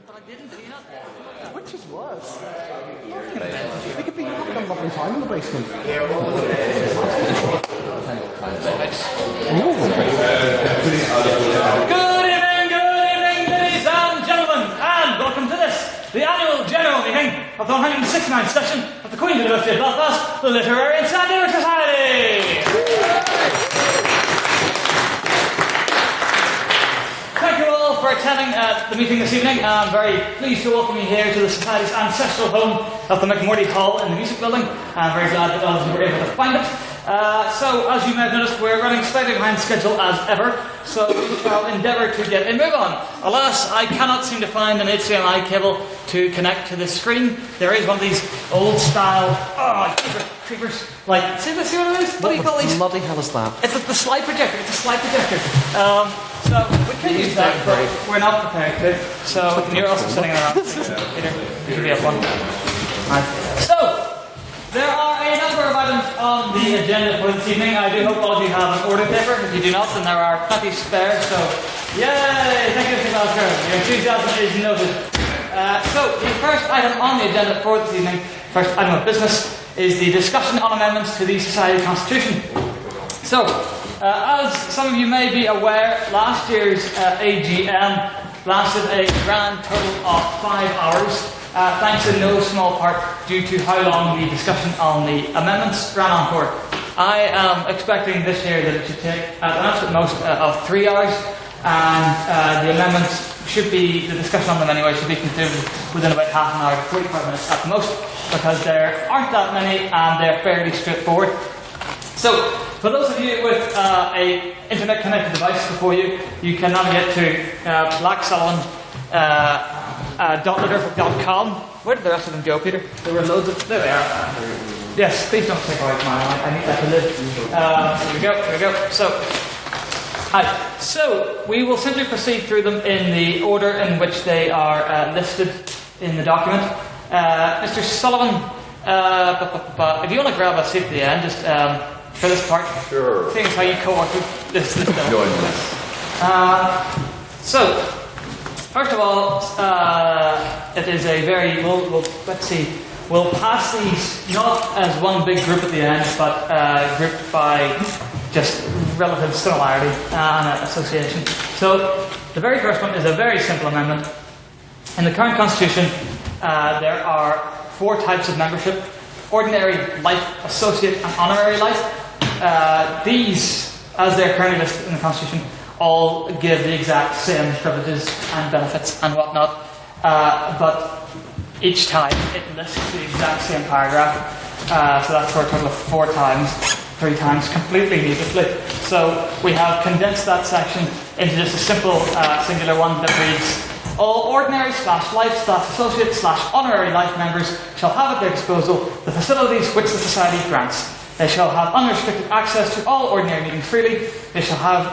But I didn't, do you not? Which is worse? We could be having a lovely time in the basement. Good evening, ladies and gentlemen, and welcome to this, the annual general meeting of the 169th session of the Queen's University of Belfast, the Literary and Scientific Society. Thank you all for attending the meeting this evening. I'm very pleased to welcome you here to the Society's ancestral home of the McMurdy Hall in the Music Building. I'm very glad that all of you were able to find it. So, as you may have noticed, we're running slightly behind schedule as ever, so we shall endeavour to get a move on. Alas, I cannot seem to find an HDMI cable to connect to this screen. There is one of these old-style, creepers. Like, see what it is? What do you call these? What the bloody hell is that? It's the slide projector. It's a slide projector. So we can use that, but we're not prepared to. So you're also sitting around. Peter, you should be up one. So there are a number of items on the agenda for this evening. I do hope all of you have an order paper. If you do not, then there are plenty spare. So yay! Thank you, Mr. Glasgow. Your enthusiasm is noted. So the first item on the agenda for this evening, first item of business, is the discussion on amendments to the Society Constitution. So, as some of you may be aware, last year's AGM lasted a grand total of 5 hours, thanks in no small part due to how long the discussion on the amendments ran on for. I am expecting this year that it should take at an absolute most of 3 hours, and the amendments should be, the discussion on them anyway, should be concluded within about half an hour to 45 minutes at the most, because there aren't that many and they're fairly straightforward. So, for those of you with a internet-connected device before you, you can navigate to blacksullivan.literific.com. Where did the rest of them go, Peter? There were loads of... There they are. Yes, please don't take away my eye. I need that to live. Here we go. So, we will simply proceed through them in the order in which they are listed in the document. Mr. Sullivan, if you want to grab a seat at the end, just for this part. Sure. Seeing as how you co-authored this Join me. So, first of all, it is a very, let's see, we'll pass these not as one big group at the end, but grouped by just relative similarity and association. So, the very first one is a very simple amendment. In the current Constitution, there are 4 types of membership: ordinary, life, associate, and honorary life. These, as they're currently listed in the Constitution, all give the exact same privileges and benefits and whatnot, but each time it lists the exact same paragraph, so that's for a total of 4 times, 3 times, completely needlessly. So we have condensed that section into just a simple singular one that reads: all ordinary /life/associate/honorary life members shall have at their disposal the facilities which the Society grants. They shall have unrestricted access to all ordinary meetings freely. They shall have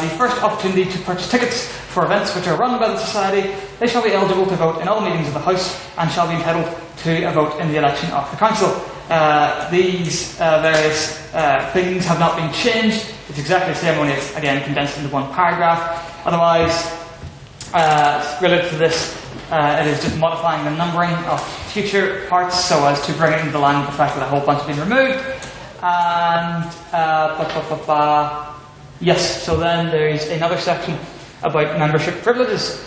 the first opportunity to purchase tickets for events which are run by the Society. They shall be eligible to vote in all meetings of the House and shall be entitled to a vote in the election of the Council. These various things have not been changed. It's exactly the same, only it's again condensed into one paragraph. Otherwise, related to this, it is just modifying the numbering of future parts so as to bring it into the line with the fact that a whole bunch have been removed. And yes, so then there is another section about membership privileges.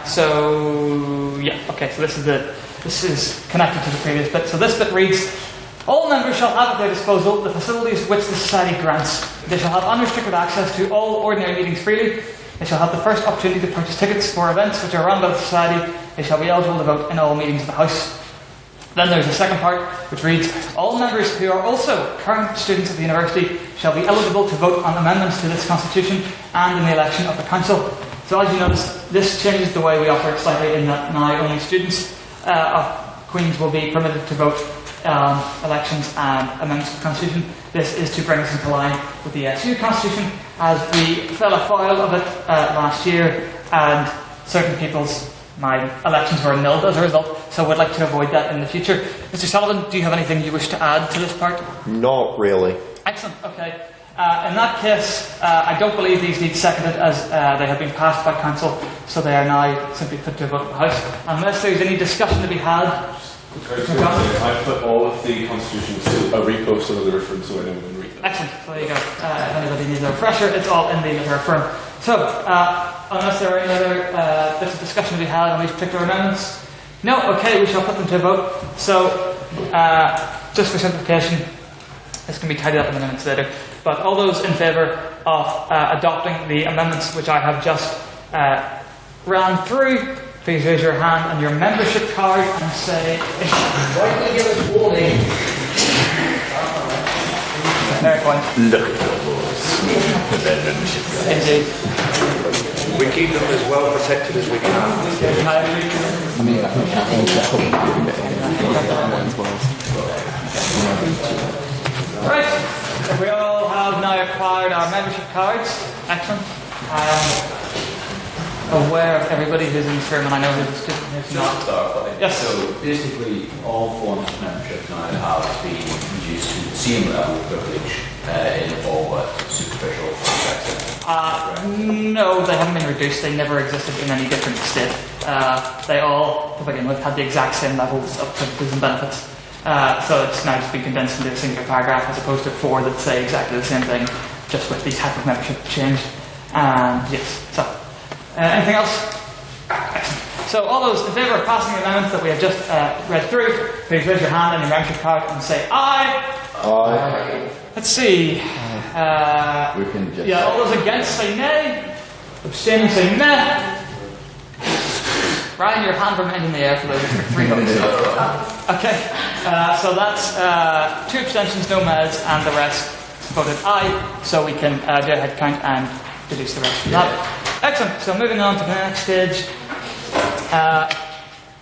So this is connected to the previous bit. So this bit reads: all members shall have at their disposal the facilities which the Society grants. They shall have unrestricted access to all ordinary meetings freely. They shall have the first opportunity to purchase tickets for events which are run by the Society. They shall be eligible to vote in all meetings of the House. Then there's a second part which reads: all members who are also current students of the University shall be eligible to vote on amendments to this Constitution and in the election of the Council. So as you notice, this changes the way we operate slightly in that now only students of Queen's will be permitted to vote elections and amendments to the Constitution. This is to bring us into line with the SU Constitution, as we fell afoul of it last year, and certain people's elections were annulled as a result, so we'd like to avoid that in the future. Mr. Sullivan, do you have anything you wish to add to this part? Not really. Excellent, okay. In that case, I don't believe these need seconded as they have been passed by council, so they are now simply put to a vote of the House. Unless there's any discussion to be had. I put all of the constitutions to a repost of the reference so anyone can read them. Excellent. So there you go. If anybody needs a refresher, it's all in the letter firm. So, unless there are any other bits of discussion to be had on these particular amendments, no. Okay, we shall put them to a vote. So, just for simplification, this can be tidied up in the minutes later. But all those in favour of adopting the amendments which I have just ran through, please raise your hand and your membership card and say. Why don't you give us warning? Fair point. Look at those. Indeed. We keep them as well protected as we can. I mean, I think that's probably a bit as well. Right. If we all have now acquired our membership cards, excellent. I am aware of everybody who's in this room, and I know who's a student who's not. Yes. So basically, all forms of membership now have been reduced to the same level of privilege in all but superficial contexts. No, they haven't been reduced. They never existed in any different state. They all, to begin with, had the exact same levels of privileges and benefits. So it's now just been condensed into a single paragraph as opposed to 4 that say exactly the same thing, just with the type of membership changed. Yes. So, anything else? Excellent. So all those in favour of passing the amendments that we have just read through, please raise your hand and your membership card and say aye. Aye. Let's see. We can just. Yeah, all those against say nay. Abstaining say meh. Ryan, your hand remained in the air for those 3 votes. Okay, so that's 2 abstentions, no mehs, and the rest voted aye. So we can do a head count and deduce the rest from that. Excellent. So moving on to the next stage.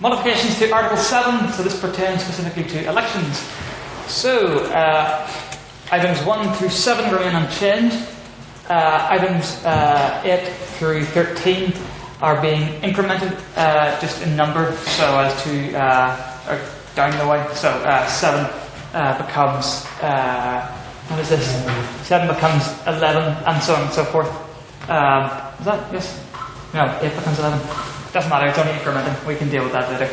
Modifications to Article 7. So this pertains specifically to elections. So items 1 through 7 remain unchanged. Items 8 through 13 are being incremented just in number so as to or down the way. So 7 becomes what is this? 7 becomes 11, and so on and so forth. Is that yes? No, 8 becomes 11. Doesn't matter. It's only incrementing. We can deal with that later.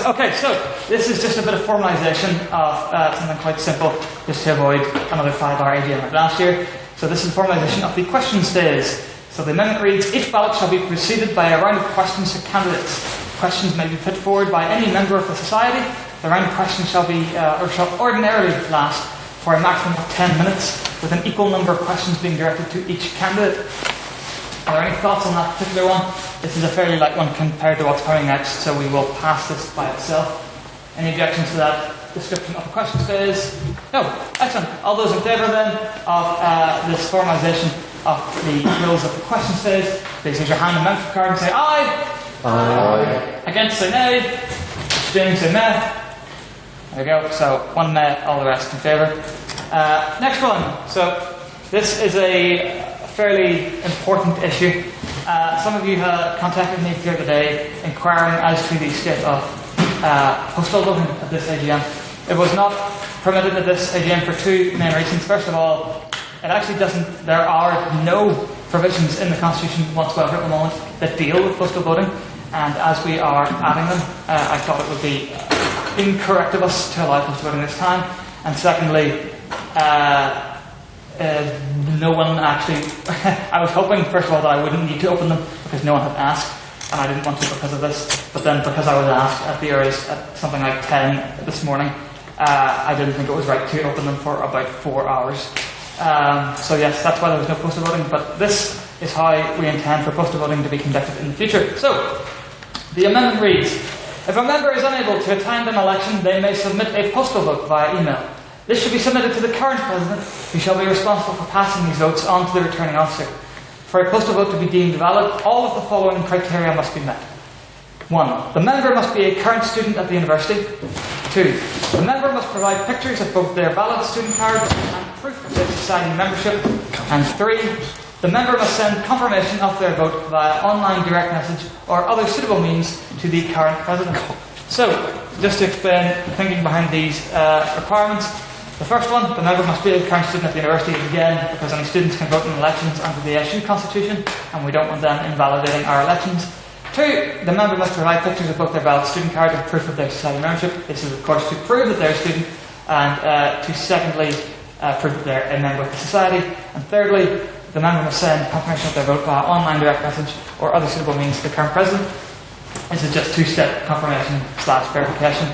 Okay, so this is just a bit of formalisation of something quite simple, just to avoid another 5-hour AGM like last year. So this is formalisation of the questions phase. So the amendment reads, each ballot shall be preceded by a round of questions to candidates. Questions may be put forward by any member of the society. The round of questions shall be, or shall ordinarily last for a maximum of 10 minutes, with an equal number of questions being directed to each candidate. Are there any thoughts on that particular one? This is a fairly light one compared to what's coming next, so we will pass this by itself. Any objections to that description of the questions phase? No. Excellent. All those in favour then of this formalisation of the rules of the questions phase, please raise your hand and membership card and say aye. Aye. Against say nay. Abstaining say meh. There we go. So 1 meh, all the rest in favour. Next one. So this is a fairly important issue. Some of you have contacted me the other day inquiring as to the state of postal voting at this AGM. It was not permitted at this AGM for 2 main reasons. First of all, it actually doesn't. There are no provisions in the Constitution whatsoever at the moment that deal with postal voting, and as we are adding them, I thought it would be incorrect of us to allow postal voting this time. And secondly, no one actually. I was hoping, first of all, that I wouldn't need to open them because no one had asked, and I didn't want to because of this. But then, because I was asked at the earliest at something like 10 this morning, I didn't think it was right to open them for about 4 hours. So yes, that's why there was no postal voting. But this is how we intend for postal voting to be conducted in the future. So the amendment reads: if a member is unable to attend an election, they may submit a postal vote via email. This should be submitted to the current President, who shall be responsible for passing these votes on to the returning officer. For a postal vote to be deemed valid, all of the following criteria must be met. 1. The member must be a current student at the university. 2. The member must provide pictures of both their valid student card and proof of their society membership. And 3. The member must send confirmation of their vote via online direct message or other suitable means to the current President. So, just to explain the thinking behind these requirements, The first one, the member must be a current student at the university again, because only students can vote in elections under the SU constitution, and we don't want them invalidating our elections. 2, the member must provide pictures of both their valid student card and proof of their society membership. This is, of course, to prove that they're a student, and to secondly, prove that they're a member of the society. And thirdly, the member must send confirmation of their vote via online direct message or other suitable means to the current president. This is just 2-step confirmation / verification.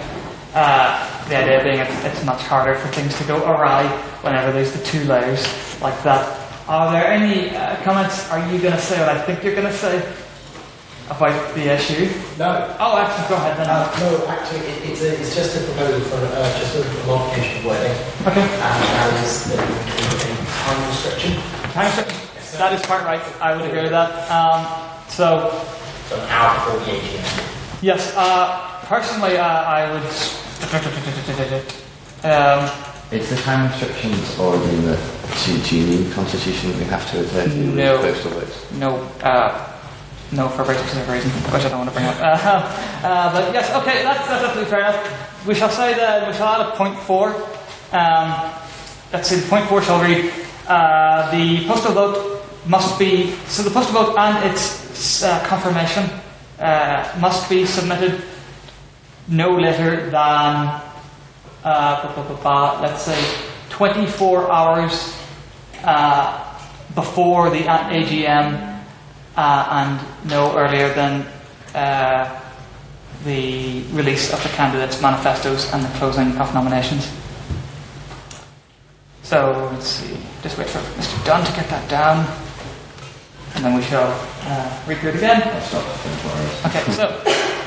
The idea being it's much harder for things to go awry whenever there's the 2 layers like that. Are there any comments? Are you going to say what I think you're going to say about the issue? No. Oh, actually, go ahead then. No, actually, it's just a proposal for just a modification of wording. Okay. And is the time restriction. Time restriction. Yes, that is quite right. I would agree with that. So an hour before the AGM. Yes. Personally, I would. Is the time restrictions already in the new constitution that we have to adhere to? No. Postal votes? No, for a very specific reason, which I don't want to bring up. But yes, okay, that's absolutely fair enough. We shall say that we shall add a point 4. Let's see, point 4 shall read: the postal vote must be. So the postal vote and its confirmation must be submitted no later than let's say 24 hours before the AGM. And no earlier than the release of the candidates' manifestos and the closing of nominations. So, let's see, just wait for Mr. Dunn to get that down, and then we shall read through it again. Okay, so,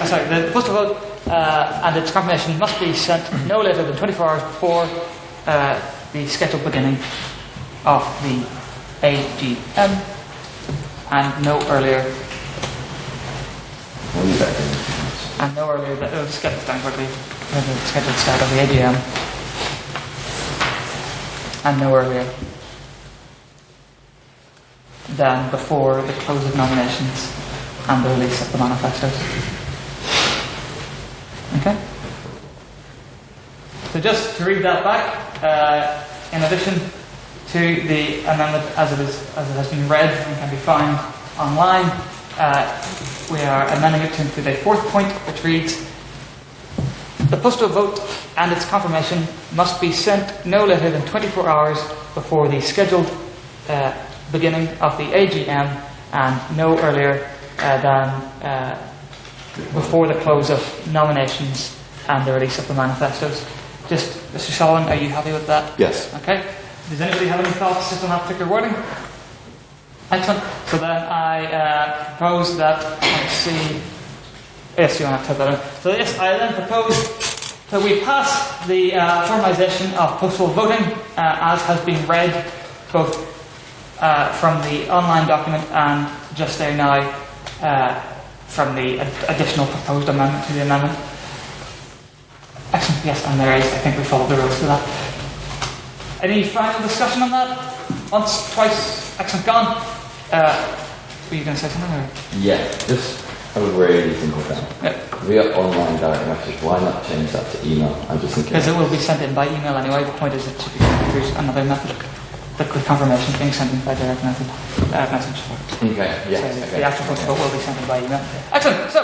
sorry, the postal vote and its confirmation must be sent no later than 24 hours before the scheduled beginning of the AGM. And no earlier. And no earlier than. Oh, just get this down quickly. The scheduled start of the AGM. And no earlier than before the close of nominations and the release of the manifestos. Okay? So just to read that back, in addition to the amendment as it has been read and can be found online, we are amending it to include a 4th point, which reads: the postal vote and its confirmation must be sent no later than 24 hours before the scheduled beginning of the AGM, and no earlier than before the close of nominations and the release of the manifestos. Just, Mr. Solomon, are you happy with that? Yes. Okay. Does anybody have any thoughts just on that particular wording? Excellent. So then I propose that, let's see, yes, you want to type that in. So yes, I then propose that we pass the formalisation of postal voting as has been read both from the online document and just there now from the additional proposed amendment to the amendment. Excellent, yes, and there is, I think we followed the rules for that. Any final discussion on that? Once, twice, excellent, gone. Were you going to say something? Or? Yeah, just a really simple thing. Yeah. We got online direct message. Why not change that to email? I'm just thinking. Because it will be sent in by email anyway. The point is it should be sent through another method. The confirmation being sent in by direct message. Okay, yes. So okay. the actual vote will be sent in by email. Excellent. So,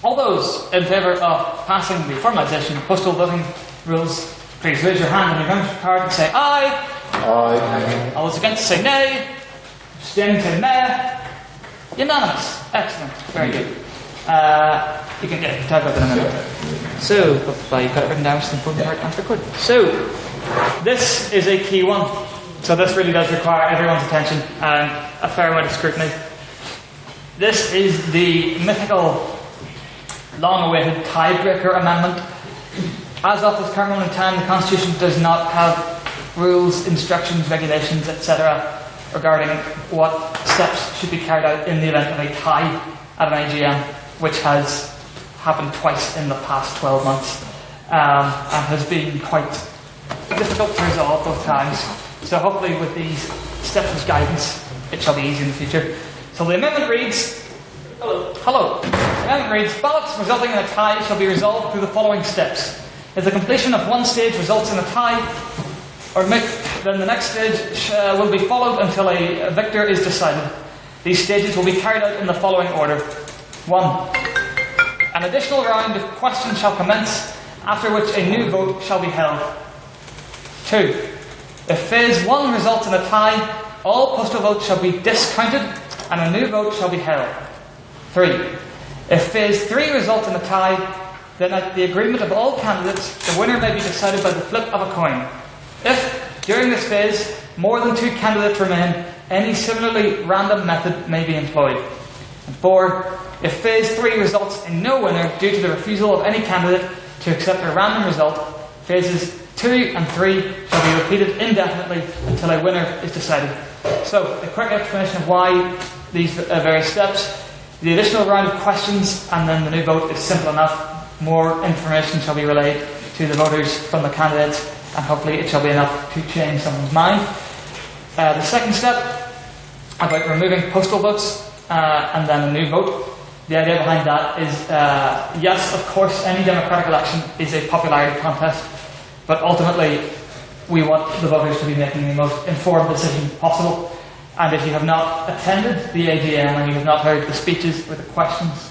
all those in favour of passing the formalisation of postal voting rules, please raise your hand on your membership card and say aye. Aye. All those against say nay. Abstaining say nay. Unanimous. Excellent. Very good. You can get type out in a minute. So, you've got it written down, which is the important part, answer quick. So, this is a key one. So this really does require everyone's attention and a fair amount of scrutiny. This is the mythical, long-awaited tiebreaker amendment. As of this current moment in time, the Constitution does not have rules, instructions, regulations, etc. regarding what steps should be carried out in the event of a tie at an AGM, which has happened twice in the past 12 months and has been quite difficult to resolve both times. So hopefully with these steps as guidance, it shall be easy in the future. So the amendment reads, hello. The amendment reads, ballots resulting in a tie shall be resolved through the following steps. If the completion of one stage results in a tie, then the next stage will be followed until a victor is decided. These stages will be carried out in the following order. 1. An additional round of questions shall commence, after which a new vote shall be held. 2. If Phase 1 results in a tie, all postal votes shall be discounted and a new vote shall be held. 3. If Phase 3 results in a tie, then at the agreement of all candidates, the winner may be decided by the flip of a coin. If, during this phase, more than 2 candidates remain, any similarly random method may be employed. And 4. If Phase 3 results in no winner due to the refusal of any candidate to accept a random result, Phases 2 and 3 shall be repeated indefinitely until a winner is decided. So, a quick explanation of why these various steps. The additional round of questions and then the new vote is simple enough. More information shall be relayed to the voters from the candidates, and hopefully it shall be enough to change someone's mind. The second step, about removing postal votes and then a new vote. The idea behind that is, yes, of course, any democratic election is a popularity contest, but ultimately we want the voters to be making the most informed decision possible. And if you have not attended the AGM and you have not heard the speeches or the questions,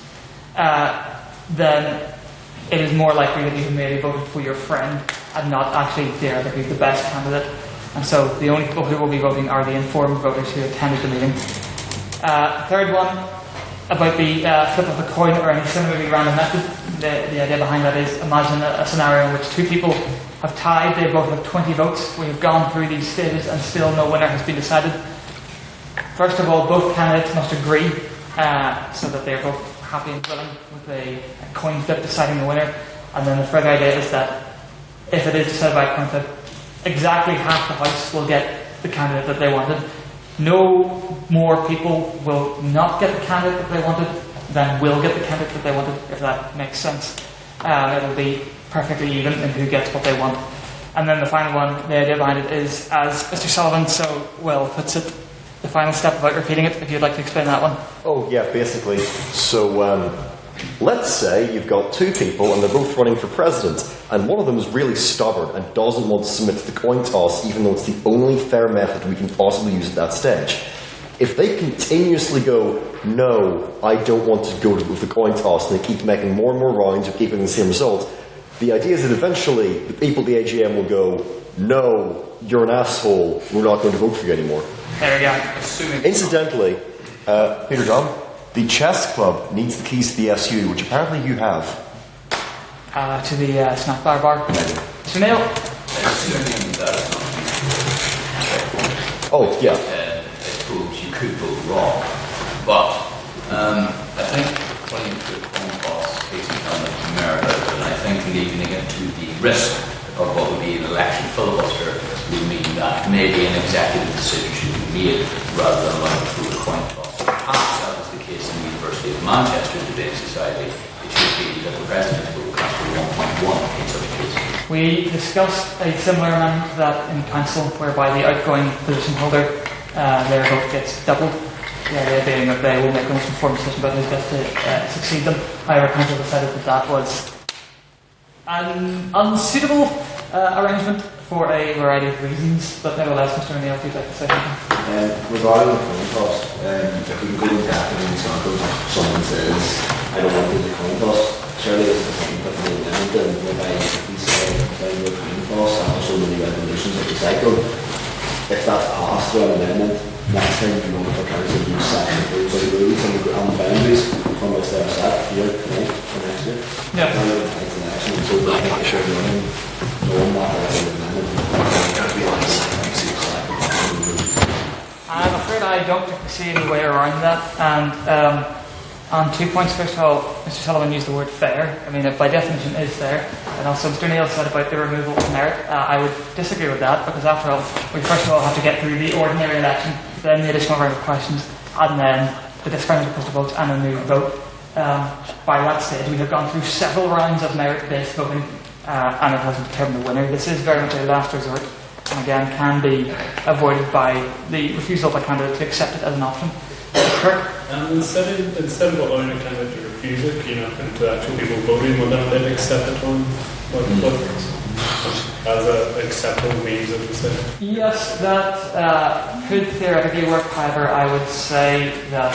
then it is more likely that you have maybe voted for your friend and not actually dare to be the best candidate. And so the only people who will be voting are the informed voters who attended the meeting. Third one, about the flip of the coin or any similarly random method. The idea behind that is, imagine a scenario in which 2 people have tied, they both have 20 votes. We have gone through these stages and still no winner has been decided. First of all, both candidates must agree so that they're both happy and willing with a coin flip deciding the winner. And then the further idea is that if it is decided by a coin flip, exactly half the House will get the candidate that they wanted. No more people will not get the candidate that they wanted than will get the candidate that they wanted, if that makes sense. It'll be perfectly even in who gets what they want. And then the final one, the idea behind it is, as Mr. Sullivan so well puts it, the final step about repeating it, if you'd like to explain that one. Oh, yeah, basically. So, let's say you've got 2 people and they're both running for president, and one of them is really stubborn and doesn't want to submit to the coin toss, even though it's the only fair method we can possibly use at that stage. If they continuously go, no, I don't want to go to the coin toss, and they keep making more and more rounds of keeping the same result, the idea is that eventually the people at the AGM will go, no, you're an asshole, we're not going to vote for you anymore. There we go. Incidentally, Peter John, the chess club needs the keys to the SU, which apparently you have. To the snack bar bar. Mr. Neil? Assuming that is not Oh, yeah. I suppose you could vote wrong, but I think when you put coin toss based on the merit of it, and I think leaving it to the risk of what would be an election filibuster would mean that maybe an executive decision should be made rather than allowed through a coin toss. Perhaps that was the case in the University of Manchester Debate Society. It should be that the president will cast for 1.1 in such a case. We discussed a similar amendment to that in council, whereby the outgoing position holder, their vote gets doubled. The idea being that they will make the most informed decision about who's best to succeed them. However, council decided that that was an unsuitable arrangement for a variety of reasons, but nevertheless, Mr. O'Neill, if you'd like to say something. Regarding the coin toss, if we can go into academic examples, someone says, I don't want to do the coin toss, surely it's the point of the amendment, and whereby if we say, I'm the coin toss, and also the resolutions of the cycle, if that's passed through an amendment, next time you run for council, you set the rules and the boundaries from which they're set here tonight for next year. Yeah. So I think it should be running, knowing what that's an amendment. I'm afraid I don't see any way around that, and on 2 points. First of all, Mr. Sullivan used the word fair. I mean, it by definition is fair. And also Mr. Neil said about the removal of merit. I would disagree with that, because after all, we first of all have to get through the ordinary election, then the additional round of questions, and then the discounted postal votes and a new vote. By that stage, we have gone through several rounds of merit-based voting, and it hasn't determined the winner. This is very much a last resort, and again can be avoided by the refusal of a candidate to accept it as an option. Kirk? Instead of allowing a candidate to refuse it, into actual people voting, would that then accept it on As an acceptable means of decision. Yes, that could theoretically work. However, I would say that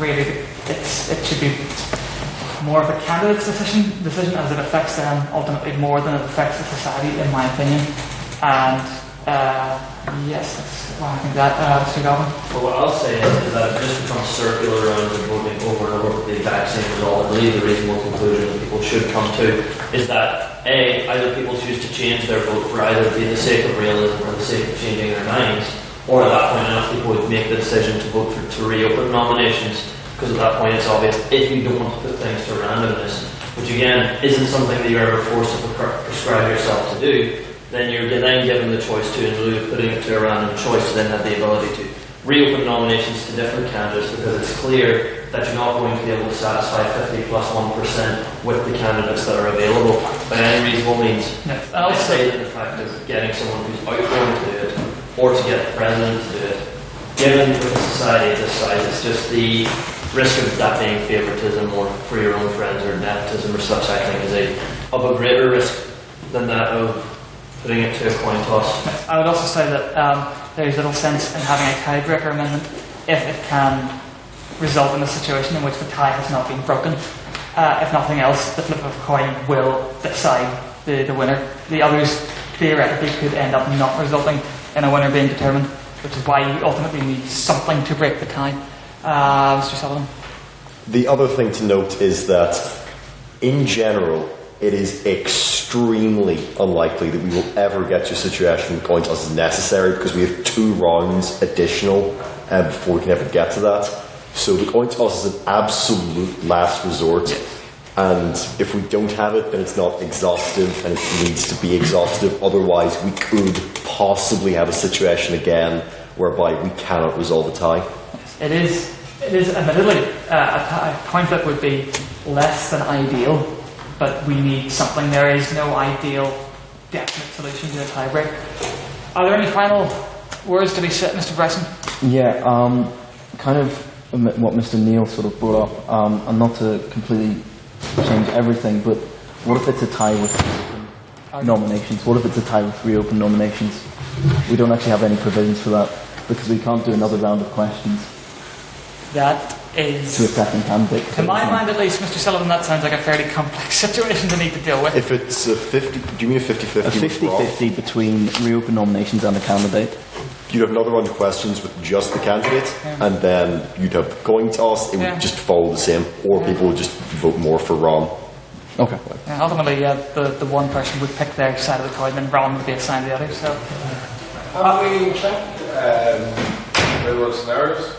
really it should be more of a candidate's decision as it affects them ultimately more than it affects the society, in my opinion. And yes, that's what I think that, Mr. Galvin. Well, what I'll say is that if it just becomes circular around and voting over and over the exact same result, I believe the reasonable conclusion that people should come to is that A, either people choose to change their vote for either the sake of realism or the sake of changing their minds, or at that point enough people would make the decision to vote to reopen nominations, because at that point it's obvious if you don't want to put things to randomness, which again isn't something that you're ever forced to prescribe yourself to do, then you're then given the choice to, in lieu of putting it to a random choice, to then have the ability to reopen nominations to different candidates, because it's clear that you're not going to be able to satisfy 50 plus 1% with the candidates that are available by any reasonable means. No, I'll say that the fact of getting someone who's outgoing to do it, or to get the president to do it, given with a society of this size, it's just the risk of that being favoritism or for your own friends or nepotism or such, I think, is of a greater risk than that of putting it to a coin toss. I would also say that there is little sense in having a tiebreaker amendment if it can result in a situation in which the tie has not been broken. If nothing else, the flip of a coin will decide the winner. The others theoretically could end up not resulting in a winner being determined, which is why you ultimately need something to break the tie. Mr. Sullivan? The other thing to note is that, in general, it is extremely unlikely that we will ever get to a situation where coin toss is necessary, because we have 2 rounds additional before we can ever get to that. So the coin toss is an absolute last resort, and if we don't have it, then it's not exhaustive, and it needs to be exhaustive. Otherwise, we could possibly have a situation again whereby we cannot resolve a tie. It is admittedly, a coin flip would be less than ideal, but we need something. There is no ideal, definite solution to a tiebreak. Are there any final words to be said, Mr. Bryson? Yeah, kind of what Mr. Neil sort of brought up, and not to completely change everything, but what if it's a tie with reopen nominations? What if it's a tie with reopen nominations? We don't actually have any provisions for that, because we can't do another round of questions That is, to a second candidate. to my mind at least, Mr. Sullivan, that sounds like a fairly complex situation to need to deal with. If it's a 50, do you mean a 50-50? A 50-50 between reopen nominations and a candidate. You'd have another round of questions with just the candidate, and then you'd have the coin toss. It would just follow the same, or people would just vote more for Ron. Okay. Ultimately, the one person would pick their side of the coin, and Ron would be assigned the other. So, have we checked real world scenarios?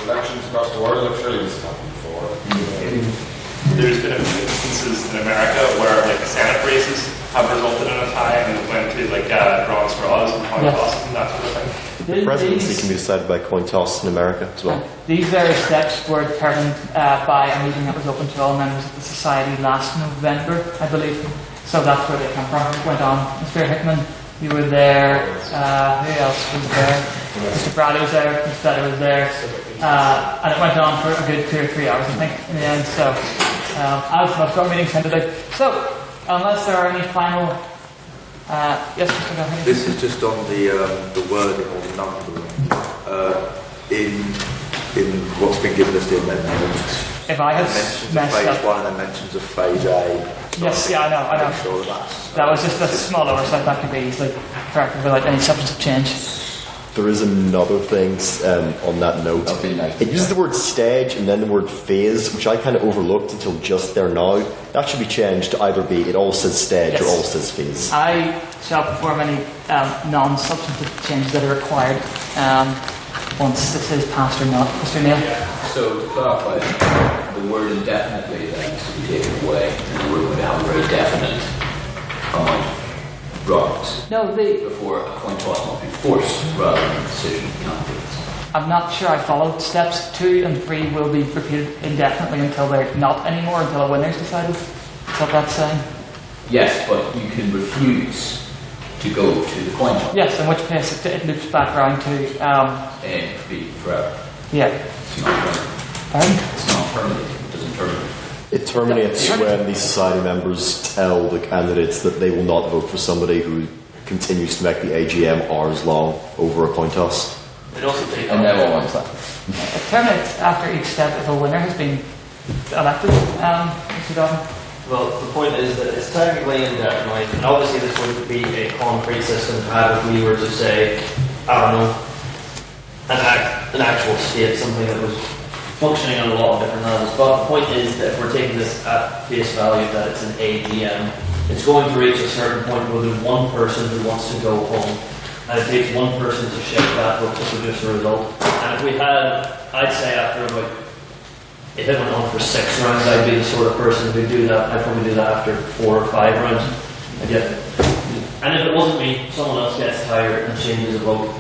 Elections across the world, I'm sure this has happened before. There's been a few instances in America where like Senate races have resulted in a tie and it went to like drawn straws and coin tosses and that sort of thing. The presidency can be decided by coin toss in America as well. These various steps were determined by a meeting that was open to all members of the society last November, I believe. So that's where they come from. It went on. Mr. Hickman, you were there. Who else was there? Mr. Bradley was there. Mr. Bradley was there. And it went on for a good 2 or 3 hours, I think, in the end. So, as most of our meetings tend to do. So, unless there are any final... yes, Mr. Gallagher? This is just on the wording or the numbering. In what's been given as the amendment. If I have mentions of messed phase up... 1 and then mentions of phase A. So Yes, yeah, I know. make sure that's... That was just a small oversight that could be easily corrected without any substantive change. There is another thing on that note. It uses the word stage and then the word phase, which I kind of overlooked until just there now. That should be changed to either be it all says stage or all says phase. I shall perform any non-substantive changes that are required once this is passed or not. Mr. Neil? So to clarify, the word indefinitely then is to be taken away, and the word would have a very definite amount of rounds. No, before a coin toss must be forced rather than a decision of candidates. I'm not sure I followed. Steps 2 and 3 will be repeated indefinitely until they're not anymore, until a winner's decided. Is what that's saying? Yes, but you can refuse to go to the coin toss. Yes, in which case it loops back around to... And it could be forever. yeah. It's not permanent. Pardon? It's not permanent. It doesn't terminate. It terminates when the society members tell the candidates that they will not vote for somebody who continues to make the AGM hours long over a coin toss. It also takes And no one wants that. It terminates after each step if a winner has been elected. Mr. Dawson. Well, the point is that it's technically indefinite, and obviously this wouldn't be a concrete system to have if we were to say, I don't know, an actual state, something that was functioning on a lot of different levels. But the point is that if we're taking this at face value, that it's an AGM, it's going to reach a certain point where there's one person who wants to go home, and it takes one person to shift that vote to produce a result. And if we had, I'd say after about, if it went on for 6 rounds, I'd be the sort of person who'd do that. I'd probably do that after 4 or 5 rounds. And if it wasn't me, someone else gets tired and changes the vote.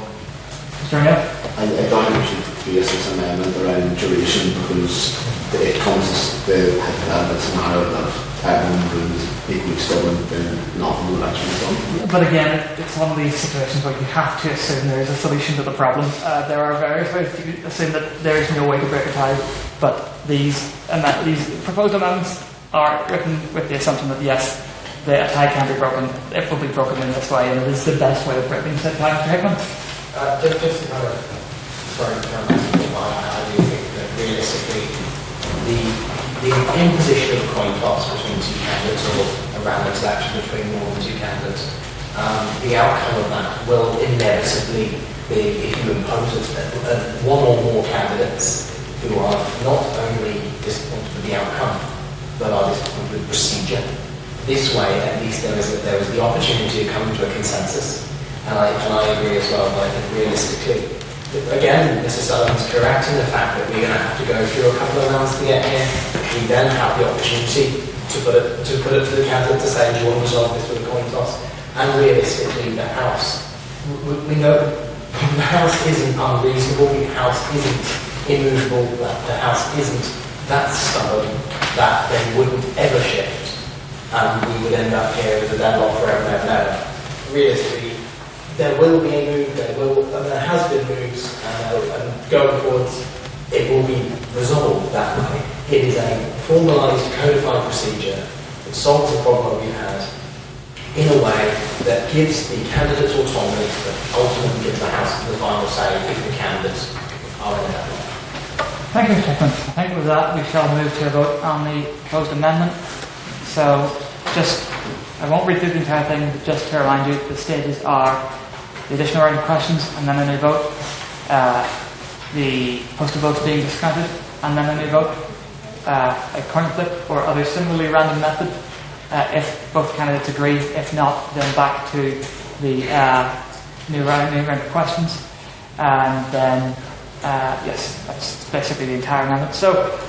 Mr. O'Neill? I don't think we should base this amendment around duration because it comes the hypothetical scenario that everyone who's equally stubborn, then nothing will actually be done. But again, it's one of these situations where you have to assume there is a solution to the problem. There are various ways to assume that there is no way to break a tie, but these proposed amendments are written with the assumption that yes, the tie can be broken. It will be broken in this way, and it is the best way of breaking said tie. Mr. Hickman? Just to kind of, sorry, I do think that realistically, the imposition of a coin toss between 2 candidates or a random selection between more than 2 candidates, the outcome of that will inevitably be if you impose one or more candidates who are not only disappointed with the outcome, but are disappointed with procedure. This way, at least, there is the opportunity to come to a consensus. And I agree as well, but I think realistically, again, Mr. Sullivan's correct in the fact that we're going to have to go through a couple of rounds to get here. We then have the opportunity to put it to the candidate to say, do you want to resolve this with a coin toss? And realistically, the House, we know the House isn't unreasonable, the House isn't immovable, the House isn't that stubborn that they wouldn't ever shift, and we would end up here with a deadlock forever and ever. Realistically, there will be a move, there has been moves, and going forwards, it will be resolved that way. It is a formalised, codified procedure that solves the problem that we've had in a way that gives the candidates autonomy, but ultimately gives the House the final say if the candidates are in that way. Thank you, Mr. Hickman. I think with that we shall move to a vote on the proposed amendment. So, I won't read through the entire thing, but just to remind you, the stages are the additional round of questions, and then a new vote, the postal votes being discounted, and then a new vote, a coin flip or other similarly random method, if both candidates agree. If not, then back to the new round of questions, and then yes, that's basically the entire amendment. So,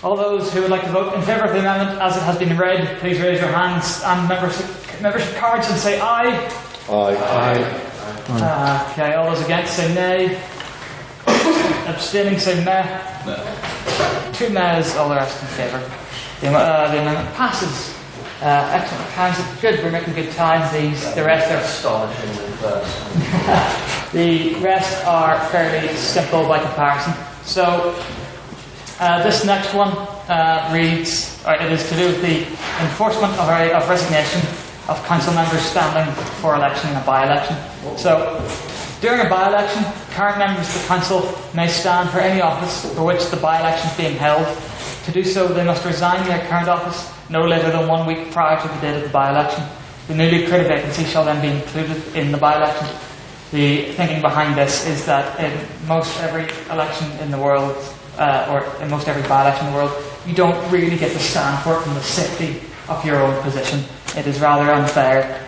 all those who would like to vote in favour of the amendment as it has been read, please raise your hands and membership cards and say aye. Aye. Okay, all those against say nay. Abstaining say meh. 2 mehs, all the rest in favour. The amendment passes. Excellent. Hands are good, we're making good time. The rest are astonishingly close. The rest are fairly simple by comparison. So, this next one reads, it is to do with the enforcement of resignation of council members standing for election in a by-election. So, during a by-election, current members of the council may stand for any office for which the by-election is being held. To do so, they must resign their current office no later than 1 week prior to the date of the by-election. The newly created vacancy shall then be included in the by-election. The thinking behind this is that in most every election in the world, or in most every by-election in the world, you don't really get to stand for it from the safety of your own position. It is rather unfair,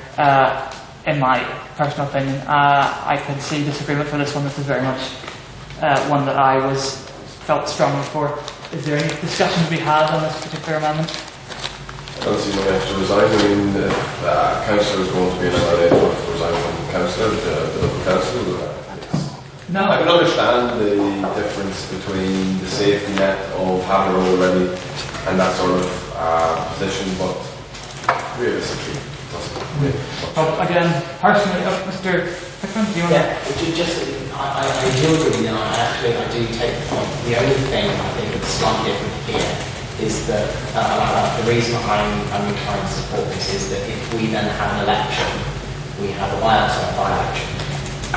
in my personal opinion. I can see disagreement for this one. This is very much one that I felt strongly for. Is there any discussion to be had on this particular amendment? I don't see no have to resign. I mean, if a councillor is going to be allowed to resign from councillor, the local council. No. I can understand the difference between the safety net of having a role already and that sort of position, but realistically, it doesn't. Again, personally, Mr. Hickman, do you want to? I do agree, and I do take the point. The only thing I think that's slightly different here is that the reason I'm trying to support this is that if we then have an election, we have a by-election, a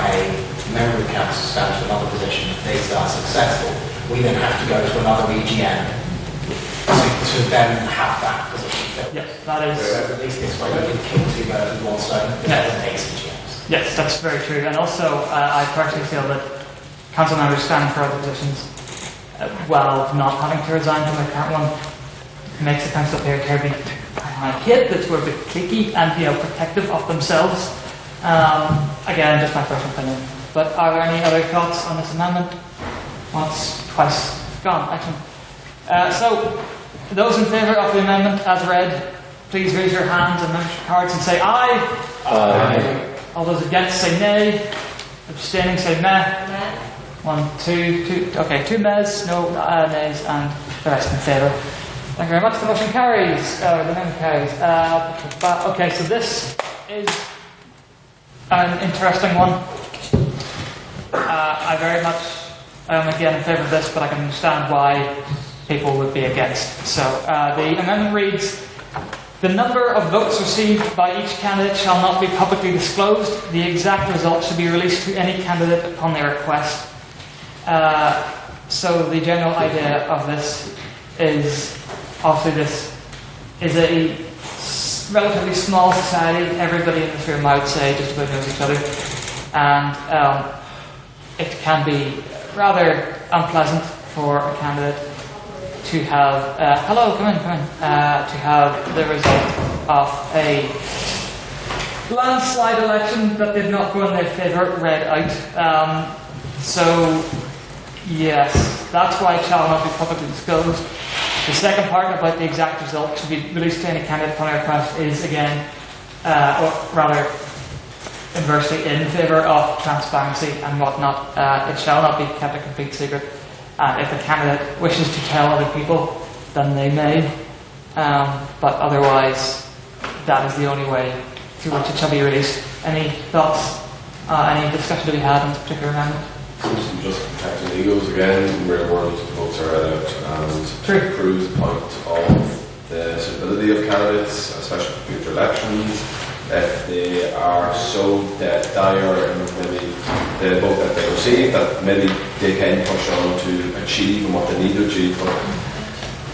member of the council stands for another position, if they are successful, we then have to go to another EGM to then have that position filled. Yes, that is. Whereas at least this way we can kill two birds with one stone, because it takes EGMs. Yes, that's very true. And also, I personally feel that council members standing for other positions, while not having to resign from their current one, makes the council appear terribly hit that we're a bit cliquey and protective of themselves. Again, just my personal opinion. But are there any other thoughts on this amendment? Once, twice, gone. Excellent. So, those in favour of the amendment as read, please raise your hands and membership cards and say aye. Aye. All those against say nay. Abstaining say meh. Meh. 1, 2. Okay, 2 mehs, no nays, and the rest in favour. Thank you very much. The motion carries. The amendment carries. Okay, so this is an interesting one. I very much am again in favour of this, but I can understand why people would be against. So the amendment reads: the number of votes received by each candidate shall not be publicly disclosed. The exact result should be released to any candidate upon their request. So the general idea of this is, obviously this is a relatively small society. Everybody in this room, I would say, just about knows each other. And it can be rather unpleasant for a candidate to have, to have the result of a landslide election that did not go in their favour read out. So, yes, that's why it shall not be publicly disclosed. The second part about the exact result to be released to any candidate upon request is again, or rather, inversely in favour of transparency and whatnot. It shall not be kept a complete secret. If the candidate wishes to tell other people, then they may. But otherwise, that is the only way through which it shall be released. Any thoughts? Any discussion to be had on this particular amendment? Seems to be just protecting egos again. In real world, votes are read out, and it proves the point of the suitability of candidates, especially for future elections. If they are so dire in maybe the vote that they receive, that maybe they can push on to achieve and what they need to achieve.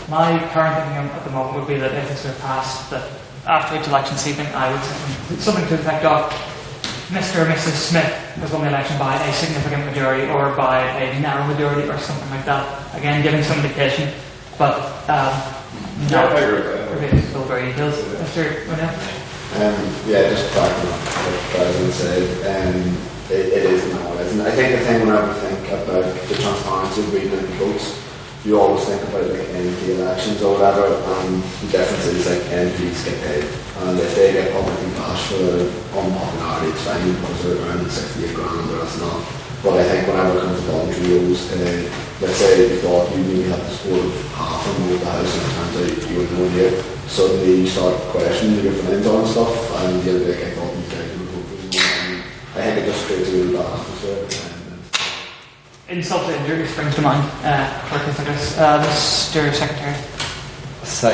My current thinking at the moment would be that if this were passed, that after each election season, I would say something to the effect of Mr. or Mrs. Smith has won the election by a significant majority or by a narrow majority or something like that. Again, giving some indication, but not reveal very details. Mr. O'Neill? Just back on what the President said, it is now, isn't it? I think the thing whenever I think about the transparency of reading the votes, you always think about like MP elections or whatever, and the difference is like MPs get paid, and if they get publicly bashed for their unpopularity, it's fine because they're around 68 grand or that's not. But I think whenever it comes to voluntary rules, let's say you thought you maybe had the support of half of them with the House and it turns out you were no here, suddenly you start questioning your friends on stuff, and the other day I thought these guys would vote for them, and I think it just creates a really bad atmosphere. Insult to injury springs to mind. Mr. Secretary. So,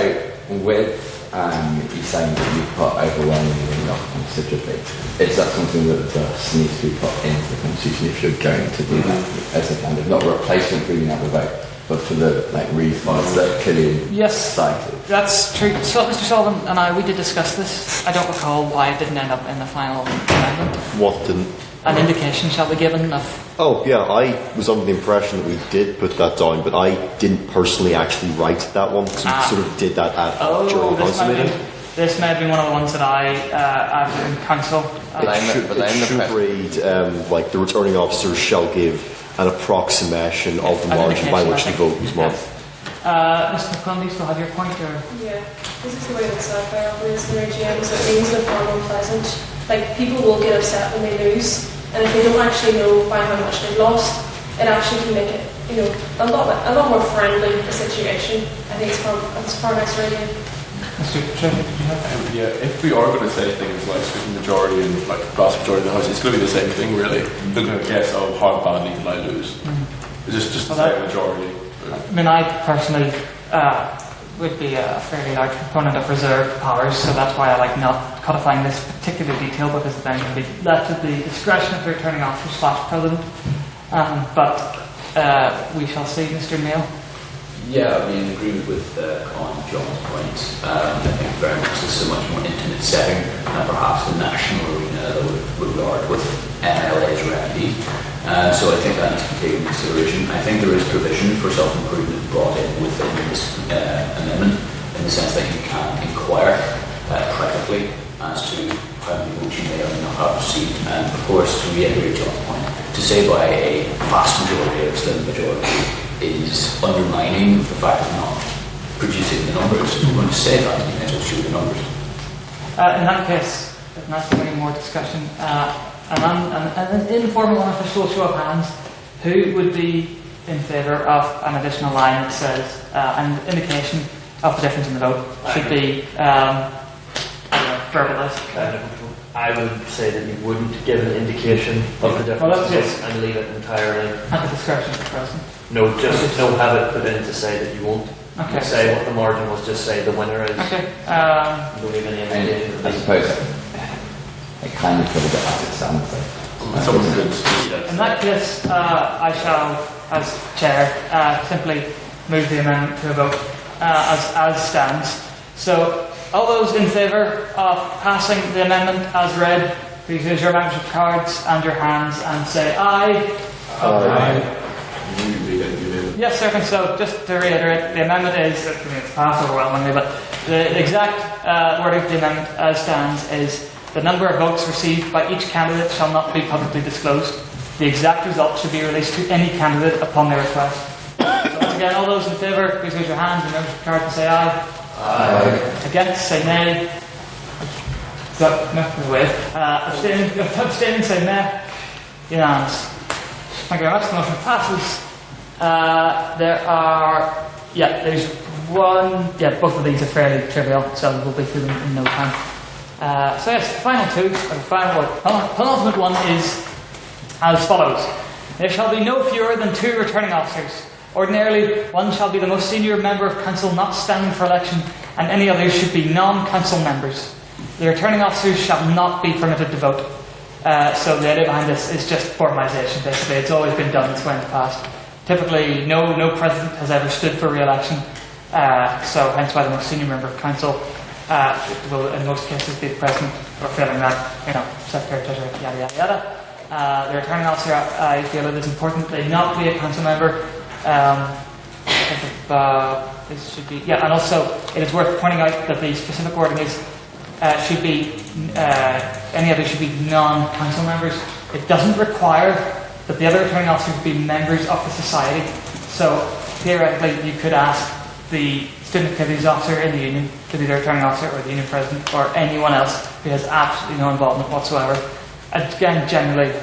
with you saying that you put overwhelmingly not considerably, is that something that does need to be put into the Constitution if you're going to do that as a kind of, not replacement for the other vote, but for the reasons that Killian cited? That's true. So, Mr. Sullivan and I, we did discuss this. I don't recall why it didn't end up in the final amendment. What didn't? An indication shall be given of... Oh, yeah, I was under the impression that we did put that down, but I didn't personally actually write that one, because we sort of did that during the council meeting. This may have been one of the ones that I added in council. It should read, the returning officer shall give an approximation of the margin by which the vote was marked. Mr. McClung, do you still have your point? Or? Yeah, this is the way that Sapphire operates in their GMs. It means they're far more pleasant. Like, people will get upset when they lose, and if they don't actually know by how much they've lost, it actually can make it, a lot more friendly, the situation. I think it's far nicer idea. Mr. Chairman, did you have? If we are going to say things like speaking majority and like vast majority of the House, it's going to be the same thing really. We're going to guess, how badly did I lose? It's just to say majority. I mean, I personally would be a fairly large component of reserved powers, so that's why I like not codifying this particular detail, because it then can be left at the discretion of the returning officer / president. But we shall see, Mr. Neil. Yeah, I mean, agreement with on John's point. I think very much this is a much more intimate setting than perhaps the national arena that would regard with MLA's remedy. So I think that needs to be taken into consideration. I think there is provision for self-improvement brought in within this amendment, in the sense that you can inquire privately as to how many votes you may or may not have received. And of course, to reiterate John's point, to say by a vast majority or slim majority is undermining the fact of not producing the numbers. If we're going to say that, you may as well show the numbers. In that case, if not any more discussion, an informal unofficial show of hands, who would be in favour of an additional line that says an indication of the difference in the vote should be verbalised? I would say that you wouldn't give an indication of the difference and leave it entirely at the discretion of the president. No, just don't have it put in to say that you won't. Okay. Say what the margin was. Just say the winner is. Okay. Don't leave any indication. I suppose it kind of covered it as it stands. Someone could. In that case, I shall, as chair, simply move the amendment to a vote as stands. So, all those in favour of passing the amendment as read, please use your membership cards and your hands and say aye. Aye. Yes, sir. And so, just to reiterate, the amendment is, it's passed overwhelmingly, but the exact wording of the amendment as stands is: the number of votes received by each candidate shall not be publicly disclosed. The exact result should be released to any candidate upon their request. So once again, all those in favour, please raise your hands and membership card and say aye. Aye. Against, say nay. So, no, wait. Abstaining, say nay. Unanimous. Thank you very much. The motion passes. There's one. Yeah, both of these are fairly trivial, so we'll be through them in no time. So yes, the final two, or the penultimate one is as follows. There shall be no fewer than 2 returning officers. Ordinarily, one shall be the most senior member of council not standing for election, and any others should be non-council members. The returning officers shall not be permitted to vote. So the idea behind this is just formalisation, basically. It's always been done this way in the past. Typically, no president has ever stood for re-election, so hence why the most senior member of council will in most cases be the president, or failing that, secretary, treasurer, yada yada yada. The returning officer, I feel it is important they not be a council member. This should be, and also it is worth pointing out that the specific wording is should be any other should be non-council members. It doesn't require that the other returning officers be members of the society. So theoretically, you could ask the student activities officer in the union to be the returning officer, or the union president, or anyone else who has absolutely no involvement whatsoever. Again, generally,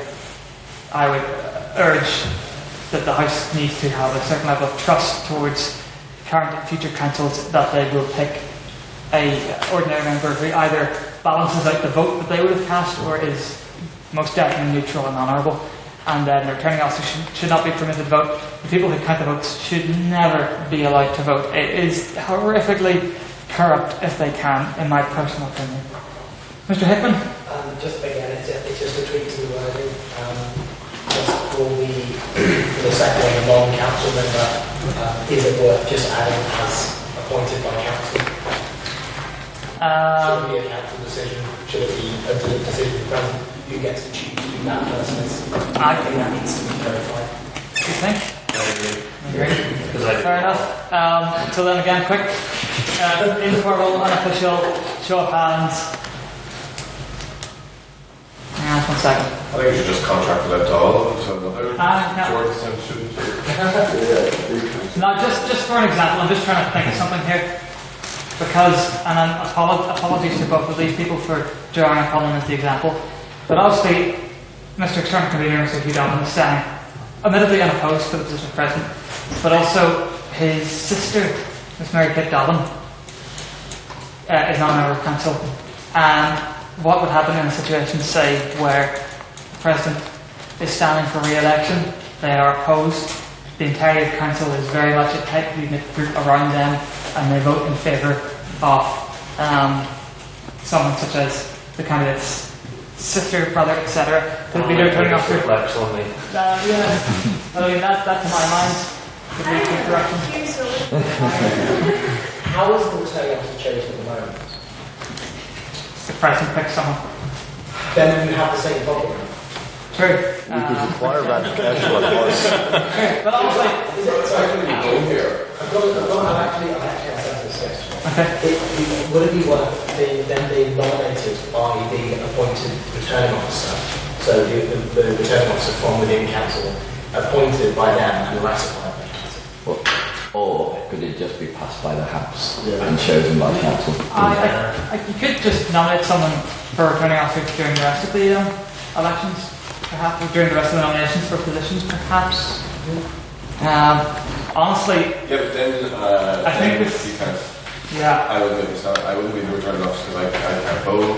I would urge that the House needs to have a certain level of trust towards current and future councils, that they will pick a ordinary member who either balances out the vote that they would have cast, or is most definitely neutral and honourable. And then the returning officer should not be permitted to vote. The people who count the votes should never be allowed to vote. It is horrifically corrupt if they can, in my personal opinion. Mr. Hickman? Just again, it's just a tweak to the wording. Just for the second non-council member, is it worth just adding as appointed by council? Should it be a council decision? Should it be a decision of the president who gets to choose who that person is? I think that needs to be clarified. Do you think? I agree. Fair enough. So then again, quick, informal, unofficial, show of hands. Hang on 1 second. I think you should just contract it out to all of them, so another No. George shouldn't you? No, just for an example, I'm just trying to think of something here. Because, and apologies to both of these people for drawing upon them as the example, but obviously, Mr. External Convener, Mr. Hugh Dobbin, is standing admittedly unopposed for the position of President, but also his sister, Miss Mary Pitt Dobbin, is not a member of Council. And what would happen in a situation, say, where the President is standing for re-election, they are opposed, the entirety of council is very much a tightly knit group around them, and they vote in favour of someone such as the candidate's sister, brother, etc. to be the returning officer. Reflects on me. Yeah, I mean that to my mind would be a good direction. How is the returning officer chosen at the moment? The president picks someone. Then you have the same problem. True. We could require ratification by the House. But also, Is it, sorry, I've actually asked this question. okay. Would it be worth then being nominated by the appointed returning officer? So the returning officer from within council, appointed by them and ratified by council? Or could it just be passed by the House and chosen by council? You could just nominate someone for returning officer during the rest of the elections, perhaps, or during the rest of the nominations for positions, perhaps. Honestly, Yeah, but then I think then it's- you can't. yeah. I wouldn't be the returning officer because I can't vote.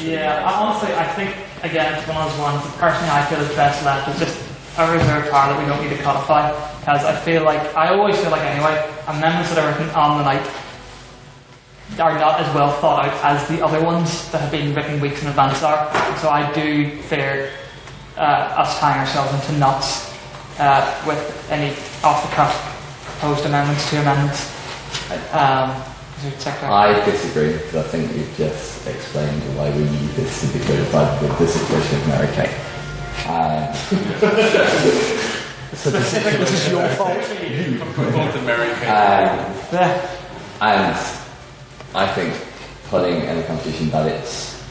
Yeah, honestly, I think, again, it's one of those ones that personally I feel is best left is just a reserved power that we don't need to codify. Because I always feel like anyway, amendments that are written on the night are not as well thought out as the other ones that have been written weeks in advance are. And so I do fear us tying ourselves into knots with any off-the-cuff proposed amendments to amendments. I disagree because I think you've just explained why we need this to be codified with the situation of Mary Kay. So this is your fault. Both American. And I think putting in the constitution that it's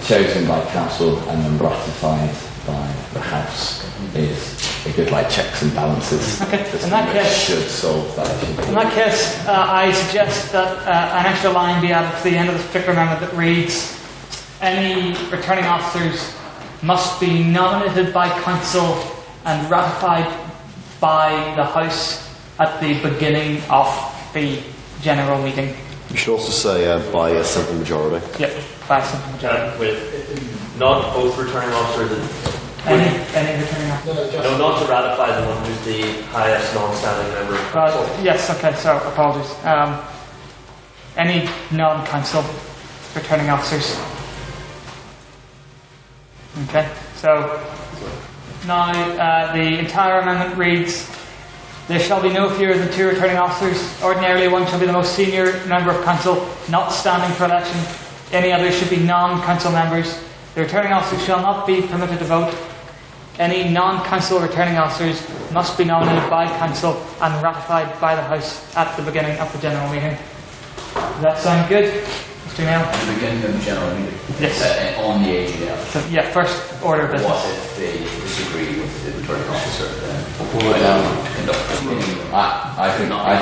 chosen by council and then ratified by the House is a good checks and balances. Okay, This in that case- should solve that issue. In that case, I suggest that an extra line be added to the end of this particular amendment that reads, any returning officers must be nominated by council and ratified by the House at the beginning of the general meeting. You should also say by a simple majority. Yep, by a simple majority. With not both returning officers. Any returning officer? No, not to ratify the one who's the highest non-standing member of council. Yes, okay, so apologies. Any non-council returning officers. Okay, so now the entire amendment reads, there shall be no fewer than 2 returning officers. Ordinarily, one shall be the most senior member of council, not standing for election. Any others should be non-council members. The returning officers shall not be permitted to vote. Any non-council returning officers must be nominated by council and ratified by the House at the beginning of the general meeting. Does that sound good, Mr. Neil? At the beginning of the general meeting? Yes. On the AGM. So, yeah, first order of business. What if they disagree with the returning officer? Then conduct the meeting. I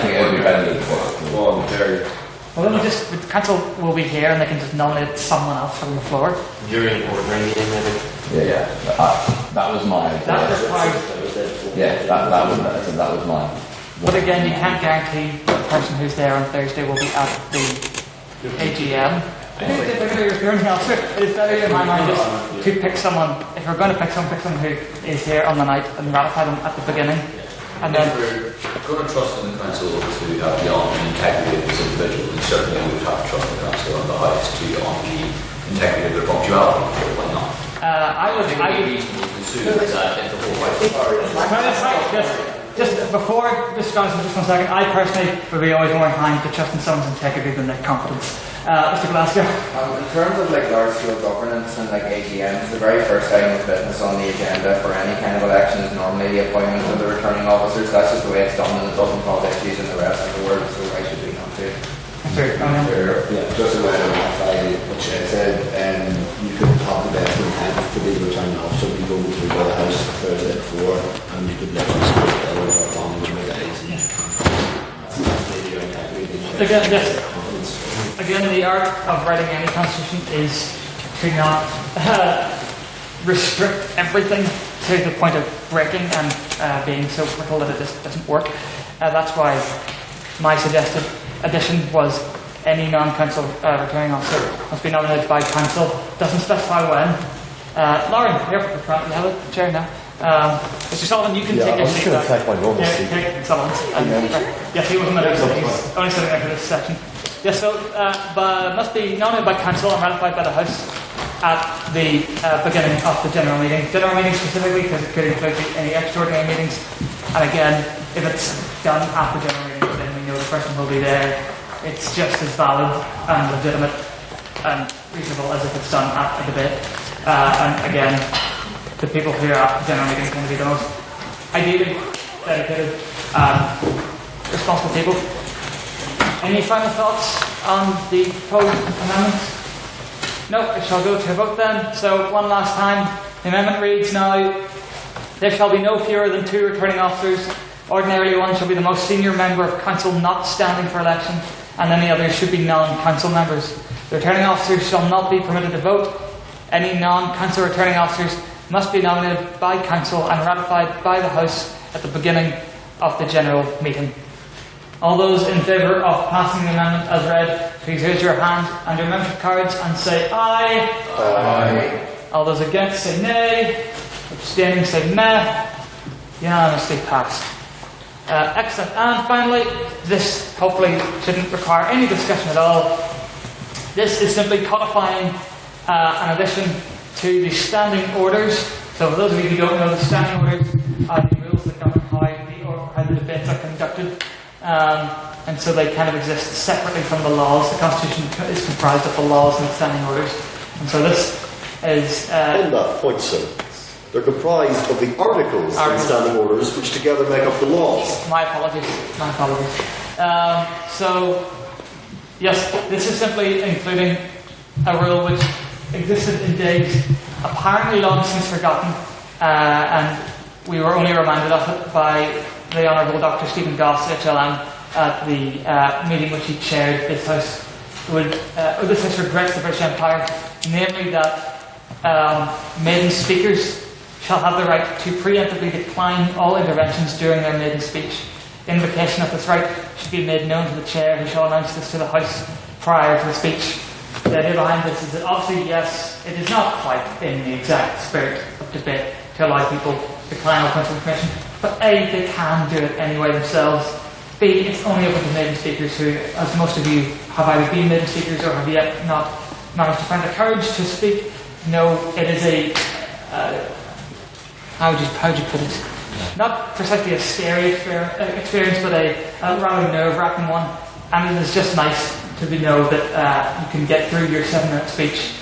think it would be better to Well, let me just, the council will be here and they can just nominate someone else from the floor. During an ordinary meeting, maybe. Yeah. That was my idea. That requires, Yeah, that was mine. but again, you can't guarantee the person who's there on Thursday will be at the AGM. I think if they're going to be returning officer, it is better in my mind just to pick someone, if we're going to pick someone who is here on the night and ratify them at the beginning. And then, if we're going to trust in the council to have the on the integrity of this individual, then certainly we would have to trust the council and the House to on the integrity of their punctuality. Why not? I would reasonably consume that if the whole just before this goes into just 1 second, I personally would be always more inclined to trust in someone's integrity than their competence. Mr. Glasgow. In terms of large scale governance and AGMs, the very first item of business on the agenda for any kind of election is normally the appointment of the returning officers. That's just the way it's done, and it doesn't cause issues in the rest of the world, so why should we not do it? Yeah, just a way to ratify what she said, you could have the best intent to be the returning officer, we go through by the House Thursday at 4, and you could let us go to our families and guys, and that's maybe your integrity. Again, the art of writing any constitution is to not restrict everything to the point of breaking and being so brittle that it just doesn't work. That's why my suggested addition was any non-council returning officer must be nominated by council. Doesn't specify when. Lauren, here for the front. You have a chair now. Mr. Sullivan, you can Yeah, take I'm your just seat going to back. take my normal Yeah, seat. take Sullivan's. Yes, he wasn't there, so he's only sitting there for this section. Yes, so must be nominated by council and ratified by the House at the beginning of the general meeting. General meeting specifically because it could include any extraordinary meetings. And again, if it's done at the general meeting, then we know the person will be there. It's just as valid and legitimate and reasonable as if it's done at a debate. And again, the people who are at the general meeting are going to be the most ideally dedicated, responsible people. Any final thoughts on the proposed amendments? No, I shall go to a vote then. So one last time, the amendment reads now, there shall be no fewer than 2 returning officers. Ordinarily one shall be the most senior member of council not standing for election, and any others should be non-council members. The returning officers shall not be permitted to vote. Any non-council returning officers must be nominated by council and ratified by the House at the beginning of the general meeting. All those in favour of passing the amendment as read, please raise your hand and your membership cards and say aye. Aye. All those against say nay. Abstaining say meh. Unanimously passed. Excellent. And finally, this hopefully shouldn't require any discussion at all. This is simply codifying an addition to the standing orders. So for those of you who don't know, the standing orders are the rules that govern how the debates are conducted. And so they kind of exist separately from the laws. The Constitution is comprised of the laws and the standing orders. And so this is... On that point, sir, they're comprised of the articles and standing orders which together make up the laws. My apologies. So, yes, this is simply including a rule which existed in days apparently long since forgotten, and we were only reminded of it by the Honourable Dr. Stephen Goss, HLM, at the meeting which he chaired. This House regrets the British Empire, namely that maiden speakers shall have the right to preemptively decline all interventions during their maiden speech. Invocation of this right should be made known to the chair, who shall announce this to the House prior to the speech. The idea behind this is that obviously, yes, it is not quite in the exact spirit of debate to allow people to decline all kinds of information, but A, they can do it anyway themselves. B, it's only open to maiden speakers who, as most of you have either been maiden speakers or have yet not managed to find the courage to speak. No, it is a, how would you put it? Not precisely a scary experience, but a rather nerve-wracking one. And it is just nice to know that you can get through your 7-minute speech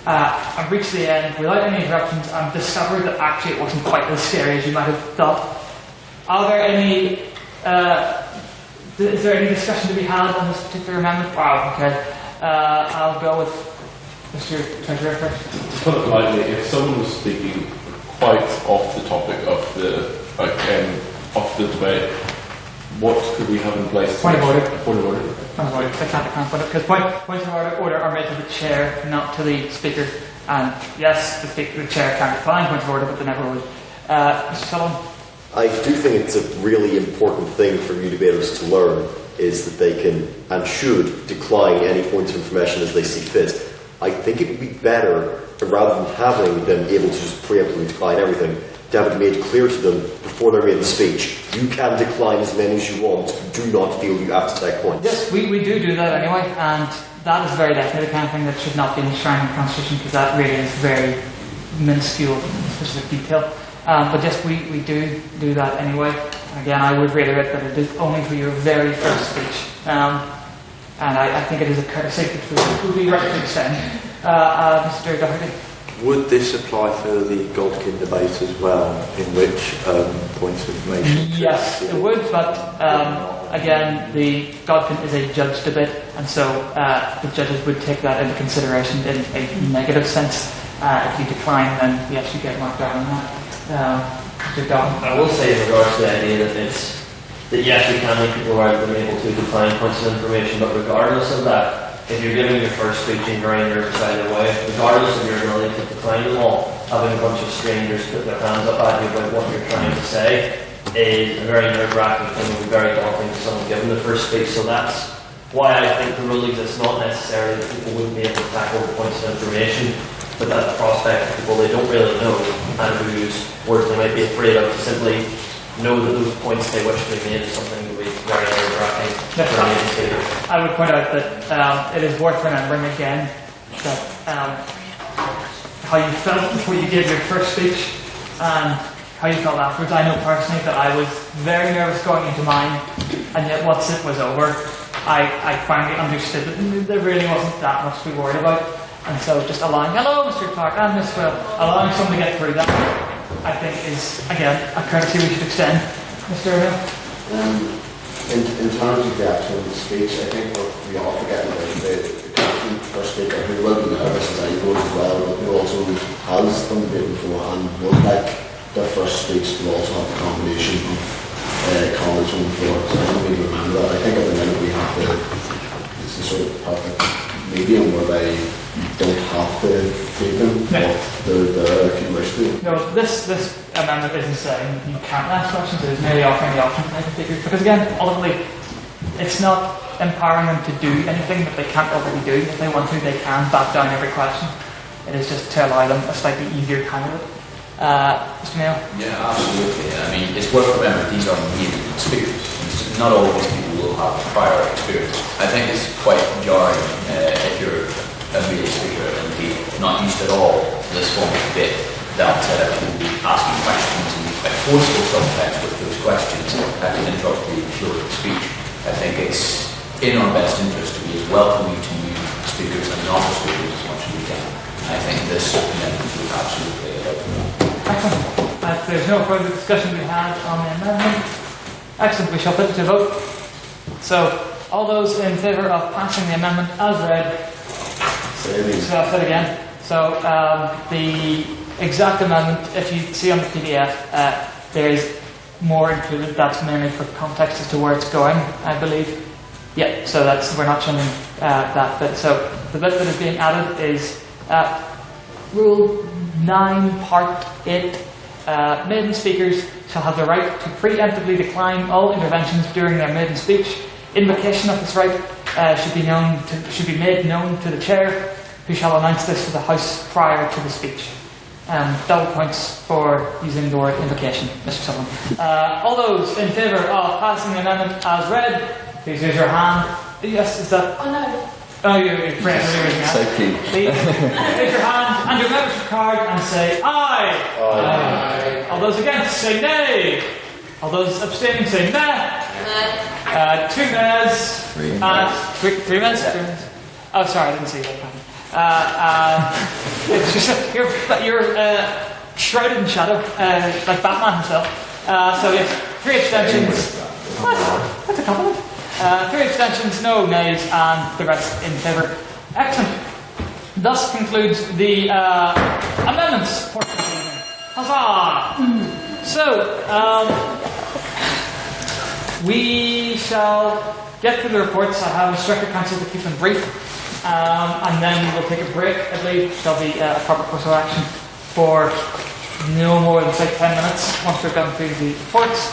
and reach the end without any interruptions and discover that actually it wasn't quite as scary as you might have thought. Are there any... is there any discussion to be had on this particular amendment? Wow, okay. I'll go with Mr. Treasurer first. To put it lightly, if someone was speaking quite off the topic of the debate, what could we have in place? Point of order. Point of order. Point of order. I can't put it because points of order are made to the chair, not to the speaker. And yes, the chair can decline points of order, but they never would. Mr. Sullivan. I do think it's a really important thing for new debaters to learn is that they can and should decline any points of information as they see fit. I think it would be better, rather than having them able to just preemptively decline everything, to have it made clear to them before they're made the speech. You can decline as many as you want. Do not feel you have to take points. Yes, we do that anyway, and that is very definitely the kind of thing that should not be enshrined in the Constitution because that really is very minuscule specific detail. But yes, we do that anyway. And again, I would reiterate that it is only for your very first speech. And I think it is a courtesy which would be right to extend. Mr. Doherty. Would this apply for the Godkin debate as well, in which points of information? Yes, it would, but again, the Godkin is a judge debate, and so the judges would take that into consideration in a negative sense. If you decline, then yes, you get marked down on that. Mr. Doherty. I will say in regards to the idea that yes, we can make people aware that they're able to decline points of information, but regardless of that, if you're giving your first speech and you're nervous either way, regardless of your ability to decline them all, having a bunch of strangers put their hands up at you about what you're trying to say is a very nerve-wracking thing and very daunting to someone given the first speech. So that's why I think the rule exists, not necessarily that people wouldn't be able to tackle the points of information, but that the prospect of people they don't really know and whose words they might be afraid of, to simply know that those points they wish to be made is something that we very nerve-wracking for any of the speakers. I would point out that it is worth remembering again that how you felt before you gave your first speech and how you felt afterwards. I know personally that I was very nervous going into mine, and yet once it was over, I finally understood that there really wasn't that much to be worried about. And so just allowing, hello Mr. Clark and Miss Will, allowing someone to get through that, I think is, again, a courtesy we should extend. Mr. Will? In terms of the actual speech, I think what we all forget about the first speaker who will be nervous as I go as well, but who also has done the debate before and would like their first speech to also have a combination of comments from the floor. So I don't need to remember that. I think at the minute we have it's the sort of perfect medium whereby you don't have to take them, but they're there if you wish to. No, this amendment isn't saying you can't ask questions, it is merely offering the option to make speakers. Because again, ultimately, it's not empowering them to do anything that they can't already do. If they want to, they can back down every question. It is just to allow them a slightly easier candidate. Mr. Neil? Yeah, absolutely. I mean, it's worth remembering these are new speakers. Not all these people will have prior experience. I think it's quite jarring if you're a media speaker and indeed not used at all to this form of debate, that people will be asking questions in quite forceful subtext with those questions that can interrupt the flow of the speech. I think it's in our best interest to be as welcoming to new speakers and novice speakers as much as we can. I think this amendment will absolutely allow for that. Excellent. If there's no further discussion to be had on the amendment, excellent, we shall put it to vote. So, all those in favour of passing the amendment as read, so I'll say it again. So, the exact amendment, if you see on the PDF, there is more included. That's mainly for context as to where it's going, I believe. Yeah, so we're not changing that bit. So, the bit that is being added is Rule 9, Part 8. Maiden speakers shall have the right to preemptively decline all interventions during their maiden speech. Invocation of this right should be made known to the chair, who shall announce this to the House prior to the speech. Double points for using the word invocation, Mr. Sullivan. All those in favour of passing the amendment as read, please raise your hand. Yes, is that? Oh no. Oh, you're raising your hand. So keen. Please raise your hand and your membership card and say aye. Aye. All those against say nay. All those abstaining say nay. 2 nays. 3 nays. 3 nays? Yeah. Oh, sorry, I didn't see that. It's just you're shrouded in shadow, like Batman himself. So yes, 3 abstentions. What? That's a couple. 3 abstentions, no nays, and the rest in favour. Excellent. Thus concludes the amendments portion of the evening. Huzzah! So, we shall get through the reports. I have instructed council to keep them brief, and then we will take a break. I believe there'll be a proper course of action for no more than say 10 minutes once we've gone through the reports.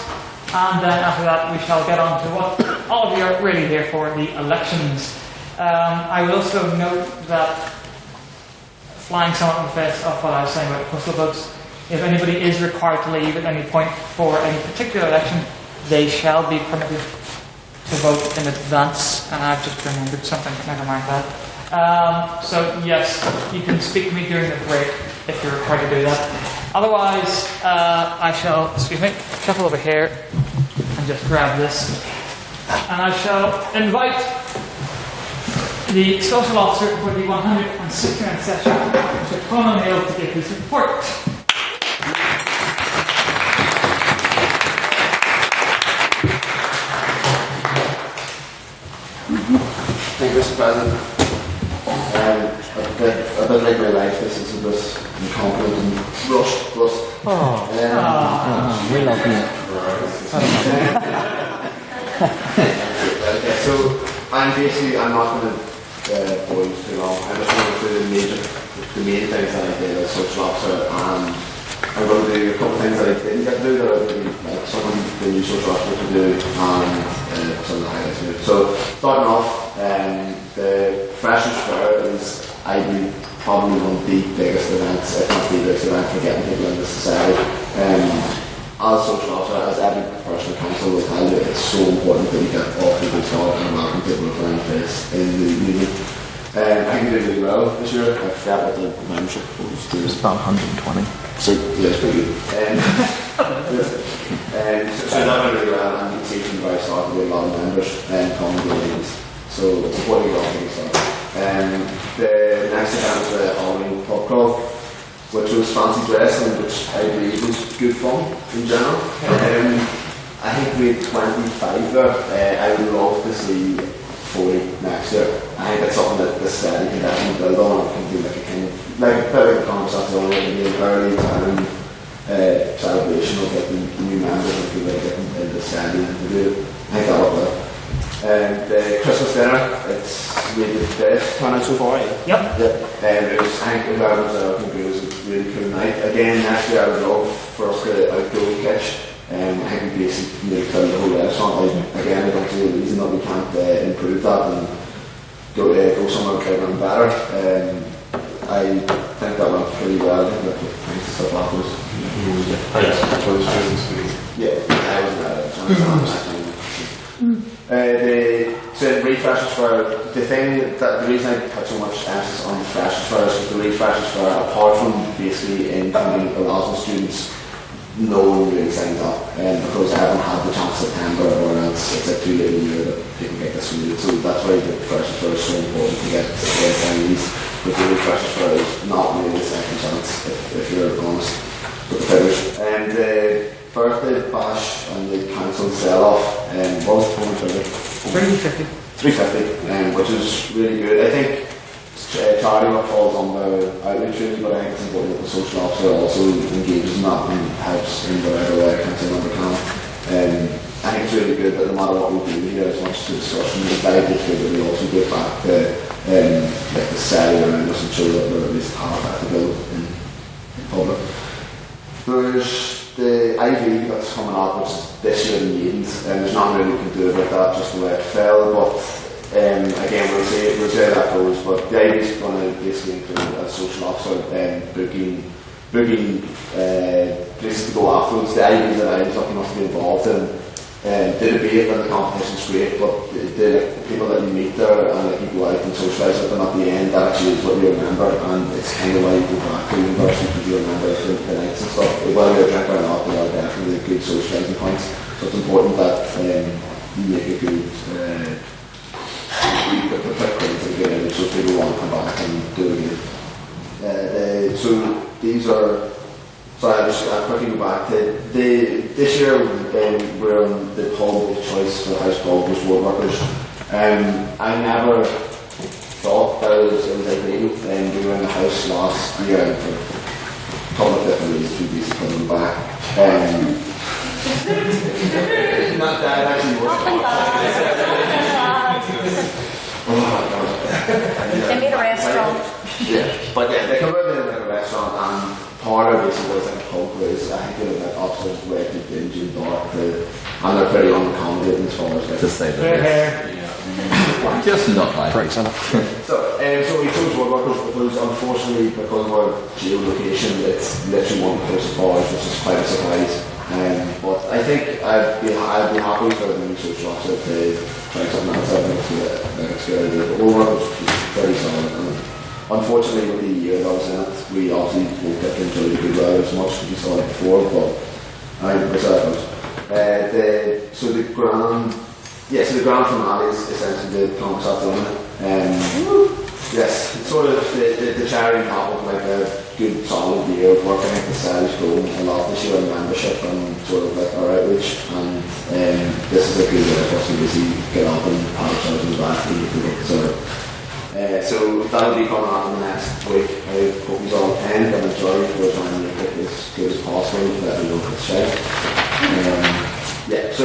And then after that, we shall get on to what all of you are really here for, the elections. I will also note that, flying somewhat in the face of what I was saying about postal votes, if anybody is required to leave at any point for any particular election, they shall be permitted to vote in advance. And I've just remembered something, never mind that. So yes, you can speak to me during the break if you're required to do that. Otherwise, I shall, shuffle over here and just grab this. And I shall invite the social officer for the 169th session, Mr. Conor Neil, to give his report. Thank you, Mr. President. A bit like my life, this is a bit incompetent and rushed, but we love you. So I'm not going to bore you too long. I just want to do the main things that I did as social officer, and I'm going to do a couple of things that I didn't get to do that I would like someone the new social officer to do, and some of the highlights to do. So starting off, the Freshers Fair is, I believe, probably one of the biggest events, if not the biggest event for getting people into society. As social officer, as every person in council will tell you, it's so important that you get all people started and welcome people with friend face in the union. I think we did really well this year. I forgot what the membership was. It's about 120. So, yeah, it's pretty good. So that went really well, and you can see from the very start we had a lot of members coming to the meetings. So it's important to get all things started. The next event was the Halloween pub crawl, which was fancy dress and which I believe was good fun in general. I think we had 25 there. I would love to see 40 next year. I think that's something that the study can definitely build on. It can be like a kind of like a bit like a conversation, like an early time celebration of like the new members and people like getting into the study and to do it. I think that would work. The Christmas dinner, it's really the best turnout so far. Yep. It was, I think it was a really cool night. Again, next year I would love for us to outgo the pitch. I think we basically fill the whole restaurant. Again, I don't see a reason that we can't improve that and go somewhere bigger and better. I think that went pretty well. I think that thanks to stuff afterwards. Yeah, I was the refreshers for the reason I put so much emphasis on refreshers for is because the refreshers for, apart from basically incoming Erasmus students, no one really signs up, because I haven't had the chance September, or else it's like too late in the year that people get this from. So that's why the refreshers for is so important to get attendees, because the refreshers for is not really a second chance if you're honest with the figures. And the birthday bash and the council sell-off was 350. 350, which is really good. I think charity work falls under outreach really, but I think it's important that the social officer also engages in that and helps in whatever way a council member can. I think it's really good that no matter what we do here, as much as the discussion, it's very good that we also give back to like the city around us and show that we're at least half ethical in public. There's the IV that's coming up, which is this year in Meetings, and there's nothing really we can do about that, just the way it fell, but again, we'll see how that goes, but the IV is going to basically include a social officer booking places to go afterwards. The IVs that I was lucky enough to be involved in, the debate and the competition's great, but the people that you meet there and like you go out and socialise with them at the end, that actually is what you remember, and it's kind of why you go back to university, because you remember the nights and stuff. Whether you're a drinker or not, there are definitely good socialising points, so it's important that you make a good so people want to come back and do it again. So these are. Sorry, I'll quickly go back to this year. We're on the pub of choice for the house pub was woodworkers. I never thought that it was ideal. We were in the house last year, and for a couple of different reasons, we basically put them back. Not that actually They made a restaurant. Yeah, but yeah, they converted it into a restaurant, and part of it was like a pub quiz. I think they were like upstairs way too dingy and dark, and they're pretty unaccommodating as far as like to say that. Just not like. Right, so we chose woodworkers because unfortunately, because of our geolocation, it's literally one of the closest bars, which is quite a surprise. But I think I'd be happy for the new social officer to try something else. I think it's a good idea. But woodworkers is pretty solid. Unfortunately, with the year that I was in it, we obviously won't get to enjoy the good weather as much as we saw it before, but I think that's how it goes. The grand finale is essentially the Thomas afternoon. Yes, it's sort of the charity half of like a good solid year of work. I think the Sally's grown a lot this year in membership and sort of like our outreach, and this is a good way for us to basically get up and pat ourselves on the back and get the work deserved. So that'll be coming on in the next week. I hope you all attend and enjoy it. We're trying to make it as good as possible to let you know if it's shite. So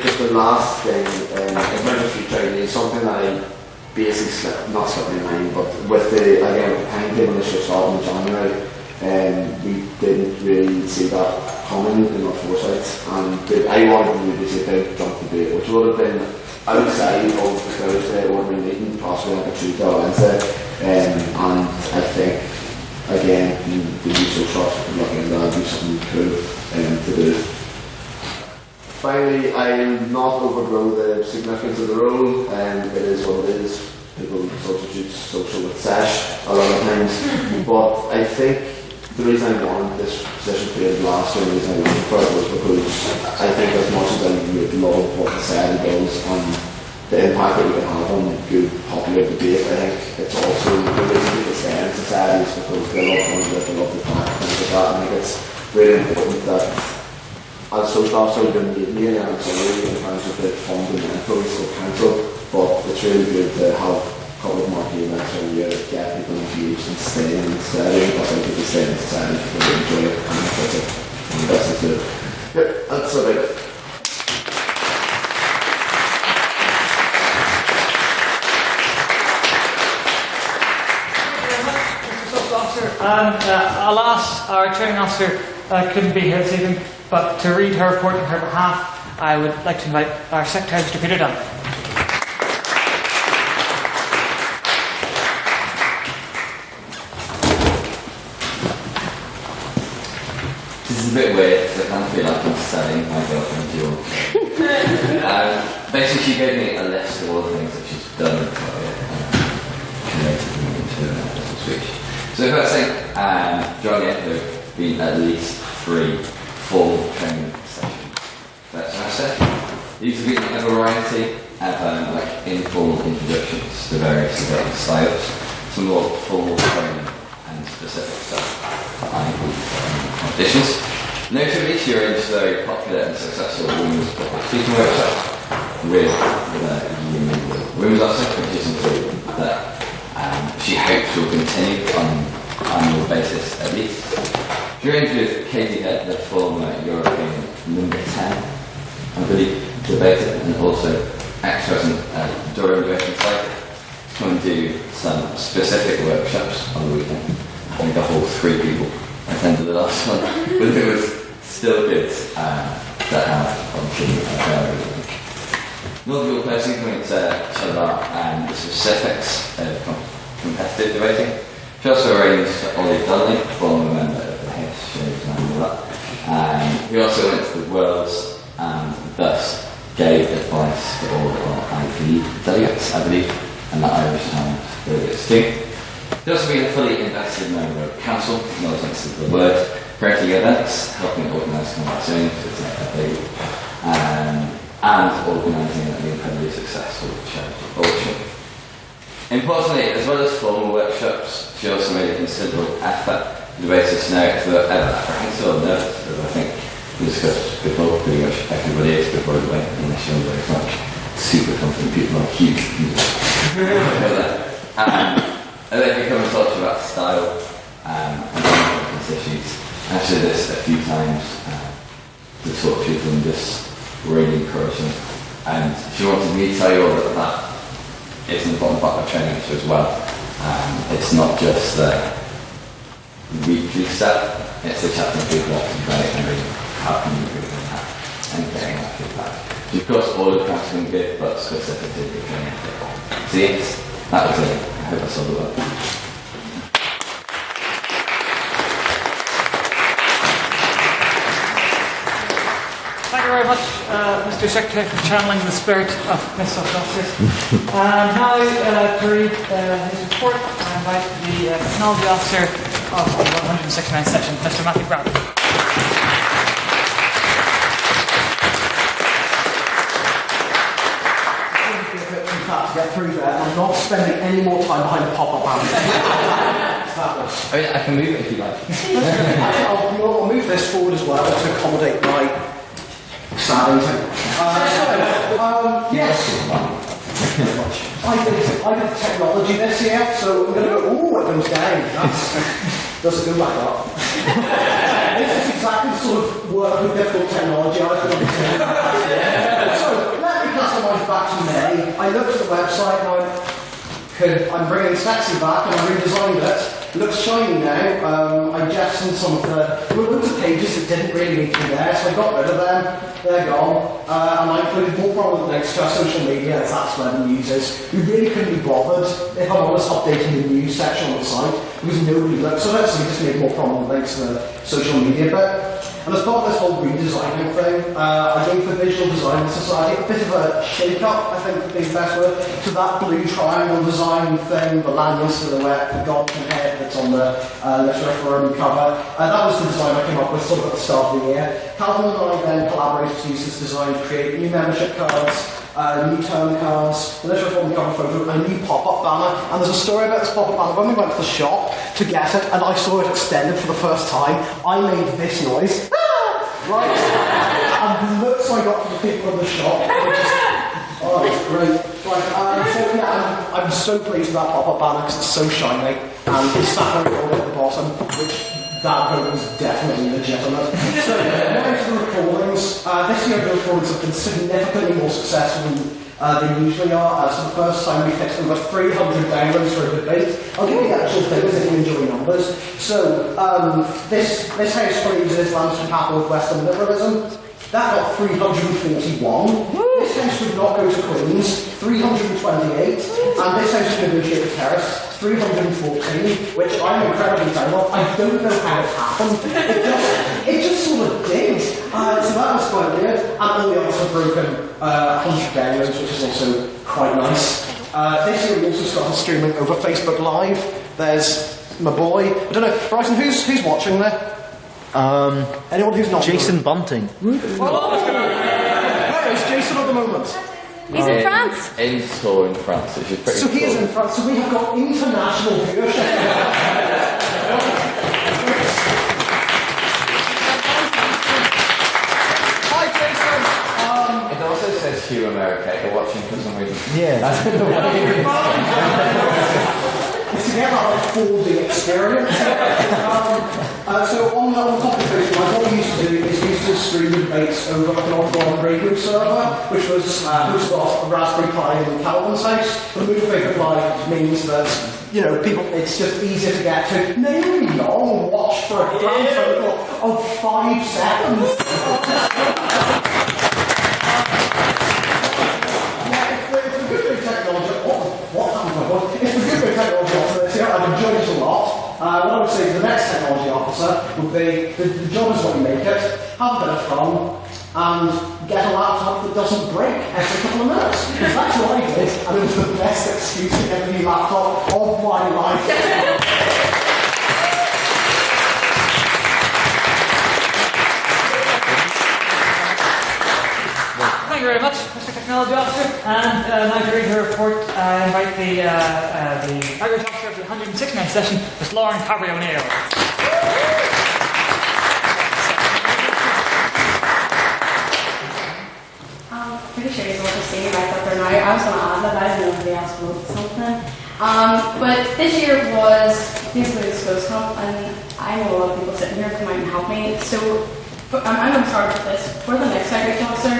just the last thing, in terms of future ideas, something that I basically not slipped my mind, but with the timetable this year starting in January, we didn't really see that coming in our foresight, and I wanted to really see a big jump to date, which would have been outside of the Thursday ordinary meeting, possibly like a Tuesday or Wednesday, and I think again the new social officer can look into that and do something cool. not overgrow the significance of the role, and it is what it is. People substitute social with sesh a lot of times. But I think the reason I wanted this position created last year, the reason I went for it was because I think as much as I would love what society does on the impact that we can have on good popular debate, I think it's also the reason people stay in society is because they love one that they love the talk, things like that. And I think it's really important that as a social officer you don't need me and I'm sorry in terms of the fundamentals of council, but it's really good to have a couple of marquee events every year that get people engaged and stay in society. That's why people stay in society, people really enjoy it and that's it. And that's it. Yeah, that's about it. And alas, our training officer couldn't be here this evening, but to read her report on her behalf, I would like to invite our Secretary, Mr. Peter Dunn. This is a bit weird because I kind of feel like I'm selling my girlfriend to you. Basically, she gave me a list of all the things that she's done related into a switch. So the first thing, during the end, there have been at least 3 formal training sessions that semester. These have been a variety of like informal introductions to various development styles, some more formal training and specific stuff for competitions. Notably, she arranged a very popular and successful women's speaking workshop with women's officer, which is included that she hopes will continue on an annual basis at least. She arranged with Katie Head, the former European number 10, I believe, debater and also ex-president Dorian Duration-Cycle, to come and do some specific workshops on the weekend. I think the whole 3 people attended the last one, but it was still good that have obviously notable person coming to chat about the specifics of competitive debating. She also arranged Ollie Dudley, former member of the House, shows and all that. He also went to the Worlds and thus gave advice to all of our IP delegates, I believe, and the Irish Times delegates too. He's also been a fully invested member of council, no offence to the word, creating events, helping organise conversations, and organising the incredibly successful charity auction. Importantly, as well as formal workshops, she also made a considerable effort to debate us know if they were ever apprehensive or nervous, as I think we discussed before, pretty much everybody is before the way, unless you're very much super confident people are huge and they can come and talk to you about style and complex issues. I've said this a few times to talk to people and just really encourage them. And she wanted me to tell you all that it's an important part of training as well. It's not just the weekly stuff, it's the chatting to people often great and really how can you improve on that and getting that feedback. Of course, all of the can give, but specifically the training. So yes, that was it. I hope I saw the work. Thank you very much, Mr. Secretary, for channeling the spirit of Miss Justice. Now, to read his report, I invite the Technology Officer of the 169th section, Mr. Matthew Brown. To get through there, and I'm not spending any more time behind a pop-up panel. I mean, I can move it if you like. I'll move this forward as well to accommodate my sad intent. Yes. I did technology this year, so I'm going to go, ooh, it goes down. Does it go back up? This is exactly the sort of work with difficult technology I've done. So, let me customise back to May. I looked at the website and I'm bringing Sexy back and I redesigned it. It looks shiny now. I jettisoned some of there were loads of pages that didn't really need to be there, so I got rid of them. They're gone. And I included more prominent links to our social media, as that's where the news is. We really couldn't be bothered, if I'm honest, updating the news section on the site, because nobody looks at it, so we just made more prominent links to social media bit. And as part of this whole redesigning thing, I gave the Visual Design Society a bit of a shake-up, I think would be the best word, to that blue triangle design thing, the lanyard silhouette, the Godkin head that's on the Literific cover. That was the design I came up with sort of at the start of the year. Calvin and I then collaborated to use this design to create new membership cards, new turn cards, the Literific cover photo, and a new pop-up banner. And there's a story about this pop-up banner. When we went to the shop to get it, and I saw it extended for the first time, I made this noise. Right? And the looks I got from the people in the shop were just, oh, it's great. Right, so yeah, I'm so pleased with that pop-up banner because it's so shiny, and it's sat on at the bottom, which that vote was definitely legitimate. So, now to the recordings. This year the recordings have been significantly more successful than usually are. So the first time we fixed over 300 downloads for a debate. I'll give you the actual figures if you enjoy numbers. So this house believes in Islam's compatible with Western liberalism. That got 341. This house would not go to Queen's, 328. And this house would negotiate with Terrace, 314, which I'm incredibly proud of. I don't know how it happened. It just sort of did. So that was quite weird. And all the others have broken 100 downloads, which is also quite nice. This year we also started streaming over Facebook Live. There's my boy. I don't know, Bryson, who's watching there? Anyone who's not Jason Bunting. Where is Jason at the moment? He's in France. In store in France, which is pretty So he is cool. in France, so we have got international viewership. Hi Jason! It also says Hugh America watching for some reason. Yeah. That's the It's to get that 4D experience. So on the top of Facebook, what we used to do is we used to stream debates over like an old radio server, which was hosted off a Raspberry Pi in Calvin's house. The move to Facebook Live means that, you know, people, it's just easier to get to. Nearly long watch for a grand total of 5 seconds. It's a good bit of technology. What happened to my voice? It's a good bit of technology officer this year. I've enjoyed it a lot. What I would say to the next technology officer would be, the job is what you make it, have a bit of fun, and get a laptop that doesn't break every couple of minutes. Because that's what I did, and it was the best excuse to get a new laptop of my life. Thank you very much, Mr. Technology Officer. And now to read her report, I invite the Agriculture Officer of the 169th session, Ms. Lauren Carberry O'Neill. Pretty sure you're going to see right up there now. I was going to add that. I didn't know if they asked for something. But this year was basically the schools comp, and I know a lot of people sitting here come out and help me. So I'm going to start with this. For the next agriculture officer,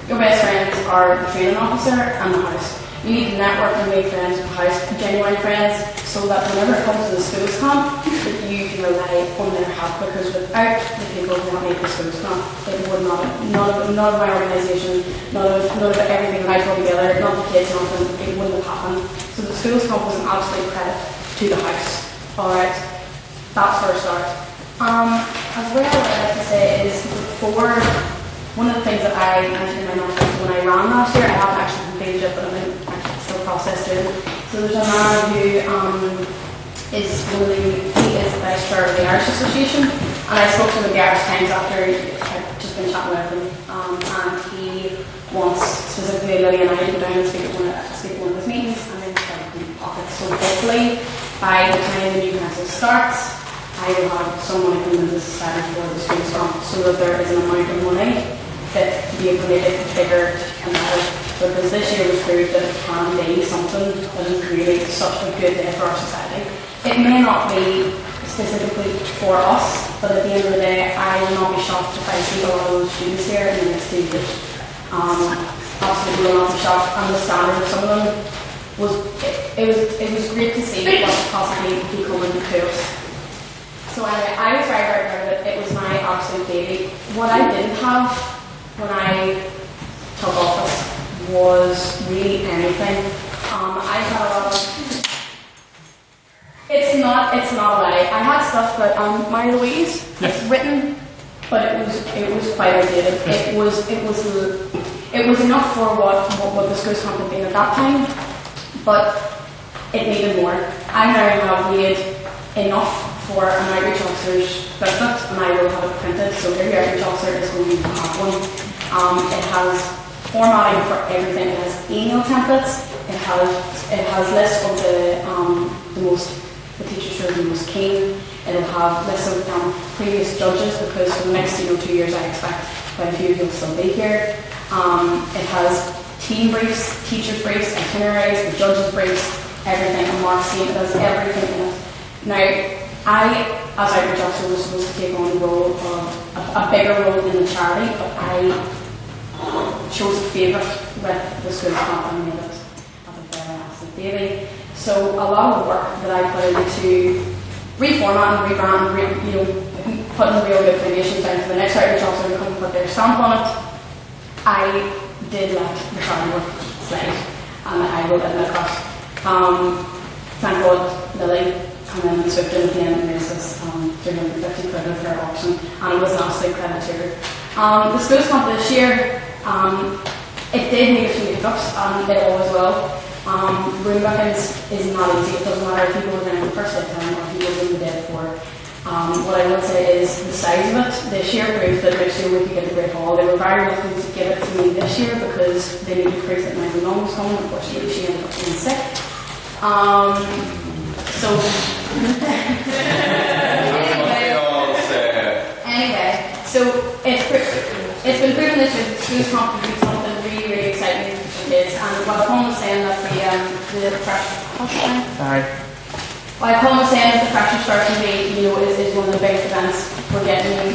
your best friends are the training officer and the house. You need to network and make friends with the house, genuine friends, so that whenever it comes to the schools comp, that you can rely on their help, because without the people who have made the schools comp, it would not, none of my organisation, none of everything that I put together, not the kids, nothing, it wouldn't have happened. So the schools comp was an absolute credit to the house. Alright, that's where I start. As well, what I'd like to say is before. One of the things that I mentioned in my manifesto when I ran last year, I haven't actually completed it, but I'm still processing it. So there's a man who is the vice chair of the Irish Association, and I spoke to him at the Irish Times after I'd just been chatting with him, and he wants specifically Lily and I to go down and speak at one of his meetings, and then try to be pockets. So hopefully, by the time the new council starts, I will have some money from the society for the schools comp, so that there is an amount of money that to be implemented bigger and better, because this year was proved that it can be something that is really such a good day for our society. It may not be specifically for us, but at the end of the day, I will not be shocked if I see a lot of those students here in the next 2 years. Absolutely will not be shocked, and the standard of some of them it was great to see what could possibly be coming to us. So anyway, I was very, very proud of it. It was my absolute baby. What I didn't have when I took office was really anything. I had a lot of... It's not a lie. I had stuff that Mary Louise had written, but it was quite outdated. It was enough for what the schools camp had been at that time, but it needed more. I now have made enough for an outreach officer's booklet, and I will have it printed, so every outreach officer is going to have one. It has formatting for everything. It has email templates. It has lists of the teachers who are the most keen. It'll have lists of previous judges, because for the next 2 years I expect quite a few will still be here. It has team briefs, teachers briefs, itineraries, the judges briefs, everything, and Mark's scheme. It has everything in it. Now, I, as outreach officer, was supposed to take on the role of a bigger role in the charity, but I chose a favourite with the school camp and made it as a very nasty baby. So a lot of the work that I put into reformat and rebrand, putting real good foundations down for the next outreach officer to come and put their stamp on it, I did let the charity work slide, and I wrote it in across. Thank God Lily came in and swooped in at the end and raised this 350 quid with her auction, and it was an absolute credit to her. The schools camp this year, it did make a few hiccups, and it always will. Room bookings is not easy. It doesn't matter if people were in the first day time or if people were in the day before. What I will say is the size of it this year proved that next year we could get the Great Hall. They were very reluctant to give it to me this year because they needed proof that my mum was home. Unfortunately, she ended up being sick. Anyway, so it's been proven this year that schools camp can do something really, really exciting for kids. And while Colin was saying that the Freshers Start to be, is one of the biggest events for getting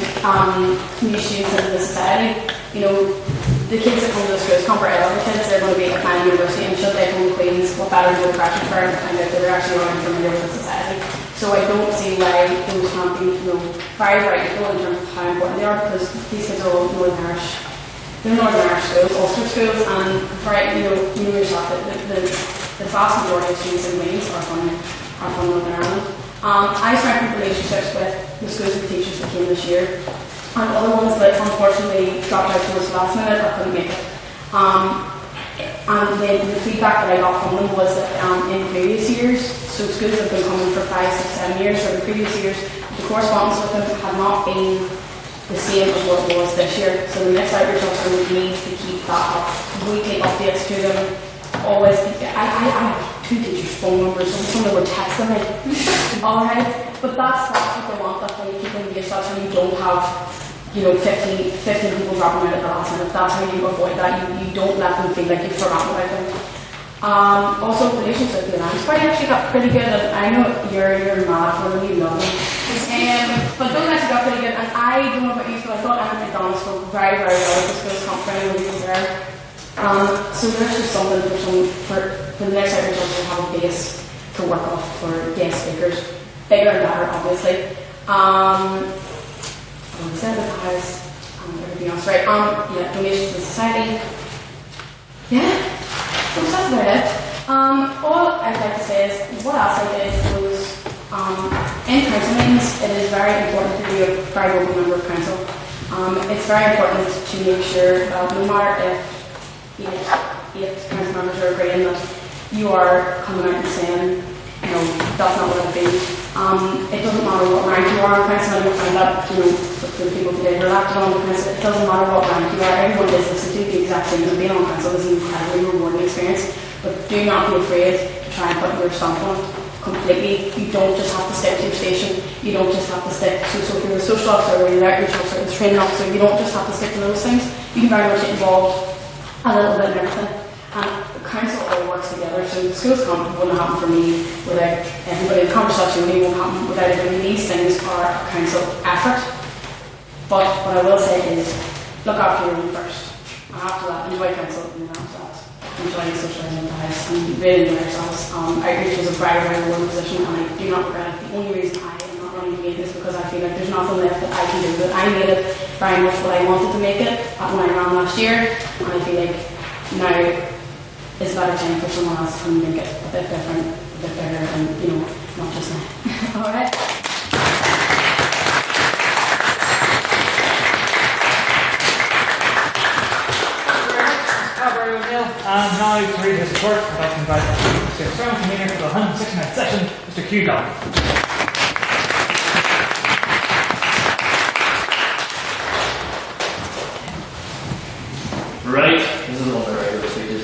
new students into the society. The kids that come to the schools camp are elder kids. They're going to be at my university, and should they come to Queen's, what better than the Freshers Start to find out that they're actually already familiar with the society. So I don't see why those can't be, very, very equal in terms of how important they are, because these kids are all Northern Irish. They're Northern Irish schools, Ulster schools, and yourself that the vast majority of students in Wales are from Northern Ireland. I strengthened relationships with the schools and teachers that came this year, and other ones that unfortunately dropped out towards the last minute or couldn't make it. And the feedback that I got from them was that in previous years, so schools have been coming for 5, 6, 7 years, so in previous years, the correspondence with them had not been the same as what it was this year. So the next outreach officer would need to keep that up, weekly updates to them. Always, I have 2 teachers' phone numbers, and someone would text them, alright, but that's what they want, that's how you keep them engaged, that's how you don't have 15 people dropping out at the last minute. That's how you avoid that. You don't let them feel like you've forgotten about them. Also, relations with the Alliance Party actually got pretty good. And I know you're mad for them, you love them. But those actually got pretty good. And I don't know about you, so I thought Anna McDonald spoke very, very well at the schools conference when he was there. So there's just something for the next outreach officer to have a base to work off for guest speakers. Bigger and better, obviously. Said at the house, everything else, right? Donations to the society. Yeah, so that's about it. All I'd like to say is, what else I did was, in council meetings, it is very important to be a very vocal member of council. It's very important to make sure that no matter if 8 council members are agreeing that you are coming out and saying, that's not what I've been. It doesn't matter what rank you are on council, and you'll find that, for the people today who are elected on the council, it doesn't matter what rank you are, everyone is listening to the exact same as being on council. It's an incredibly rewarding experience, but do not be afraid to try and put your stamp on it completely. You don't just have to stick to your station, you don't just have to stick, so if you're a social officer or you're an outreach officer or a training officer, you don't just have to stick to those things, you can very much get involved a little bit in everything. And the council all works together, so the schools camp wouldn't happen for me without everybody. The conversation really won't happen without everybody. These things are a council effort. But what I will say is, look after your own first. And after that, enjoy council and after that, enjoy socialising in the house and really enjoy yourselves. Outreach was a very, very rewarding position, and I do not regret it. The only reason I am not running again is because I feel like there's nothing left that I can do. But I made it very much what I wanted to make it when I ran last year, and I feel like now it's a better time for someone else to make it a bit different, a bit better, and not just me. Alright? And now to read his report, I'd like to invite Mr. Strong Convener for the 169th session, Mr. Hugh Gallagher. Right, this is one of the regular speeches.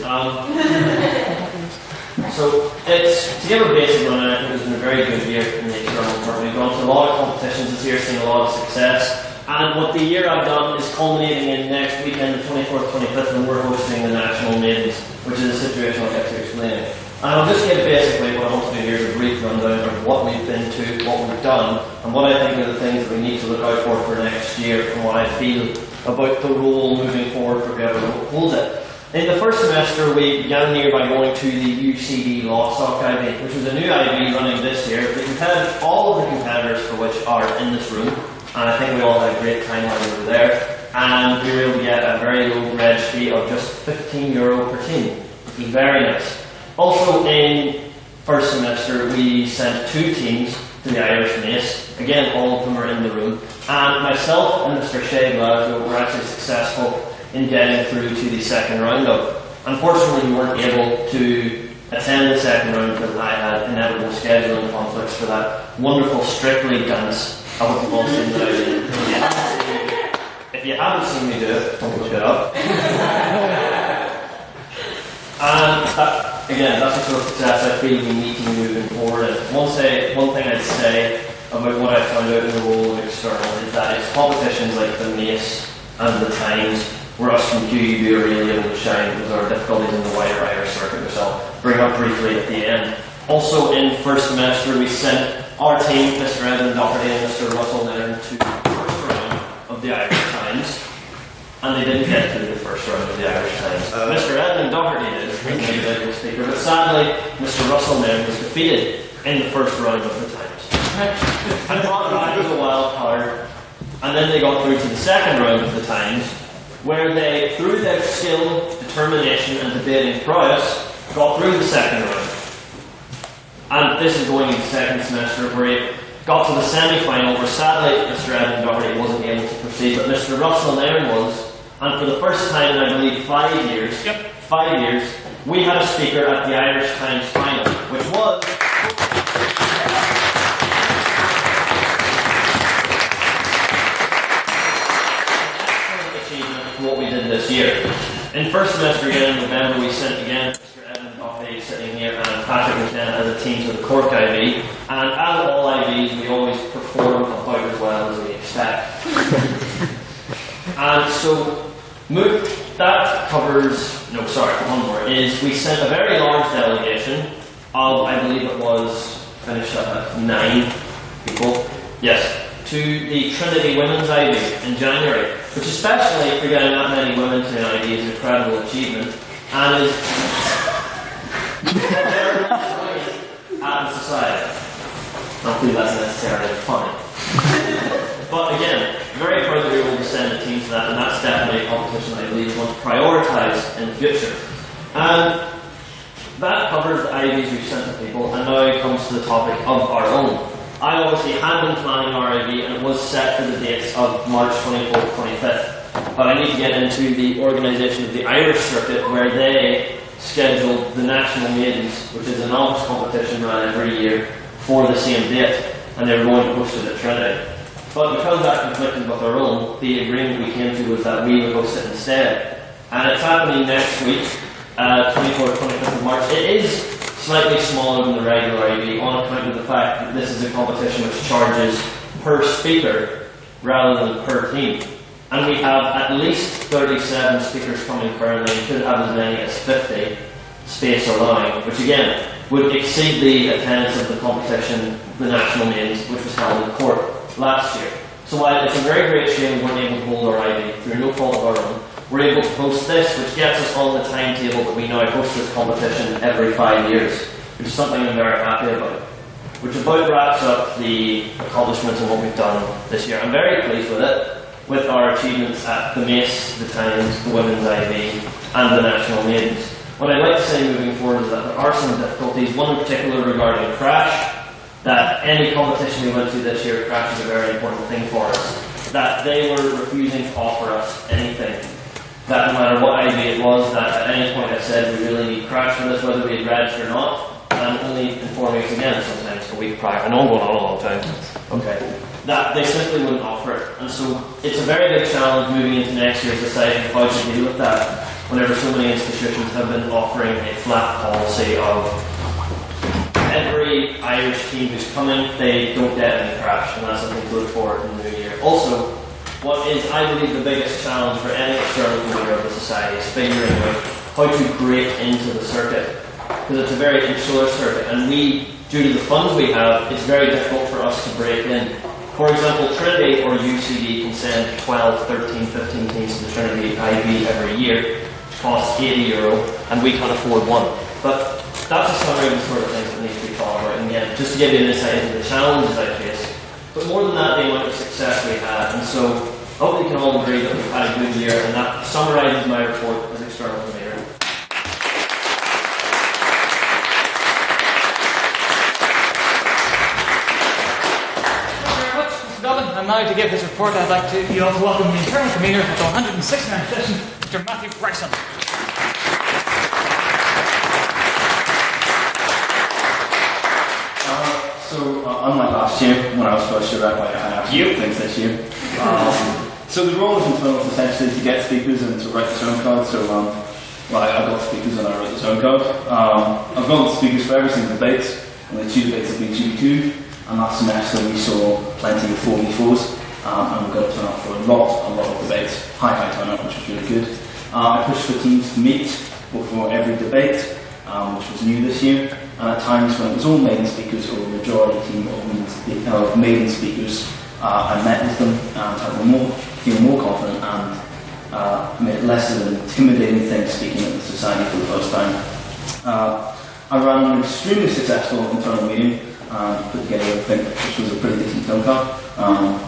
So, it's, to give a basic run, I think it's been a very good year in the external department. We've gone to a lot of competitions this year, seen a lot of success. And what the year I've done is culminating in next weekend, the 24th, 25th, when we're hosting the National Maidens, which is a situation I'll get to explaining. And I'll just give basically what I want to do here is a brief rundown of what we've been to, what we've done, and what I think are the things that we need to look out for next year, and what I feel about the role moving forward for whoever holds it. In the first semester, we began the year by going to the UCD Lockstock IB, which was a new IB running this year. We competed all of the competitors for which are in this room, and I think we all had a great time while we were there. And we were able to get a very low reg fee of just €15 per team, which was very nice. Also, in first semester, we sent 2 teams to the Irish Mace. Again, all of them are in the room. And myself and Mr. Shea Glasgow were actually successful in getting through to the second round of. Unfortunately, we weren't able to attend the second round because I had inevitable scheduling conflicts for that wonderful Strictly dance. I hope you've all seen that I did. If you haven't seen me do it, don't look it up. And that, again, that's the sort of success I feel we need to be moving forward. And one thing I'd say about what I found out in the role of external is that it's competitions like the Mace and the Times where us from QUB are really able to shine because our difficulties in the wider Irish circuit, which I'll bring up briefly at the end. Also, in first semester, we sent our team, Mr. Edmund Doherty and Mr. Russell Nairn, to the first round of the Irish Times, and they didn't get through the first round of the Irish Times. Mr. Edmund Doherty did, as an individual speaker, but sadly, Mr. Russell Nairn was defeated in the first round of the Times. And brought back as a wild card, and then they got through to the second round of the Times, where they, through their skill, determination and debating prowess, got through the second round. And this is going into second semester where he got to the semi-final where sadly Mr. Edmund Doherty wasn't able to proceed, but Mr. Russell Nairn was. And for the first time in I believe 5 years, 5 years, we had a speaker at the Irish Times final, which was what we did this year. In first semester again in November we sent again Mr. Edmund Doherty sitting here and Patrick McKenna as a team to the Cork IB, and as all IBs we always perform about as well as we expect. And so that covers, one more, is we sent a very large delegation of, I believe it was, finished up at 9 people, yes, to the Trinity Women's IB in January, which especially for getting that many women to an IB is an incredible achievement, and is at society. I don't think that's necessarily funny. But again, very proud that we were able to send a team to that, and that's definitely a competition I believe we want to prioritise in the future. And that covers the IBs we've sent to people, and now it comes to the topic of our own. I obviously had been planning our IB, and it was set for the dates of March 24th, 25th. But I need to get into the organisation of the Irish circuit, where they scheduled the National Maidens, which is a novice competition run every year for the same date, and they were going to host it at Trinity. But because that conflicted with our own, the agreement we came to was that we would host it instead. And it's happening next week, 24th, 25th of March. It is slightly smaller than the regular IB on account of the fact that this is a competition which charges per speaker rather than per team. And we have at least 37 speakers coming currently, and should have as many as 50, space allowing, which again would exceed the attendance of the competition, the National Maidens, which was held in Cork last year. So while it's a very great shame we weren't able to hold our IB through no fault of our own, we're able to host this, which gets us on the timetable that we now host this competition every 5 years, which is something I'm very happy about. Which about wraps up the accomplishments and what we've done this year. I'm very pleased with it, with our achievements at the Mace, the Times, the Women's IB, and the National Maidens. What I'd like to say moving forward is that there are some difficulties, one in particular regarding crash, that any competition we went to this year, crash is a very important thing for us, that they were refusing to offer us anything that no matter what ID it was, that at any point I said we really need crash for this, whether we had registered or not, and only informing us again sometimes a week prior. I know I'm going on a long time. Okay. That they simply wouldn't offer it. And so it's a very big challenge moving into next year's deciding how to deal with that whenever so many institutions have been offering a flat policy of every Irish team who's coming, they don't get any crash, and that's something to look forward to in the new year. Also, what is, I believe, the biggest challenge for any external leader of the society is figuring out how to break into the circuit, because it's a very insular circuit, and we, due to the funds we have, it's very difficult for us to break in. For example, Trinity or UCD can send 12, 13, 15 teams to the Trinity IB every year, which costs €80, and we can't afford one. But that's a summary of the sort of things that need to be thought about. And again, just to give you an insight into the challenges I face, but more than that, the amount of success we had. And so, hopefully we can all agree that we've had a good year, and that summarises my report as external coordinator. And now to give his report, I'd like to you all to welcome the internal convener for the 169th session, Mr. Matthew Bryson. Unlike last year, when I was first year rep, I have to do things this year. So the role of internal is essentially to get speakers and to write the zone card. So I got speakers and I wrote the zone card. I've got speakers for every single debate, and the 2 debates have been 2v2. And last semester we saw plenty of 4v4s, and we got a turnout for a lot of debates. High turnout, which was really good. I pushed for teams to meet before every debate, which was new this year. And at times when it was all maiden speakers or a majority team of maiden speakers, I met with them and had them feel more confident and made it less of an intimidating thing speaking at the society for the first time. I ran an extremely successful internal meeting and put together everything, which was a pretty decent film card,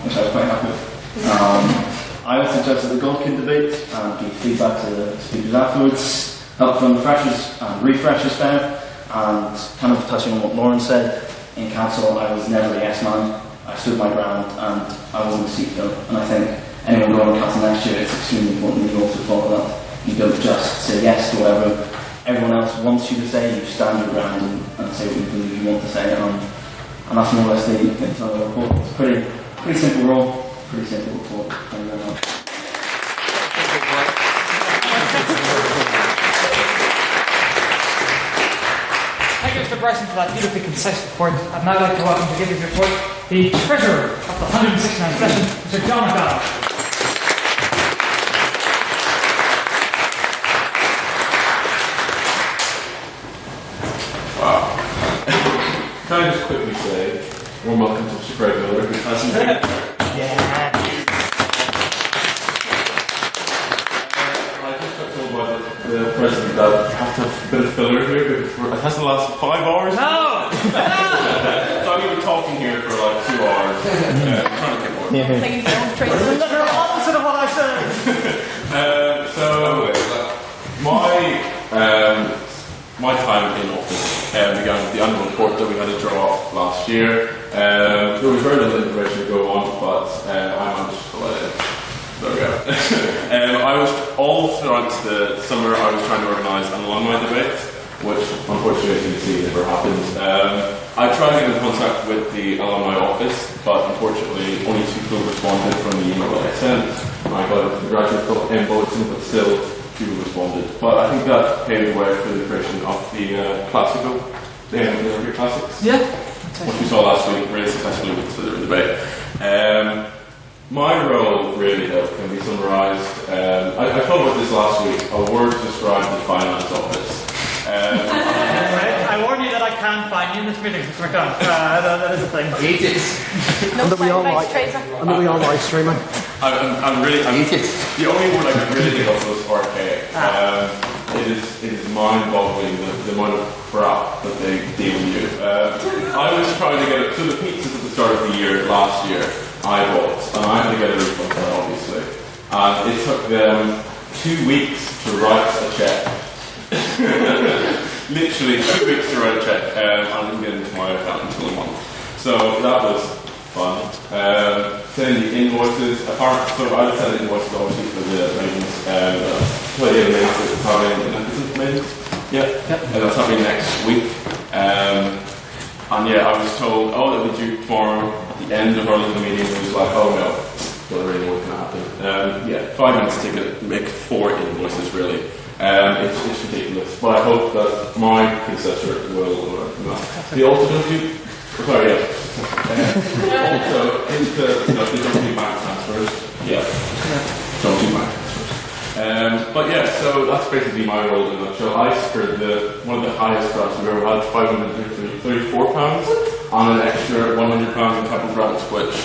which I was quite happy with. I also suggested the Goldkin debate and gave feedback to the speakers afterwards, helped run freshers and refreshers fair, and kind of touching on what Lauren said, in council I was never a yes man. I stood my ground and I wasn't a seat fill, and I think anyone going to council next year, it's extremely important that you also follow that. You don't just say yes to whatever everyone else wants you to say, you stand your ground and say what you believe you want to say, and that's more or less the internal report. It's a pretty simple role, pretty simple report. Thank you very much. Thank you, Mr. Bryson, for that beautifully concise report. I'd now like to welcome to give his report the treasurer of the 169th session, Mr. John McDonald. Wow. Can I just quickly say, warm welcome to Mr. Craig Miller, who hasn't been there. Yeah. I just got told by the president that I have to have a bit of filler here because it hasn't lasted 5 hours. No! So I'm going to be talking here for like 2 hours. I'm trying to get more. Please don't treat them. The opposite of what I said. My time in office began with the annual report that we had to draw off last year. There was very little information to go on, but I managed to let it. There we go. I was all throughout the summer. I was trying to organise an alumni debate, which unfortunately, as you can see, never happened. I tried to get in contact with the alumni office, but unfortunately, only 2 people responded from the email that I sent. I got it to the graduate bulletin, but still. People responded, but I think that paved the way for the creation of the classical, the Literific Classics, which we saw last week, really successfully with the debate. My role really can be summarised. I thought about this last week. A word to describe the finance office. I warn you that I can't find you in this meeting. We're done. That is a thing. And that we are live streaming. I'm really. The only word I could really think of was archaic. It is mind-boggling the amount of crap that they deal with you. I was trying to get it. So the pizzas at the start of the year last year, I bought, and I had to get a refund for it, obviously. And it took them 2 weeks to write a check. Literally 2 weeks to write a check, and I didn't get into my account until a month. So that was fun. sending the invoices. Apart, so I'll send invoices obviously for the maintenance. 28 maintenance is happening. Maintenance? Yeah. And that's happening next week. And yeah, I was told, oh, that'll be due tomorrow at the end of our little meeting. It was like, oh no, don't really know what's going to happen. Yeah, 5 minutes to make 4 invoices really. It's ridiculous. But I hope that my predecessor will the alternative. Sorry, yeah. So it's they don't do bank transfers. Yeah. Don't do bank transfers. But yeah, so that's basically my role in a nutshell. I secured one of the highest grants we've ever had, £534, and an extra £100 in capital grants, which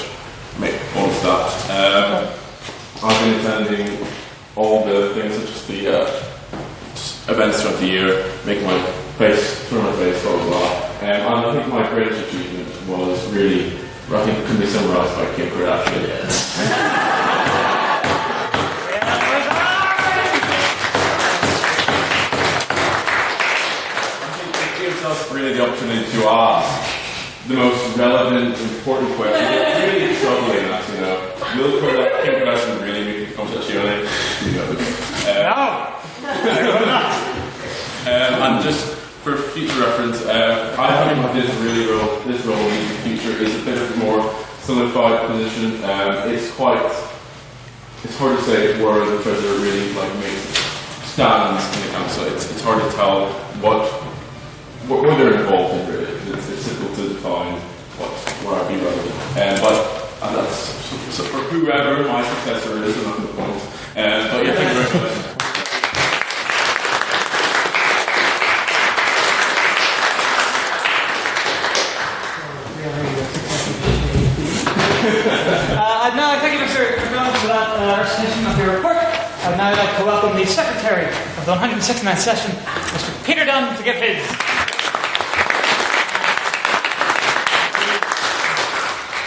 make bonus that. I've been attending all the things such as the events throughout the year, making my face, turn my face, blah blah blah. And I think my greatest achievement was really, I think it can be summarised by Kim Kardashian. Really the opportunity to ask the most relevant, important question. Really struggling at, will Kim Kardashian really make it come to Chile? No! And just for future reference, I think that this role in the future is a bit of a more solidified position. It's hard to say where the treasurer really makes stands in the council. It's hard to tell what they're involved in really. It's difficult to define what I'd be relevant. But that's so for whoever my successor is, I'm not going to point. But yeah, thank you very much. Now, thank you, Mr. McDonald, for that recitation of your report. I'd now like to welcome the Secretary of the 169th session, Mr. Peter Dunn, to give his.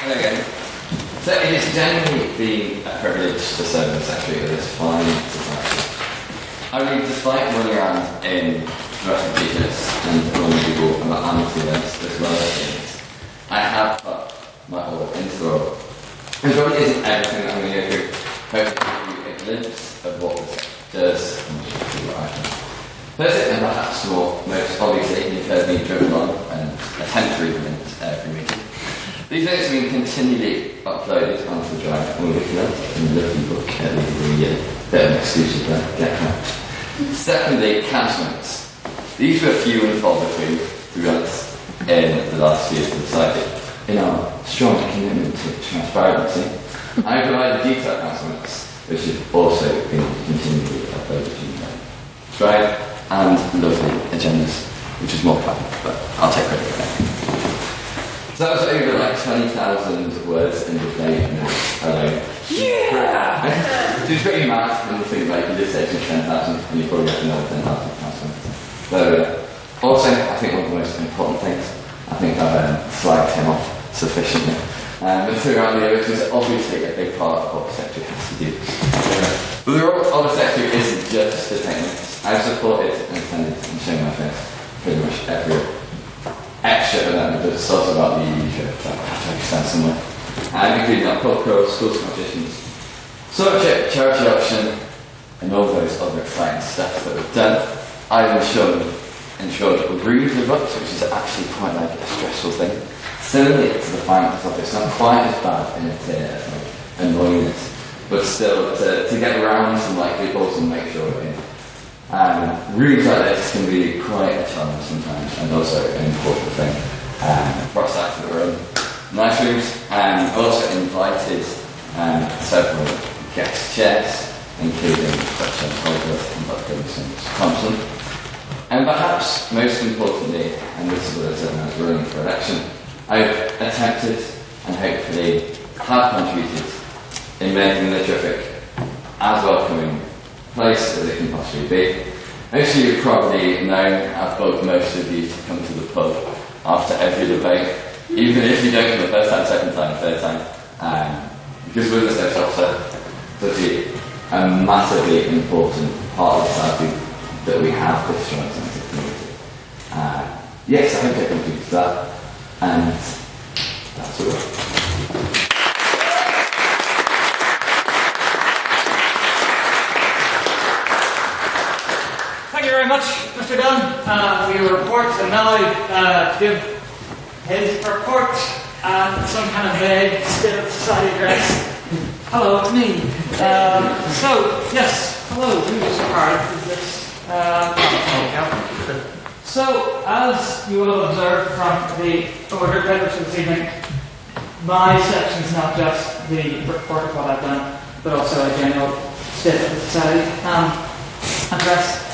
Hello again. So it has genuinely been a privilege to serve as Secretary of this fine society. I mean, despite running around in the rest of the business and telling people about amnesty events as well as things, I have put my all into the role. It probably isn't everything that I'm going to go through. Hopefully give you a glimpse of what this does and what I can. First, and perhaps most obviously, you've heard me driven on and attempt to read them every meeting. These notes have been continually uploaded onto the drive, and we're looking at in the looking book at the end of the year. Bit of an excuse to get out. Secondly, council notes. These were few and far between, to be honest, in the last years of the society. In our strong commitment to transparency, I provided detailed council notes, which have also been continually uploaded to the drive, and lovely agendas, which is more fun, but I'll take credit for that. So that was over 20,000 words in the day alone. Yeah! Which is pretty mad when you think you just say 10,000 and you probably get another 10,000 council notes. So, also, I think one of the most important things, I think I've slagged him off sufficiently. But throughout the year, which is obviously a big part of what the Secretary has to do. But the role of the Secretary isn't just to take notes. I've supported and attended and shown my face pretty much every extra event that talks about the usual that I have to extend somewhere. Including our pub crawls, schools competitions, subject, charity auction, and all those other exciting stuff that we've done. I've ensured rooms with books, which is actually quite a stressful thing. Similarly to the finance office, not quite as bad in its annoyingness, but still to get around some loopholes and make sure we're in. Rooms like this can be quite a challenge sometimes, and also an important thing for us that we're in. Nice rooms, also invited several guest chairs, including such as Holdsworth and Dr. Thompson. And perhaps most importantly, and this is what I said when I was running for election, I've attempted and hopefully have contributed in making Literific as welcoming a place as it can possibly be. Most of you probably know I've bugged most of you to come to the pub after every debate, even if you don't come the first time, second time, third time, because we're the state officer, it's a massively important part of society that we have this strong sense of community. Yes, I hope I contributed to that, and that's all. give his report and some kind of vague state of society address. Hello, it's me. Hello, who's card is this? So, as you will have observed from the order papers this evening, my section is not just the report of what I've done, but also a general state of the society address.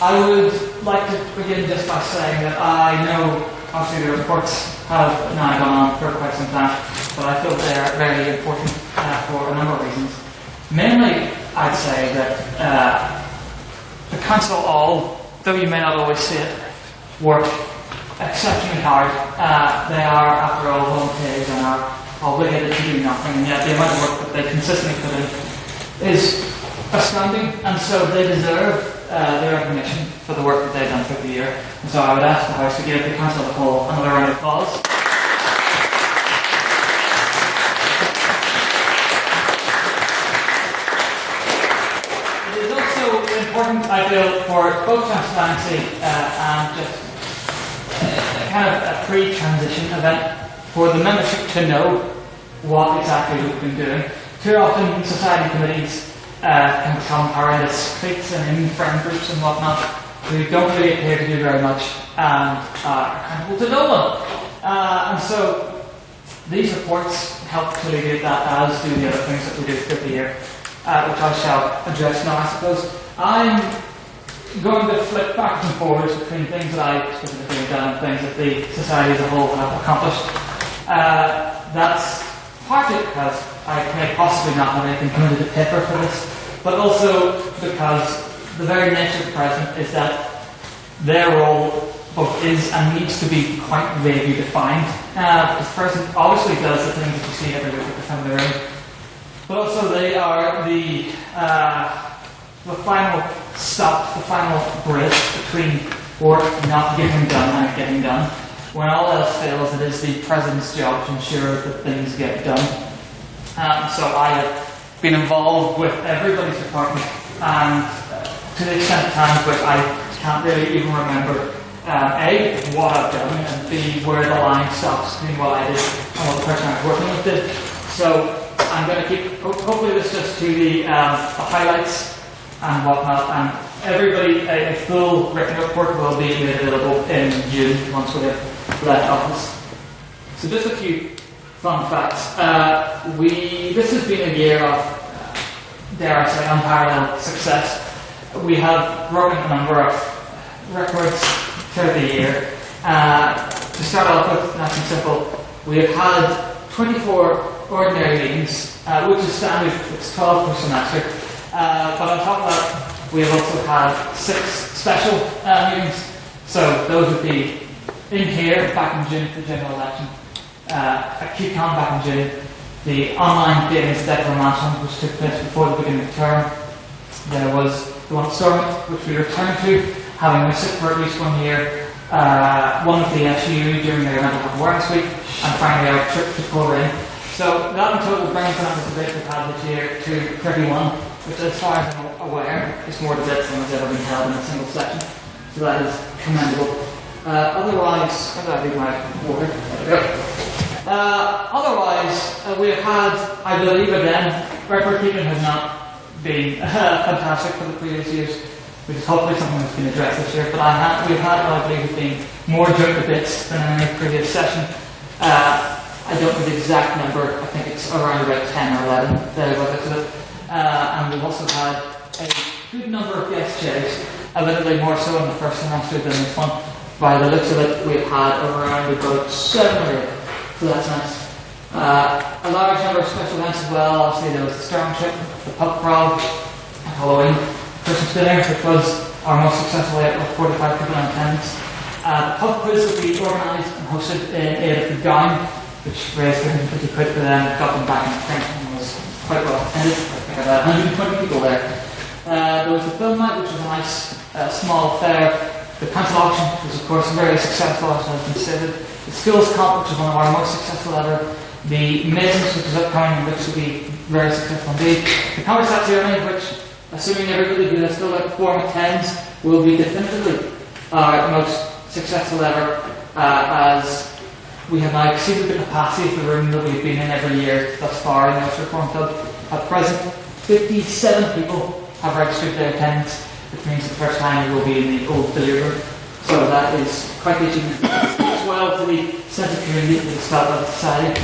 I would like to begin just by saying that I know, obviously, the reports have now gone on for quite some time, but I feel they are very important for a number of reasons. Mainly, I'd say that the council all, though you may not always see it, work exceptionally hard. They are, after all, volunteers and are obligated to do nothing, and yet the amount of work that they consistently put in is astounding, and so they deserve the recognition for the work that they've done through the year. And so I would ask the House to give the Council as a whole another round of applause. It is also important, I feel, for both transparency and just kind of a pre-transition event for the membership to know what exactly we've been doing. Too often, society committees can become horrendous cliques and in friend groups and whatnot who don't really appear to do very much and are accountable to no one. And so these reports help to alleviate that, as do the other things that we do through the year, which I shall address now, I suppose. I'm going to flip backwards and forwards between things that I specifically have done and things that the society as a whole have accomplished. That's partly because I may possibly not have anything committed to paper for this, but also because the very nature of the president is that their role both is and needs to be quite vaguely defined. This person obviously does the things that you see every week at the front of the room, but also they are the final stop, the final bridge between work not getting done and getting done. When all else fails, it is the president's job to ensure that things get done. So I have been involved with everybody's department, and to the extent at times which I can't really even remember A, what I've done, and B, where the line stops between what I did and what the person I was working with did. So I'm going to keep, hopefully this just to the highlights and whatnot, and everybody, a full written report will be made available in June once we have left office. So just a few fun facts. This has been a year of, dare I say, unparalleled success. We have broken a number of records throughout the year. To start off with, nice and simple, we have had 24 ordinary meetings, which is standard, it's 12 per semester. But on top of that, we have also had 6 special meetings. So those would be in here back in June for the general election, at QCon back in June, the online Dating Step Romance one, which took place before the beginning of the term. There was the one at Stormont, which we returned to, having missed it for at least 1 year, one with the SU during their Mental Health Awareness Week, and finally our trip to Coleraine. So that in total brings the number of debates we've had this year to 31, which as far as I'm aware is more debates than has ever been held in a single session. So that is commendable. Otherwise, how do I leave my water? There we go. Otherwise, we have had, I believe again, record keeping has not been fantastic for the previous years, which is hopefully something that's been addressed this year, but we've had what I believe has been more joint debates than in any previous session. I don't know the exact number, I think it's around about 10 or 11, thereabouts of it. And we've also had a good number of guest chairs, admittedly more so in the first semester than this one. By the looks of it, we've had around about 7 or 8, so that's nice. A large number of special events as well. Obviously there was the Storm Trip, the Pub Crawl, Halloween, Christmas dinner, which was our most successful yet with 45 people in attendance. The pub quiz that we organised and hosted in aid of the gown, which raised 350 quid for them, got them back in print and was quite well attended. I think about 120 people there. There was the film night, which was a nice small affair. The council auction was of course very successful, as has been stated. The skills comp, which was one of our most successful ever. The Masons, which is upcoming, which will be very successful indeed. The conversazione, which, assuming everybody who has still like form attends, will be definitively our most successful ever. as we have now exceeded the capacity of the room that we've been in every year thus far in the Ulster Reform Club. At present, 57 people have registered their attendance, which means the first time we will be in the old billiard room. So that is quite the achievement as well to the sense of community of the Scotland Society.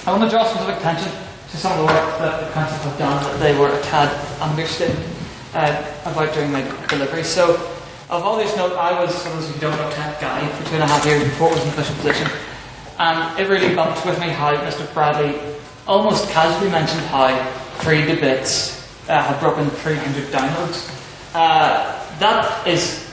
I want to draw specific attention to some of the work that the council have done that they were a tad understated about during my delivery. So, of all these note, I was, for those who don't know, tech guy for 2.5 years before it was an official position. And it really bumped with me how Mr. Bradley almost casually mentioned how 3 debates have broken 300 downloads. That is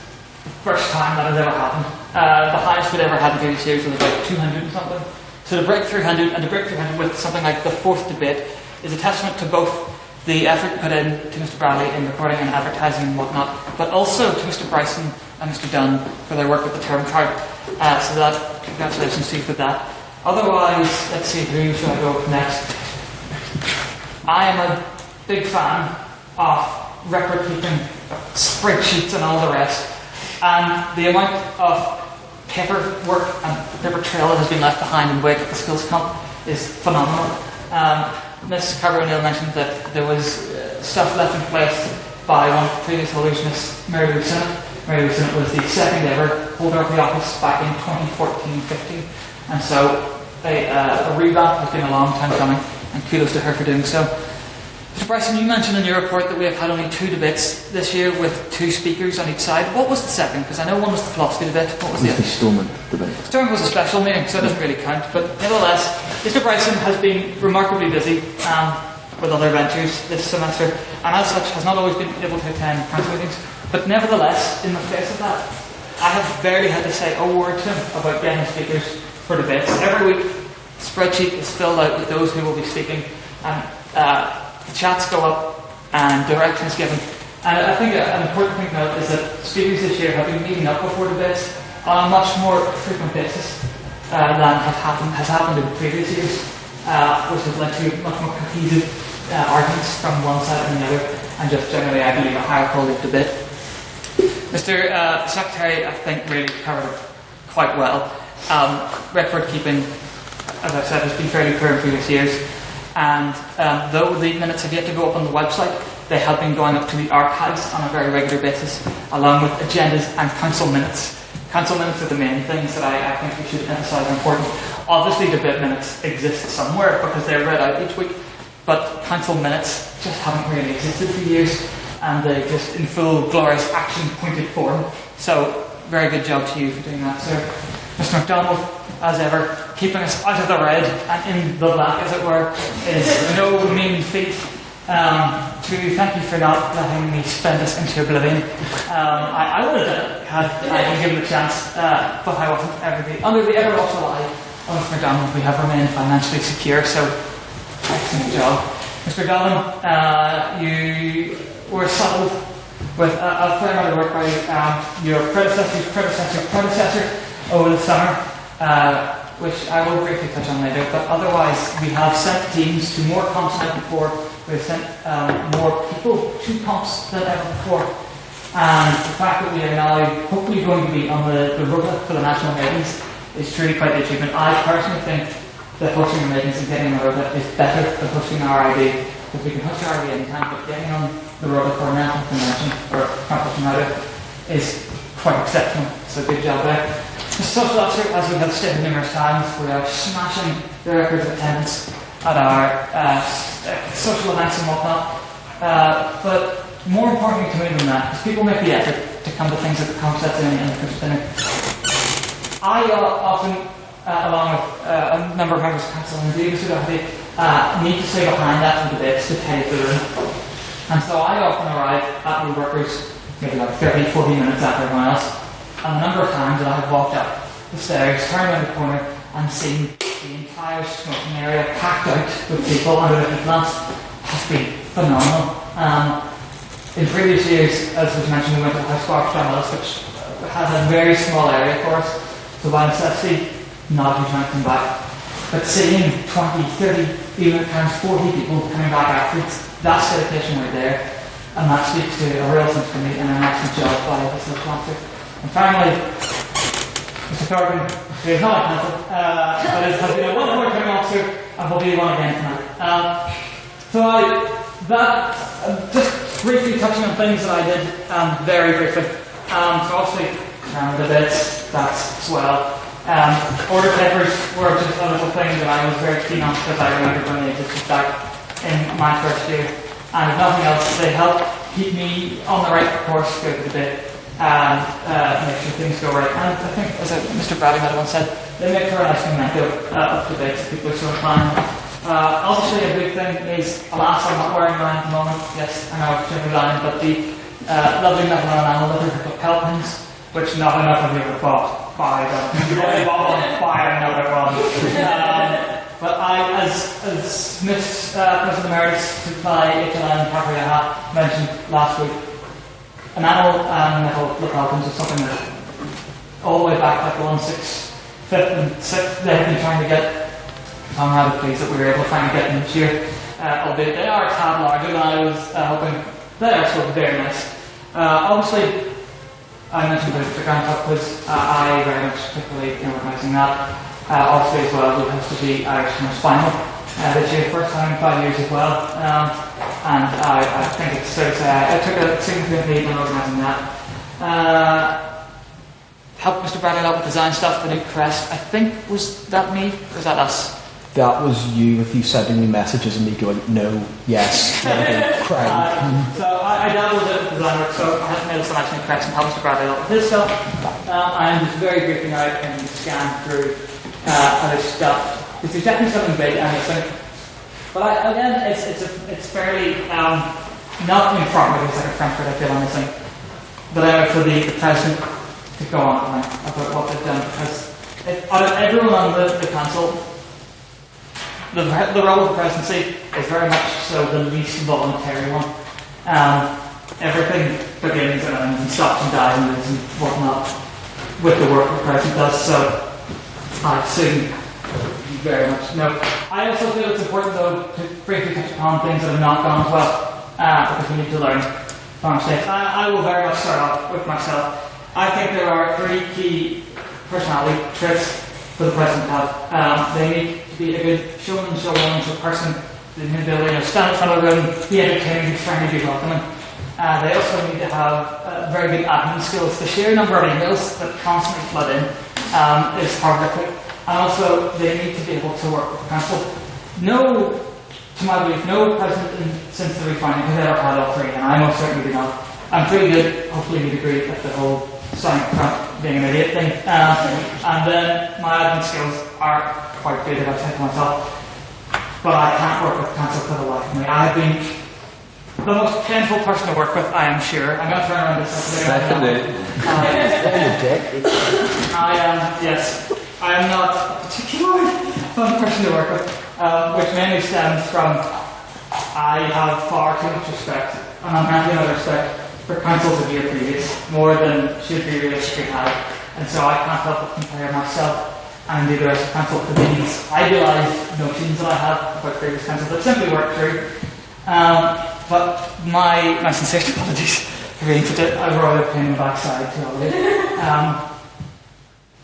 the first time that has ever happened. The highest we'd ever had in previous years was about 200 and something. So to break 300, and to break 300 with something like the 4th debate, is a testament to both the effort put in to Mr. Bradley in recording and advertising and whatnot, but also to Mr. Bryson and Mr. Dunn for their work with the term card. So that, congratulations to you for that. Otherwise, let's see, who should I go with next? I am a big fan of record keeping, spreadsheets and all the rest. And the amount of paperwork and paper trail that has been left behind in wake of the skills comp is phenomenal. Ms. Carver-O'Neill mentioned that there was stuff left in place by one of the previous holders, Ms. Mary Lou Sinnott. Mary Lou Sinnott was the second ever holder of the office back in 2014-15, and so a revamp has been a long time coming, and kudos to her for doing so. Mr. Bryson, you mentioned in your report that we have had only 2 debates this year with 2 speakers on each side. What was the second? Because I know one was the philosophy debate. What was the other? The Stormont debate. Stormont was a special meeting, so it doesn't really count. But nevertheless, Mr. Bryson has been remarkably busy with other ventures this semester, and as such has not always been able to attend council meetings. But nevertheless, in the face of that, I have barely had to say a word to him about getting speakers for debates. Every week, the spreadsheet is filled out with those who will be speaking, and the chats go up and direction is given. And I think an important thing to note is that speakers this year have been meeting up before debates on a much more frequent basis than has happened in previous years, which has led to much more cohesive arguments from one side and the other, and just generally, I believe, a higher quality of debate. Mr. Secretary, I think, really covered it quite well. Record keeping, as I said, has been fairly poor in previous years. And though the minutes have yet to go up on the website, they have been going up to the archives on a very regular basis, along with agendas and council minutes. Council minutes are the main things that I think we should emphasise are important. Obviously, debate minutes exist somewhere because they're read out each week, but council minutes just haven't really existed for years, and they exist in full, glorious, action-pointed form. So, very good job to you for doing that, sir. Mr. MacDonald, as ever, keeping us out of the red and in the black, as it were, is no mean feat. To thank you for not letting me spend this into oblivion. I would have done it had I been given the chance, but I wasn't under the ever-watchful eye of Mr. MacDonald. We have remained financially secure, so excellent job. Mr. Dolan, you were saddled with a fair amount of work by your predecessor's predecessor over the summer, which I will briefly touch on later. But otherwise, we have sent teams to more comps than ever before. We've sent more people to comps than ever before. And the fact that we are now hopefully going to be on the rota for the national meetings is truly quite the achievement. I personally think that hosting the meetings and getting on the rota is better than hosting RID, because we can host RID anytime, but getting on the rota for a national convention or competition rather is quite exceptional. So good job there. The social officer, as we have stated numerous times, we are smashing the records of attendance at our social events and whatnot. But more importantly to me than that, because people make the effort to come to things like the concerts and the Christmas dinner. I often, along with a number of members of council and Davis who need to stay behind that for debates to tidy the room. And so I often arrive at the workers maybe like 30, 40 minutes after everyone else. And the number of times that I have walked up the stairs, turned around the corner, and seen the entire smoking area packed out with people under the heat lamps has been phenomenal. In previous years, as was mentioned, we went to House Park Stromwells, which had a very small area for us, so by necessity, not a huge amount coming back. But seeing 20, 30, even at times 40 people coming back afterwards, that's dedication right there, and that speaks to a real sense for me and an excellent job by the social officer. And finally, Mr. Corrigan, who is not a council, but has been a wonderful returning officer and will be one again tonight. Just briefly touching on things that I did, very briefly. So obviously, the bits, that's swell. Order papers were just a little thing that I was very keen on because I remember when they existed back in my first year. And if nothing else, they help keep me on the right course through the bit and make sure things go right. And I think, as Mr. Bradley had once said, they make for a nice memento up to date so people are so inclined. Obviously, a big thing is, alas, I'm not wearing mine at the moment. Yes, I know it's a line, but the lovely metal and enamel Literific pins, which not enough of you have bought by them. I bought one by another one. But I, as Miss President Emeritus to fly HLN Capriaha mentioned last week, enamel and metal lapel pins is something that all the way back like 1, 6, 5th and 6th they have been trying to get. So I'm rather pleased that we were able to finally get them this year, albeit they are a tad larger than I was hoping. They are still very nice. Obviously, I mentioned the Grand Cup quiz. I very much particularly in organising that. Obviously, as well, we hosted the Irish Tennis Final this year, first time in 5 years as well. And I think it's fair to say I took a significant lead in organising that. Helped Mr. Bradley out with design stuff, the new crest. I think, was that me? Or was that us? That was you with you sending me messages and me going, no, yes, crying. So I dabbled with design work, so I haven't made a selection of cracks and helped Mr. Bradley out with his stuff. I'm just very briefly now and scan through other stuff. Because there's definitely something big and missing. But again, it's fairly not in front of it, it's like a Frankfurt I feel I'm missing. But for the president to go on about what they've done, because out of everyone on the council, the role of the presidency is very much so the least voluntary one. Everything begins and ends and stops and dies and lives and whatnot with the work the president does, so I assume very much no. I also feel it's important though to briefly touch upon things that have not gone as well, because we need to learn from our mistakes. I will very much start off with myself. I think there are 3 key personality traits for the president to have. They need to be a good showman, showwoman, so a person with the ability to stand in front of the room, be entertaining, be friendly, be welcoming. They also need to have very good admin skills. The sheer number of emails that constantly flood in is horrific. And also, they need to be able to work with the council. No, to my belief, no president since the refining has ever had all 3, and I most certainly do not. I'm pretty good, hopefully you'd agree, at the whole sign up front being an idiot thing. And then my admin skills are quite good, if I say to myself. But I can't work with council for the life of me. I've been the most painful person to work with, I am sure. I'm going to turn around this second. I am not a particularly fun person to work with, which mainly stems from I have far too much respect, and I'm happy with respect for councils of year previous, more than should be realistically had. And so I can't help but compare myself and indeed the rest of council to these idealised notions that I have about previous councils that simply weren't true. But my sincere apologies for being such a royal pain in the backside to all of it.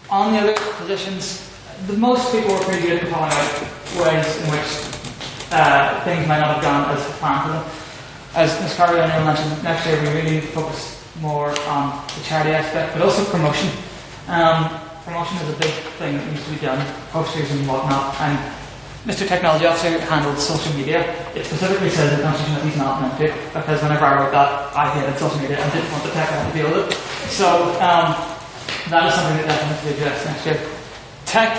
On the other positions, most people were pretty good at calling out ways in which things might not have gone as planned for them. As Ms. Carter mentioned, next year we really focus more on the charity aspect, but also promotion. Promotion is a big thing that needs to be done, posters and whatnot. And Mr. Technology Officer handled social media. It specifically says in the Constitution that he's not meant to, because whenever I wrote that, I hated social media and didn't want the tech to have to deal with it. So that is something that definitely needs to be addressed next year. Tech,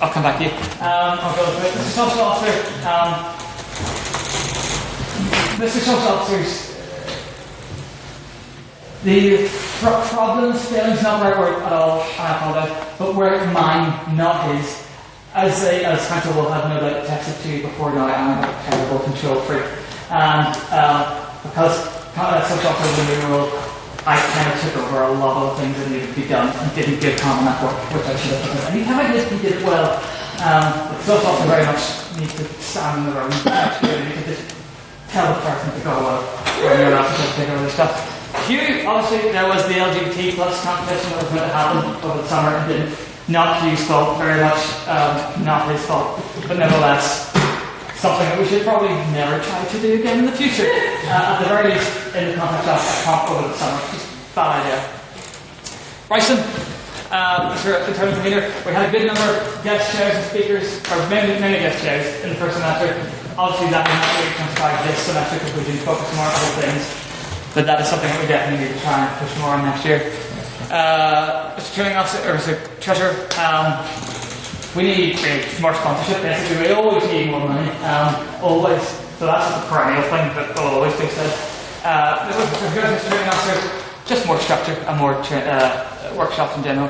I'll come back to you. I'll go with Mr. Social Officer. Mr. Social Officers, the problems, failings, not the right word at all, I apologize, but were mine, not his. As council will have no doubt texted to you before now, I'm a terrible control freak. And because social officers in the role, I kind of took over a lot of things that needed to be done and didn't give Tom enough work, which I should have done. Anytime I did, he did it well. But social officers very much need to stand in the room. Actually, you need to just tell the person to go when you're not supposed to take over the stuff. Hugh, obviously there was the LGBT plus competition that was going to happen over the summer and didn't. Not Hugh's fault, very much not his fault, but nevertheless, something that we should probably never try to do again in the future. At the very least, in the context of a comp over the summer. Just a bad idea. Bryson, Mr. Internal Convener, we had a good number of guest chairs and speakers, or many guest chairs in the first semester. Obviously that will not really transpire this semester because we do focus more on other things, but that is something that we definitely need to try and push more on next year. Mr. Training Officer, or Mr. Treasurer, we need more sponsorship. Basically, we always need more money, always. So that's a perennial thing that will always be said. Mr. Training Officer, just more structure and more workshops in general.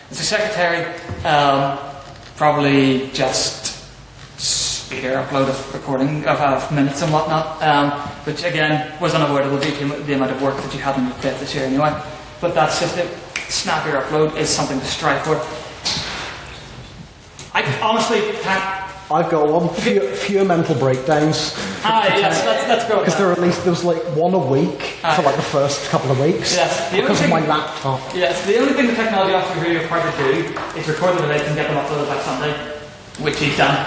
Mr. Secretary, probably just speeder upload of recording of minutes and whatnot, which again was unavoidable due to the amount of work that you had on your plate this year anyway. But that's just it. Snappier upload is something to strive for. I honestly can't. I've got one. Fewer mental breakdowns. Yes, let's go. Because there's like one a week for like the first couple of weeks. Yes, because of my laptop. Yes, the only thing the technology officer really required to do is record the delays and get them uploaded by Sunday, which he's done.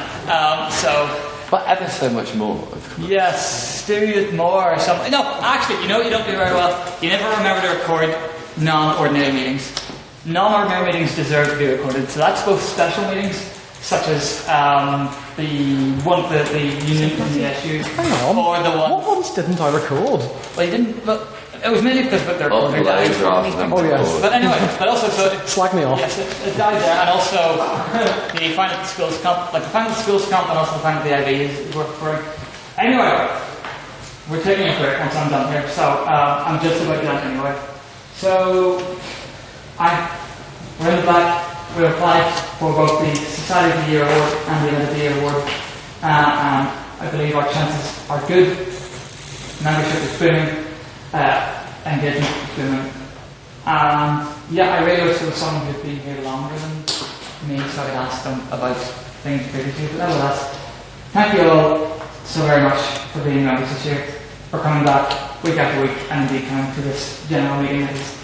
But ever so much more. Yes, do it more or something. No, actually, you don't do very well. You never remember to record non-ordinary meetings. Non-ordinary meetings deserve to be recorded. So that's both special meetings, such as the union from the SU, or the one. What ones didn't I record? Well, you didn't. But it was mainly because they're recorded. Oh yes. But anyway, but also slag me off. Yes, it died there, and also the final at the schools comp, like the final at the schools comp, and also the final at the IB is worth recording. Anyway, we're taking a break once I'm done here, so I'm just about done anyway. So we're in the black. We applied for both the Society of the Year Award and the Event of the Year Award, and I believe our chances are good. Membership is booming, engagement is booming, and I really wish there was someone who'd been here longer than me, so I could ask them about things previously. But nevertheless, thank you all so very much for being members this year, for coming back week after week, and indeed coming to this general meeting that is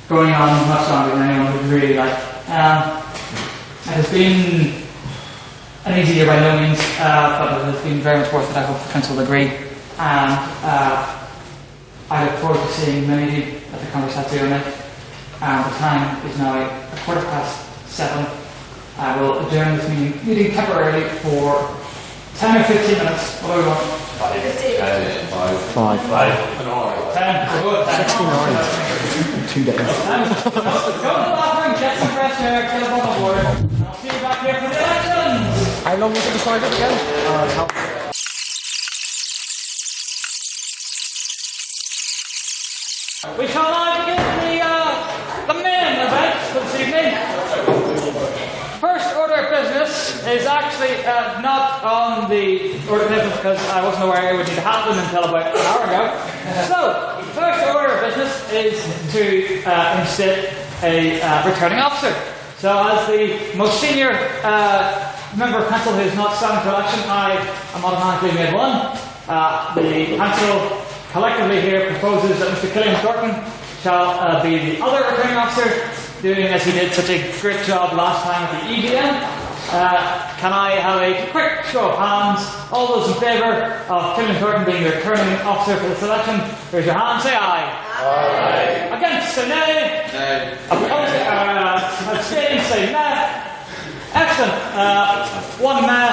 going on much longer than anyone would really like. It has been an easy year by no means, but it has been very much worth it. I hope the council will agree. And I look forward to seeing many of you at the Conversatio night. The time is now 7:15. I will adjourn this meeting temporarily for 10 or 15 minutes. What do we want? 5. 10. 69. 2 days. Go to the bathroom, get some fresh air, get a bottle of water. I'll see you back here for the elections. How long was it decided again? We shall now begin the main event for this evening. First order of business is actually not on the order of business because I wasn't aware it would need to happen until about an hour ago. So, first order of business is to instate a returning officer. So, as the most senior member of council who is not standing for election, I am automatically made one. The council collectively here proposes that Mr. Killian Thornton shall be the other returning officer, doing as he did such a great job last time at the EGM. Can I have a quick show of hands? All those in favour of Killian Thornton being the returning officer for this election, raise your hand and say aye. Aye. Against, say nay. Nay. Opposed, abstaining, say nay. Excellent. 1 nay,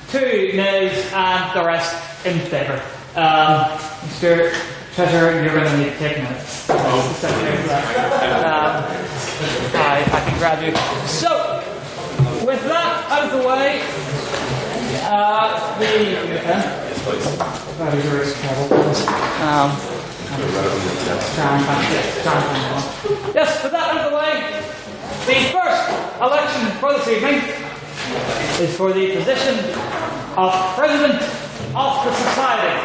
2 nays, and the rest in favour. Mr. Treasurer, you're going to need to take minutes. I can grab you. So, with that out of the way, yes, with that out of the way, the first election for this evening is for the position of President of the Society.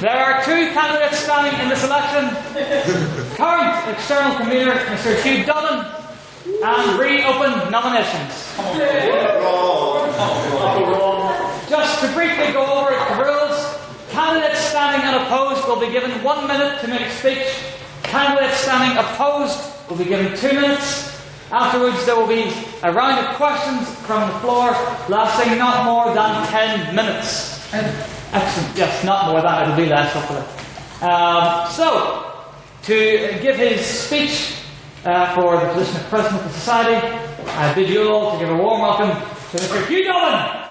There are 2 candidates standing in this election. Current external convener, Mr. Hugh Dunn, and reopen nominations. Just to briefly go over the rules, candidates standing on a opposed will be given 1 minute to make a speech. Candidates standing opposed will be given 2 minutes. Afterwards, there will be a round of questions from the floor, lasting not more than 10 minutes. Excellent. Yes, not more than. It'll be less, hopefully. So, to give his speech for the position of President of the Society, I bid you all to give a warm welcome to Mr. Hugh Dolan.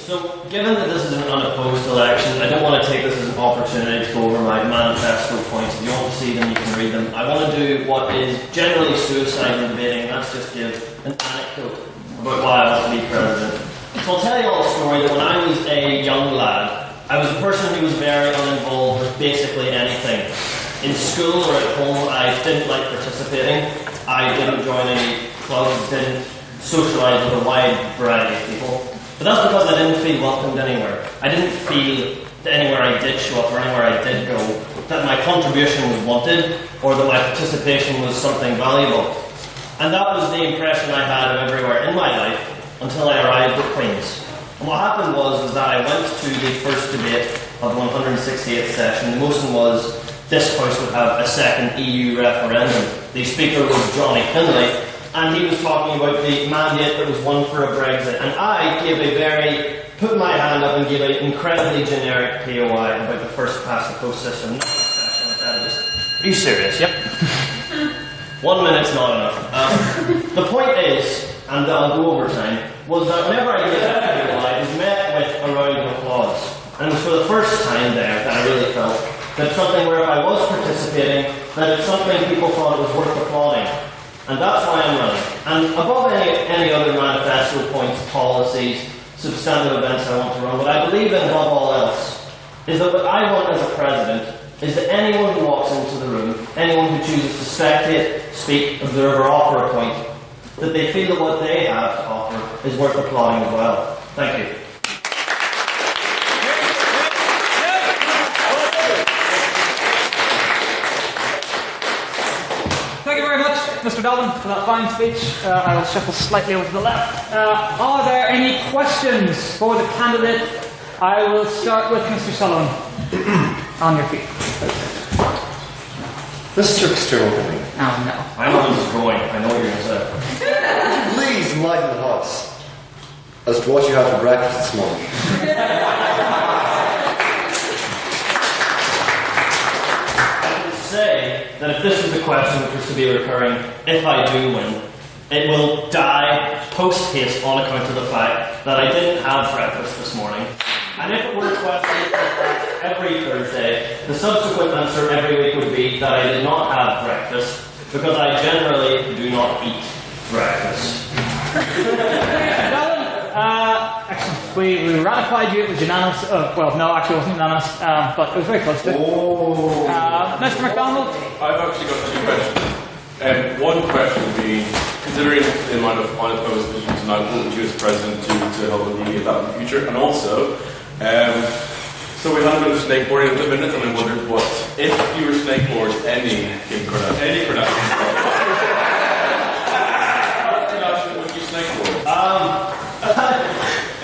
So, given that this is an unopposed election, I don't want to take this as an opportunity to go over my manifesto points. If you want to see them, you can read them. I want to do what is generally suicide in debating, and that's just give an anecdote about why I want to be president. So I'll tell you all a story that when I was a young lad, I was a person who was very uninvolved with basically anything. In school or at home, I didn't like participating. I didn't join any clubs, didn't socialise with a wide variety of people. But that's because I didn't feel welcomed anywhere. I didn't feel that anywhere I did show up or anywhere I did go, that my contribution was wanted or that my participation was something valuable. And that was the impression I had of everywhere in my life until I arrived at Queen's. And what happened was that I went to the first debate of the 168th session. The motion was this House would have a second EU referendum. The speaker was Johnny Finlay, and he was talking about the mandate that was won for a Brexit. And I put my hand up and gave an incredibly generic POI about the first past the post system. Are you serious? Yep. 1 minute's not enough. The point is, and I'll go over time, was that whenever I gave that POI, it was met with a round of applause. And it was for the first time there that I really felt that something where if I was participating, that it's something people thought it was worth applauding. And that's why I'm running. And above any other manifesto points, policies, substantive events I want to run, what I believe in above all else is that what I want as a president is that anyone who walks into the room, anyone who chooses to spectate, speak, observe or offer a point, that they feel that what they have to offer is worth applauding as well. Thank you. Thank you very much, Mr. Dolan, for that fine speech. I will shuffle slightly over to the left. Are there any questions for the candidate? I will start with Mr. Sullivan. On your feet. Mr. External Committee. Oh no. I know where this is going. I know what you're going to say. Please enlighten the House as to what you had for breakfast this morning. I would say that if this is a question which is to be recurring, if I do win, it will die post-haste on account of the fact that I didn't have breakfast this morning. And if it were a question every Thursday, the subsequent answer every week would be that I did not have breakfast because I generally do not eat breakfast. Excellent. We ratified you. It was unanimous. Well, no, actually it wasn't unanimous, but it was very close to it. Mr. MacDonald? I've actually got two questions. One question being, considering the amount of unopposed positions and I wouldn't you as president to help alleviate that in the future, and also, so we had a bit of snakeboarding at the minute, and I wondered what if you were snakeboard any Kardashian, what Kardashian would you snakeboard?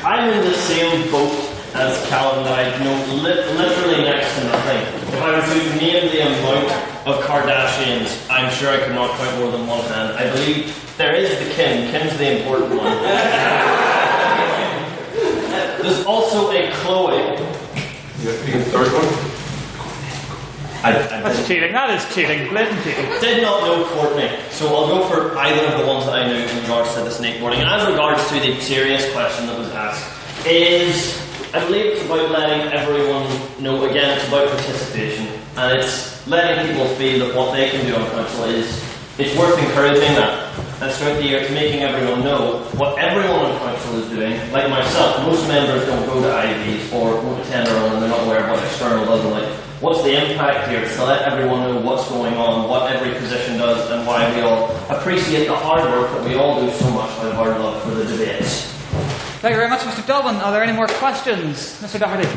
I'm in the same boat as Calvin that I know literally next to nothing. If I were to name the amount of Kardashians, I'm sure I could not count more than one hand. I believe there is the Kim. Kim's the important one. There's also a Chloe. The third one? That's cheating. That is cheating. Blatant cheating. Did not know Courtney, so I'll go for either of the ones that I knew in regards to the snakeboarding. And as regards to the serious question that was asked, I believe it's about letting everyone know, again, it's about participation. And it's letting people feel that what they can do on council it's worth encouraging that. And throughout the year, it's making everyone know what everyone on council is doing. Like myself, most members don't go to IVs or go to tender on and they're not aware of what external does. Like, what's the impact here? It's to let everyone know what's going on, what every position does, and why we all appreciate the hard work that we all do so much out of our love for the debates. Thank you very much, Mr. Dolan. Are there any more questions? Mr. Doherty?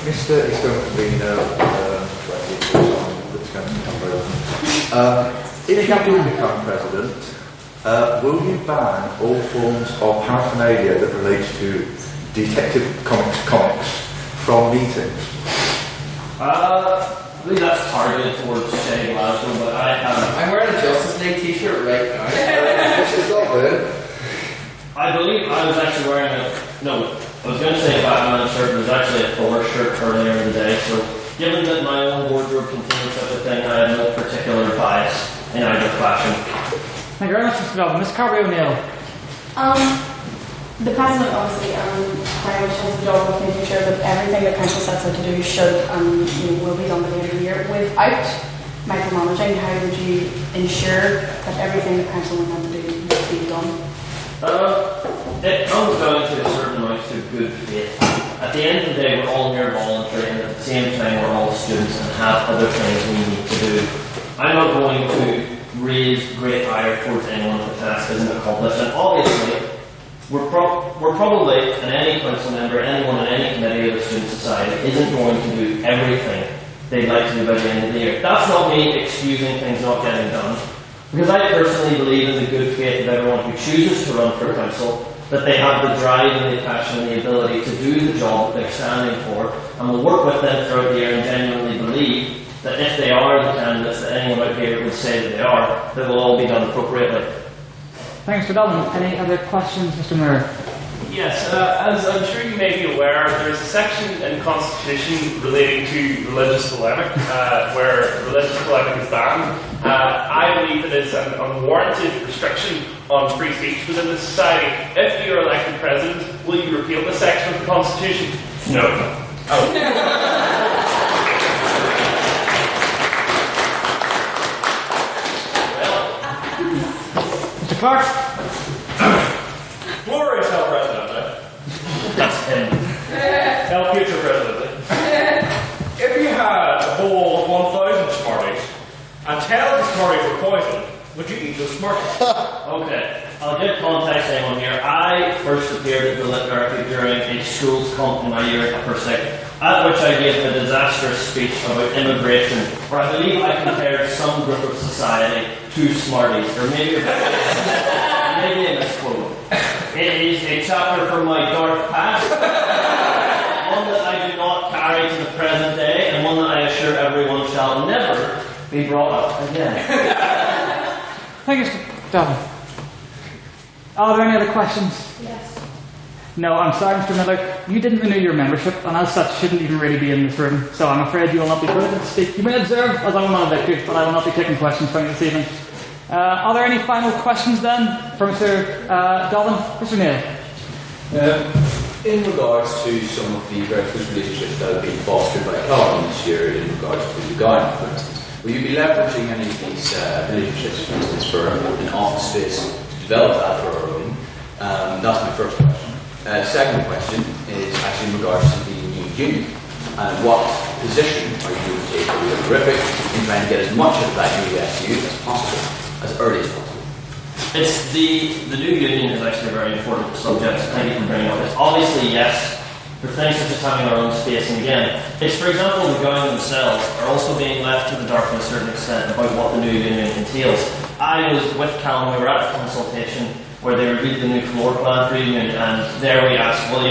Mr. If you do become president, Will you ban all forms of paraphernalia that relates to Detective Comics from meetings? I believe that's targeted towards Shane Glasgow, but I haven't. I'm wearing a Justice League t-shirt right now. Which is all good. I believe I was actually wearing I was going to say a Batman shirt, but it was actually a Thor shirt earlier in the day, so given that my own wardrobe contains such a thing, I have no particular bias in either fashion. Thank you very much, Mr. Belvin. Ms. Carberry O'Neill. The President obviously very much has the job of making sure that everything that Council sets out to do should and will be done by the end of the year. Without micromanaging, how would you ensure that everything that Council would want to do is being done? It comes down to a certain amount of good faith. At the end of the day, we're all here voluntary, and at the same time, we're all students and have other things we need to do. I'm not going to raise great ire towards anyone if the task isn't accomplished, and obviously, we're probably, and any council member, anyone in any committee of the student society isn't going to do everything they'd like to do by the end of the year. That's not me excusing things not getting done, because I personally believe in the good faith of everyone who chooses to run for council, that they have the drive and the passion and the ability to do the job that they're standing for, and will work with them throughout the year and genuinely believe that if they are the candidates that anyone out here would say that they are, that will all be done appropriately. Thanks, Mr. Belvin. Any other questions, Mr. Moore? Yes, as I'm sure you may be aware, there's a section in the Constitution relating to religious polemic, where religious polemic is banned. I believe it is an unwarranted restriction on free speech within the society. If you are elected president, will you repeal this section of the Constitution? No. Mr. Clark? Glorious El Presidente. That's him. El future Presidente. If you had a bowl of 1,000 Smarties and 10 of the Smarties were poisoned, would you eat those Smarties? Okay, I'll give context to anyone here. I first appeared at the Literific during a schools comp in my year at upper sec, at which I gave a disastrous speech about immigration, where I believe I compared some group of society to Smarties, or maybe a misquote. It is a chapter from my dark past, one that I do not carry to the present day, and one that I assure everyone shall never be brought up again. Thank you, Mr. Belvin. Are there any other questions? Yes. No, I'm sorry, Mr. Miller. You didn't renew your membership, and as such, shouldn't even really be in this room. So I'm afraid you will not be permitted to speak. You may observe, as I will not evict you, but I will not be taking questions from you this evening. Are there any final questions then for Mr. Dobbin? Mr. Neal. In regards to some of the very close relationships that have been fostered by Calvin this year, in regards to the Guardian, for instance, will you be leveraging any of these relationships, for instance, for an office space to develop that for our own? That's my first question. Second question is actually in regards to the new union. And what position are you going to take for Literific in trying to get as much of that new SU as possible, as early as possible? It's the new union is actually a very important subject. Thank you for bringing up this. Obviously, yes, for things such as having our own space, and again, it's for example the Guardian themselves are also being left to the dark to a certain extent about what the new union entails. I was with Callum, we were at a consultation where they reviewed the new floor plan for union, and there we asked, well,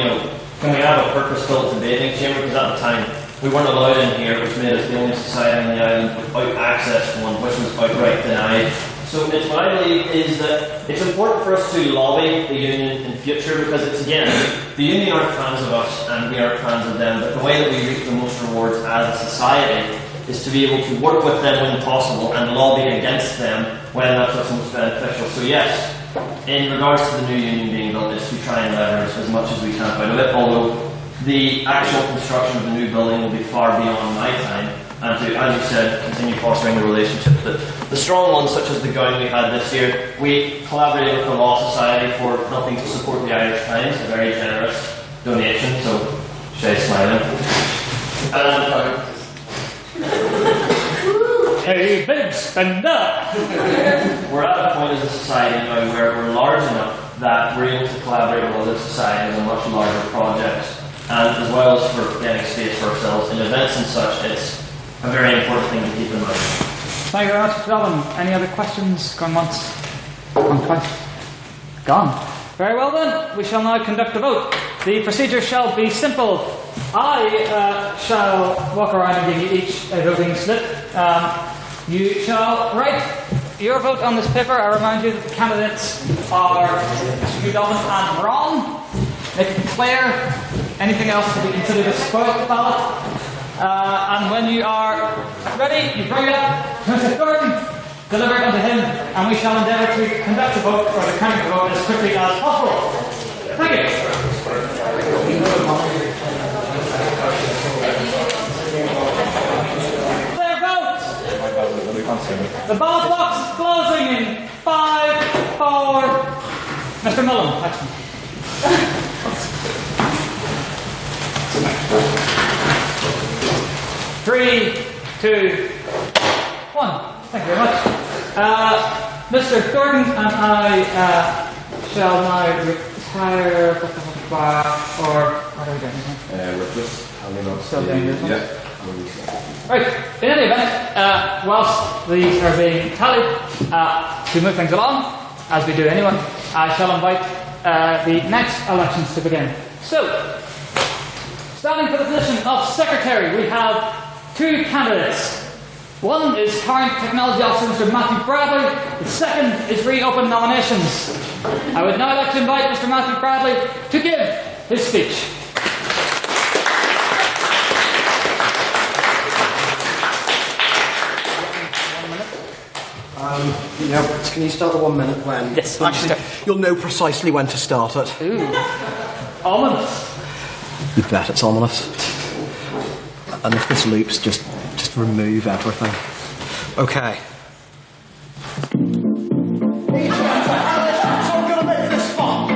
can we have a purpose-built debating chamber? Because at the time we weren't allowed in here, which made us the only society on the island without access to one, which was outright denied. So it's what I believe is that it's important for us to lobby the union in future, because it's, again, the union aren't fans of us and we aren't fans of them, but the way that we reap the most rewards as a society is to be able to work with them when possible and lobby against them when that's what's most beneficial. So yes, in regards to the new union being built, is to try and leverage as much as we can out of it, although the actual construction of the new building will be far beyond my time, and to, as you said, continue fostering the relationships. But the strong ones, such as the gown we had this year, we collaborated with the Law Society for helping to support the Irish Times, a very generous donation, so Shay's smiling. And hey, big spender! We're at a point as a society now where we're large enough that we're able to collaborate with other societies on much larger projects, and as well as for getting space for ourselves in events and such. It's a very important thing to keep in mind. Thank you very much, Mr. Dobbin. Any other questions? Going once? One twice. Gone. Very well then, we shall now conduct a vote. The procedure shall be simple. I shall walk around and give you each a voting slip. You shall write your vote on this paper. I remind you that the candidates are Mr. Donovan and Ron. Make it clear. Anything else to be considered a spoiled ballot. And when you are ready, you bring it up to Mr. Thornton, deliver it unto him, and we shall endeavour to conduct the vote, or to count the vote, as quickly as possible. Thank you. Their votes! The ballot box is closing in 5, 4... Mr. Mullen, action. 3, 2, 1. Thank you very much. Mr. Thornton and I shall now retire, or what are we doing? Still doing this one? Yeah. Right, in any event, whilst these are being tallied, to move things along, as we do anyway, I shall invite the next elections to begin. So, standing for the position of Secretary, we have 2 candidates. One is current Technology Officer Mr. Matthew Bradley. The second is reopen nominations. I would now like to invite Mr. Matthew Bradley to give his speech. Can you start the 1 minute when? Yes, actually, you'll know precisely when to start it. Ooh. Ominous. You bet it's ominous. And if this loops, just remove everything. Okay. So I'm gonna make this fun.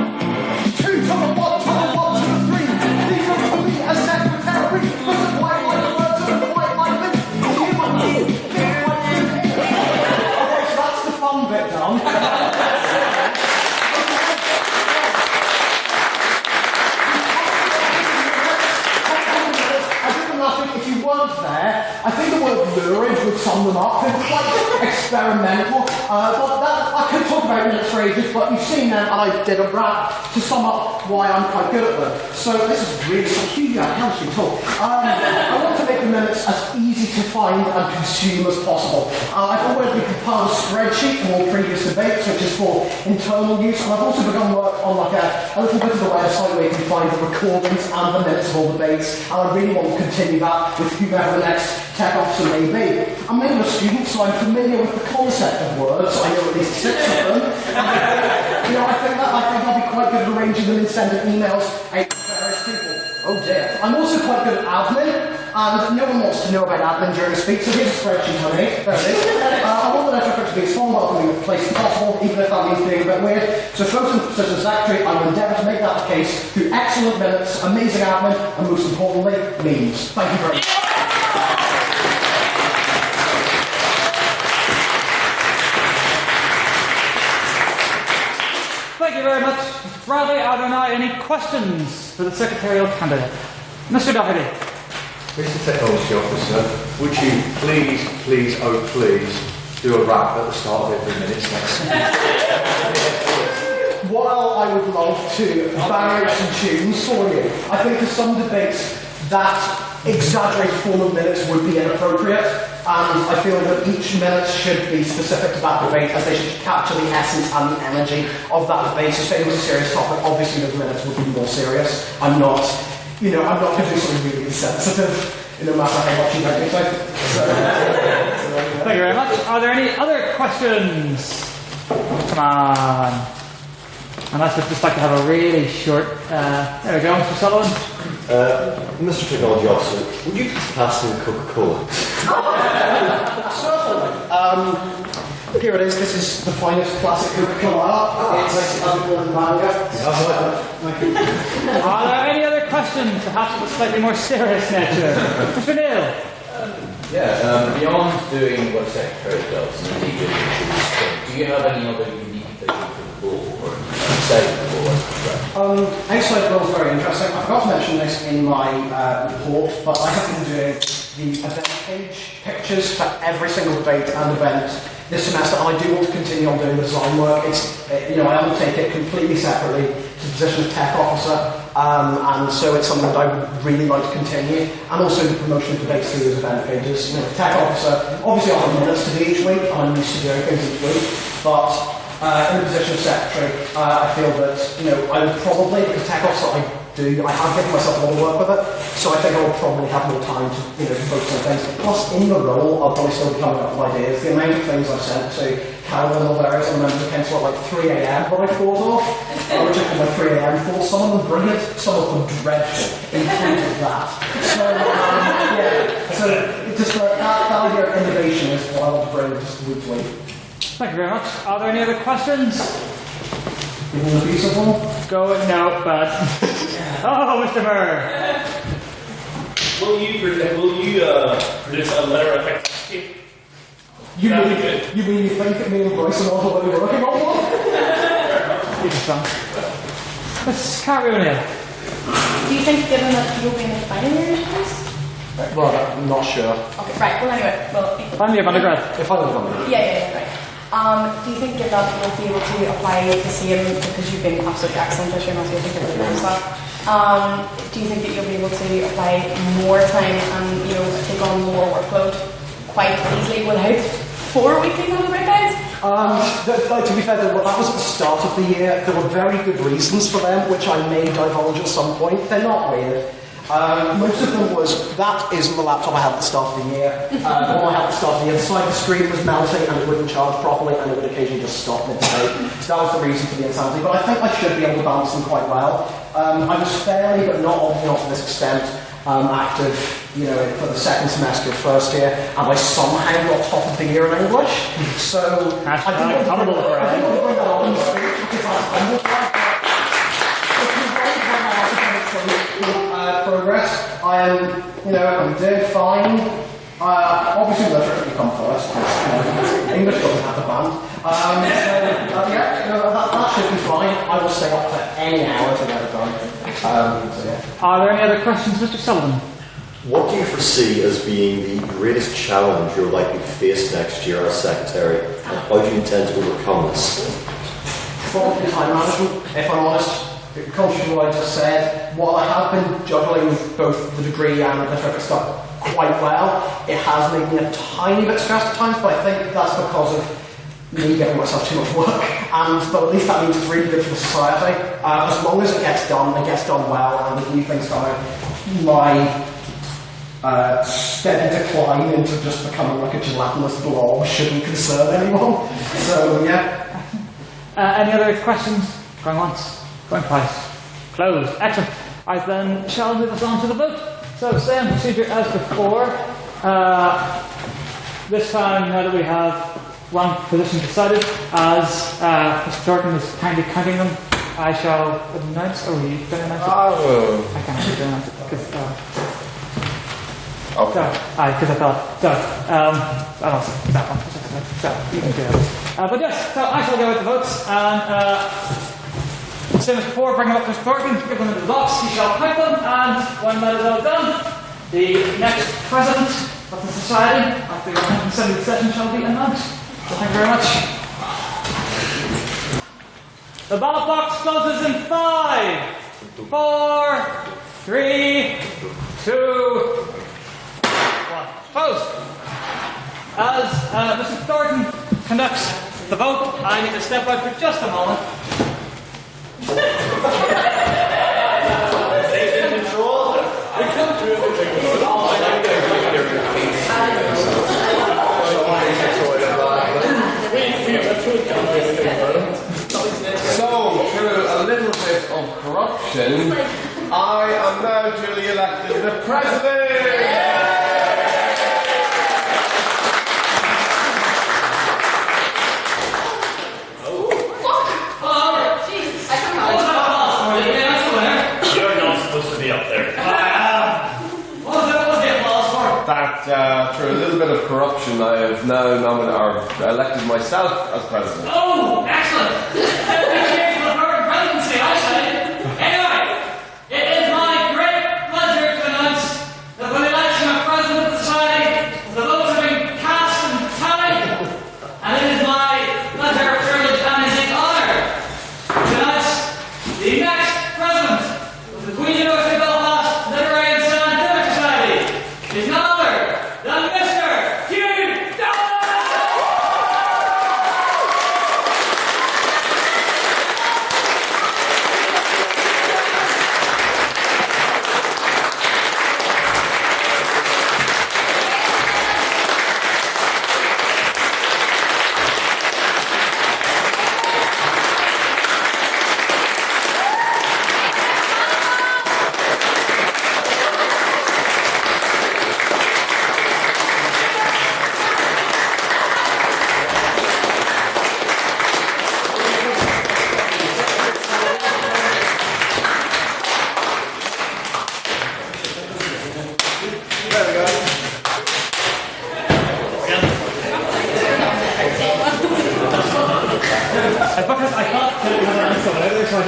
2 to the 1 to the 1 to the 3. These are for me as secretary. Listen quite like the words and quite like me. Okay, so that's the fun bit done. If you weren't there, I think the word lurid would sum them up. They're quite experimental. But I could talk about minutes for ages, but you've seen them, and I did a rap to sum up why I'm quite good at them. So this is really peculiar. I can't actually talk. I want to make the minutes as easy to find and consume as possible. I've already compiled a spreadsheet from all previous debates, which is for internal use, and I've also begun work on like a little bit of the website where you can find the recordings and the minutes of all debates, and I really want to continue that with whoever the next tech officer may be. I'm mainly a student, so I'm familiar with the concept of words. I know at least 6 of them. I think I'll be quite good at arranging them and sending emails out to various people. Oh dear. I'm also quite good at admin, and no one wants to know about admin during a speech, so here's a spreadsheet I made. There it is. I want the letter to be as fun welcoming a place as possible, even if that means being a bit weird. So folks such as Secretary, I will endeavour to make that the case through excellent minutes, amazing admin, and most importantly, memes. Thank you very much. Thank you very much, Mr. Bradley. Are there now any questions for the secretarial candidate? Mr. Doherty. Mr. Technology Officer, would you please do a rap at the start of every minute next While I would love to bang out some tunes for you, I think for some debates that exaggerated form of minutes would be inappropriate, and I feel that each minute should be specific to that debate, as they should capture the essence and the energy of that debate. So say it was a serious topic, obviously those minutes would be more serious. I'm not going to do something really insensitive, no matter how much you make me think. Thank you very much. Are there any other questions? Come on. Unless we'd just like to have a really short... there we go, Mr. Sullivan. Mr. Technology Officer, would you please pass me Coca-Cola? Certainly. Here it is. This is the finest classic Coca-Cola. It's as we call it in manga. Are there any other questions, perhaps of a slightly more serious nature? Mr. Neil. Beyond doing what Secretary does, do you have any other unique vision for the board? Outside the is very interesting. I forgot to mention this in my report, but I have been doing the event page pictures for every single debate and event this semester, and I do want to continue on doing the design work. It's, I undertake it completely separately to the position of tech officer, and so it's something that I would really like to continue. And also the promotion of debates through those event pages. Tech officer, obviously I have minutes to do each week, and I'm used to doing things each week, but in the position of secretary, I feel that, I would probably, because tech officer I have given myself a lot of work with it, so I think I will probably have more time to, focus on things. Plus, in the role, I'll probably still be coming up with ideas. The amount of things I've sent to Carolyn or various other members of the council at like 3 a.m. that I thought of, which I call my 3 a.m. thoughts. Some of them brilliant, some of them dreadful, including that. So, just that idea of innovation is what I want to bring just to week to week. Thank you very much. Are there any other questions? You want a piece of one? Go, no, bad. Oh, Mr. Murr. Will you produce a Literific AGM? You think me and Bryce are already working on one? You're just wrong. Let's carry on here. Do you think, given that you'll be in the final year issues? Well, I'm not sure. Okay, right. Well, anyway, Final year of undergrad. If I live on it. Yeah, right. Do you think that you'll be able to apply the same, because you've been absolutely excellent this year, Matthew, I think everybody knows that. Do you think that you'll be able to apply more time and, take on more workload quite easily without 4 weekly kind of breakouts? To be fair, that was at the start of the year. There were very good reasons for them, which I may divulge at some point. They're not weird. Most of them was, that isn't the laptop I had at the start of the year. The one I had at the start of the year, the side of the screen was melting and it wouldn't charge properly and it would occasionally just stop mid-state. So that was the reason for the insanity. But I think I should be able to balance them quite well. I was fairly, but not to this extent, active, for the second semester of first year, and I somehow got top of the year in English. So I think I'll bring that on in the speech because I'm not progress. I am, I'm doing fine. Obviously, literature will come first. English doesn't have a band. That should be fine. I will stay up for any hour to get it done. Are there any other questions, Mr. Sullivan? What do you foresee as being the greatest challenge you're likely to face next year as secretary, and how do you intend to overcome this? Probably time management, if I'm honest. Contrary to what I just said, while I have been juggling both the degree and the literific stuff quite well, it has made me a tiny bit stressed at times, but I think that's because of me giving myself too much work. But at least that means it's really good for the society. As long as it gets done well, and with new things coming, my steady decline into just becoming like a gelatinous blob shouldn't concern anyone. So, yeah. Any other questions? Going once? Going twice. Closed. Excellent. I then shall move us on to the vote. So, same procedure as before. This time, now that we have one position decided, as Mr. Thornton is kindly counting them, I shall announce. Oh, you going to announce it? Oh. I can't actually announce it because. Okay. Because I thought. So, I don't see that one. So, you can do that. But yes, so I shall go with the votes. And. Same as before, bring them up to Mr. Thornton, give them into the box, he shall count them, and when that is all done, the next president of the society, after your 170th session, shall be announced. So thank you very much. The ballot box closes in 5, 4, 3, 2, 1. Closed. As Mr. Thornton conducts the vote, I need to step out for just a moment. Stays in control. We come through. So, through a little bit of corruption, I am now duly elected the president. That through a little bit of corruption, I have now elected myself as president. Oh, excellent! Cheers for the third presidency, I say. Anyway, it is my great pleasure to announce that for the election of president of the society, the votes have been cast and tallied, and it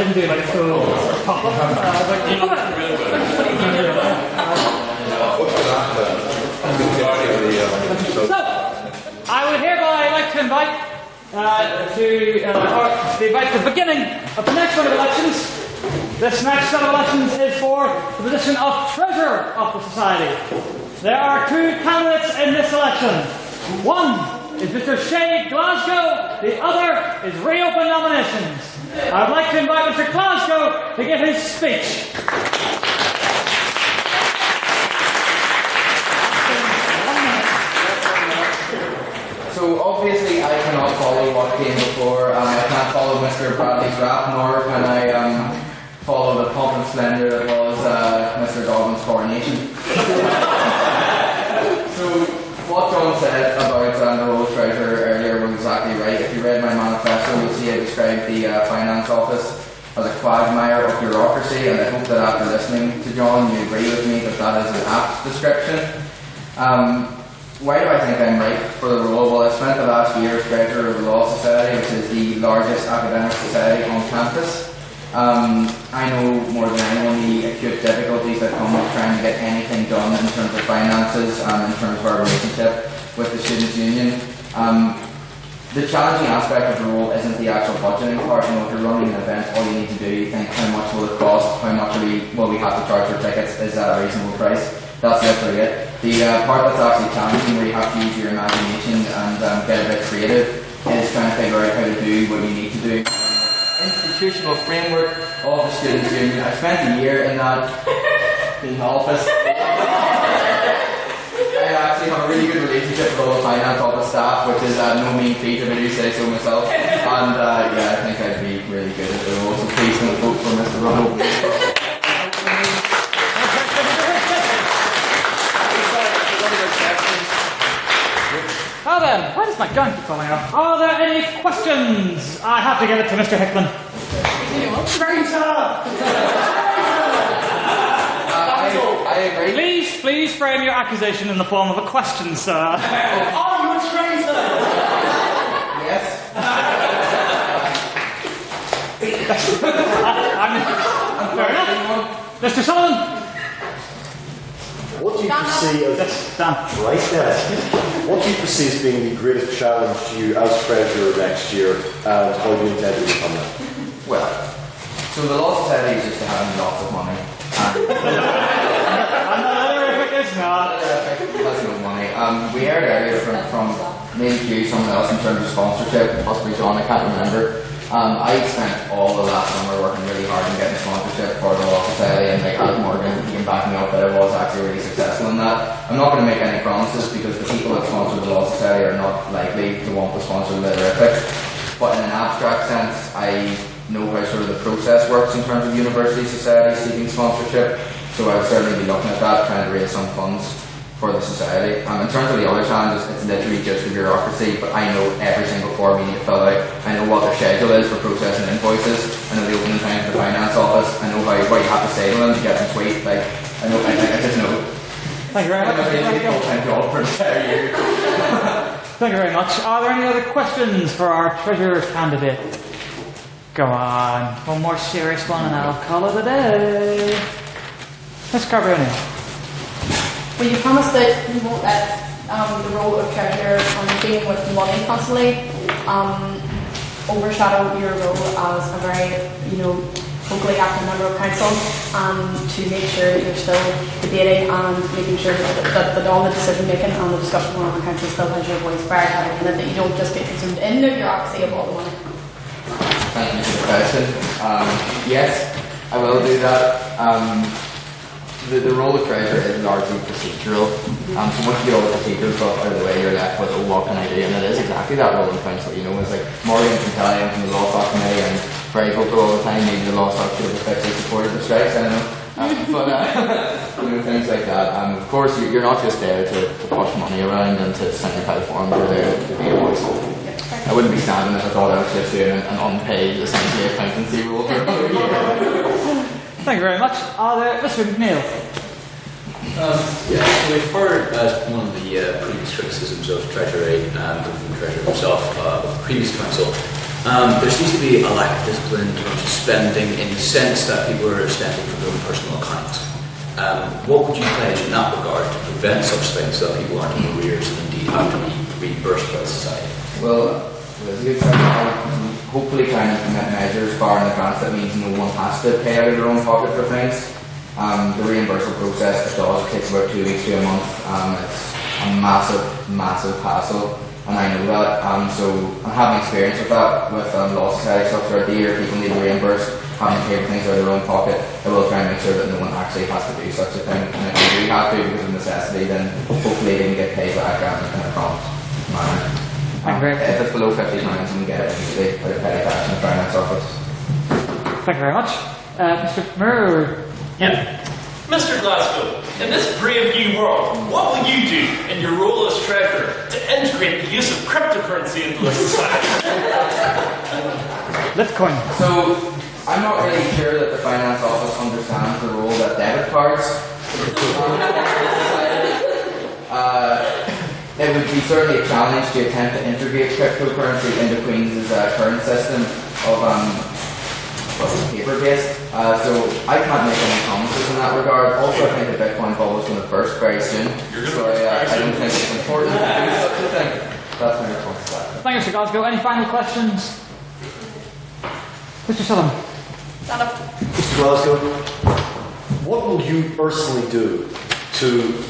didn't do like a full pop-up. I was like, come on. So, I would hereby like to invite the beginning of the next round of elections. This next set of elections is for the position of Treasurer of the Society. There are two candidates in this election. One is Mr. Shay Glasgow, the other is reopen nominations. I would like to invite Mr. Glasgow to give his speech. So obviously I cannot follow what came before. I can't follow Mr. Bradley's rap, nor can I follow the pomp and splendour that was Mr. Godwin's coronation. So what John said about the role of treasurer earlier was exactly right. If you read my manifesto, you'll see I described the finance office as a quagmire of bureaucracy, and I hope that after listening to John, you agree with me that that is an apt description. Why do I think I'm right for the role? Well, I spent the last year as treasurer of the Law Society, which is the largest academic society on campus. I know more than anyone the acute difficulties that come with trying to get anything done in terms of finances and in terms of our relationship with the Students' Union. The challenging aspect of the role isn't the actual budgeting part. You know, if you're running an event, all you need to do, you think, how much will it cost? How much will we have to charge for tickets? Is that a reasonable price? That's literally it. The part that's actually challenging, where you have to use your imagination and get a bit creative, is trying to figure out how to do what you need to do. Institutional framework of the Students' Union. I spent a year in that office. I actually have a really good relationship with all the finance office staff, which is no mean feat if I do say so myself. And yeah, I think I'd be really good at the role. So please don't vote for Mr. Ronald. Now then, why does my gun keep falling off? Are there any questions? I have to give it to Mr. Hickman. I agree. Please frame your accusation in the form of a question, sir. Are you a traitor? Yes. I'm fair enough. Mr. Sullivan. What do you foresee as right there? What do you foresee as being the greatest challenge to you as treasurer next year, and how do you intend to overcome that? Well, so the Law Society is just to having lots of money. And the Literific is not. That's no money. We heard earlier from maybe you, someone else in terms of sponsorship, possibly John, I can't remember. I spent all the last summer working really hard on getting sponsorship for the Law Society, and like as Morgan, you can back me up that I was actually really successful in that. I'm not going to make any promises because the people that sponsor the Law Society are not likely to want to sponsor Literific. But in an abstract sense, I know how sort of the process works in terms of university societies seeking sponsorship. So I would certainly be looking at that, trying to raise some funds for the society. In terms of the other challenges, it's literally just the bureaucracy, but I know every single form you need to fill out. I know what their schedule is for processing invoices. I know the opening time for the finance office. I know what you have to say to them to get them sweet. Like, I just know. Thank you very much. Full-time job for an entire year. Thank you very much. Are there any other questions for our treasurer candidate? Go on. One more serious one and I'll call it a day. Ms. Carbione. Well, you promised that you won't let the role of treasurer dealing with money constantly overshadow your role as a very, vocally active member of council, to make sure that you're still debating and making sure that all the decision making and the discussion going on in council still has your voice very heavily in it, that you don't just get consumed in the bureaucracy of all the money. Thank you for the question. Yes, I will do that. The role of treasurer is largely procedural. So once you get all the procedural stuff out of the way, you're left with, what can I do? And it is exactly that role in council. It's like Morgan can tell you from the Law Stock Committee and very vocal all the time, maybe the Law Stock should have effectively supported the strikes, I don't know. Things like that. Of course, you're not just there to push money around and to sanitize forms, you're there to be a voice. I wouldn't be standing if I thought I was just doing an unpaid, essentially, accountancy role for another year. Thank you very much. Mr. McNeil. Yeah, so we've heard one of the previous criticisms of Treasury and from the Treasurer himself of the previous council There seems to be a lack of discipline in terms of spending, in the sense that people are spending from their own personal accounts. What would you pledge in that regard to prevent such things so that people aren't in arrears and indeed have to be reimbursed by the society? Well, there's a good question. Hopefully try and implement measures far in advance that means no one has to pay out of their own pocket for things. The reimbursement process takes about 2 weeks to a month. It's a massive hassle, and I know that. So I'm having experience with that with law society stuff throughout the year. People need to reimburse, having to pay for things out of their own pocket. I will try and make sure that no one actually has to do such a thing. And if they do have to because of necessity, then hopefully they can get paid back in a prompt manner. If it's below £50, you can get it easily by the petty tax in the finance office. Thank you very much. Mr. Murr. Yeah. Mr. Glasgow, in this brave new world, what will you do in your role as treasurer to integrate the use of cryptocurrency into the society? Bitcoin. So, I'm not really sure that the finance office understands the role that debit cards it would be certainly a challenge to attempt to integrate cryptocurrency into Queen's current system of paper-based. So I can't make any promises in that regard. Also, I think the Bitcoin bubble is going to burst very soon. So I don't think it's important to do such a thing. That's my response to that. Thank you, Mr. Glasgow. Any final questions? Mr. Sullivan. Mr. Glasgow, what will you personally do to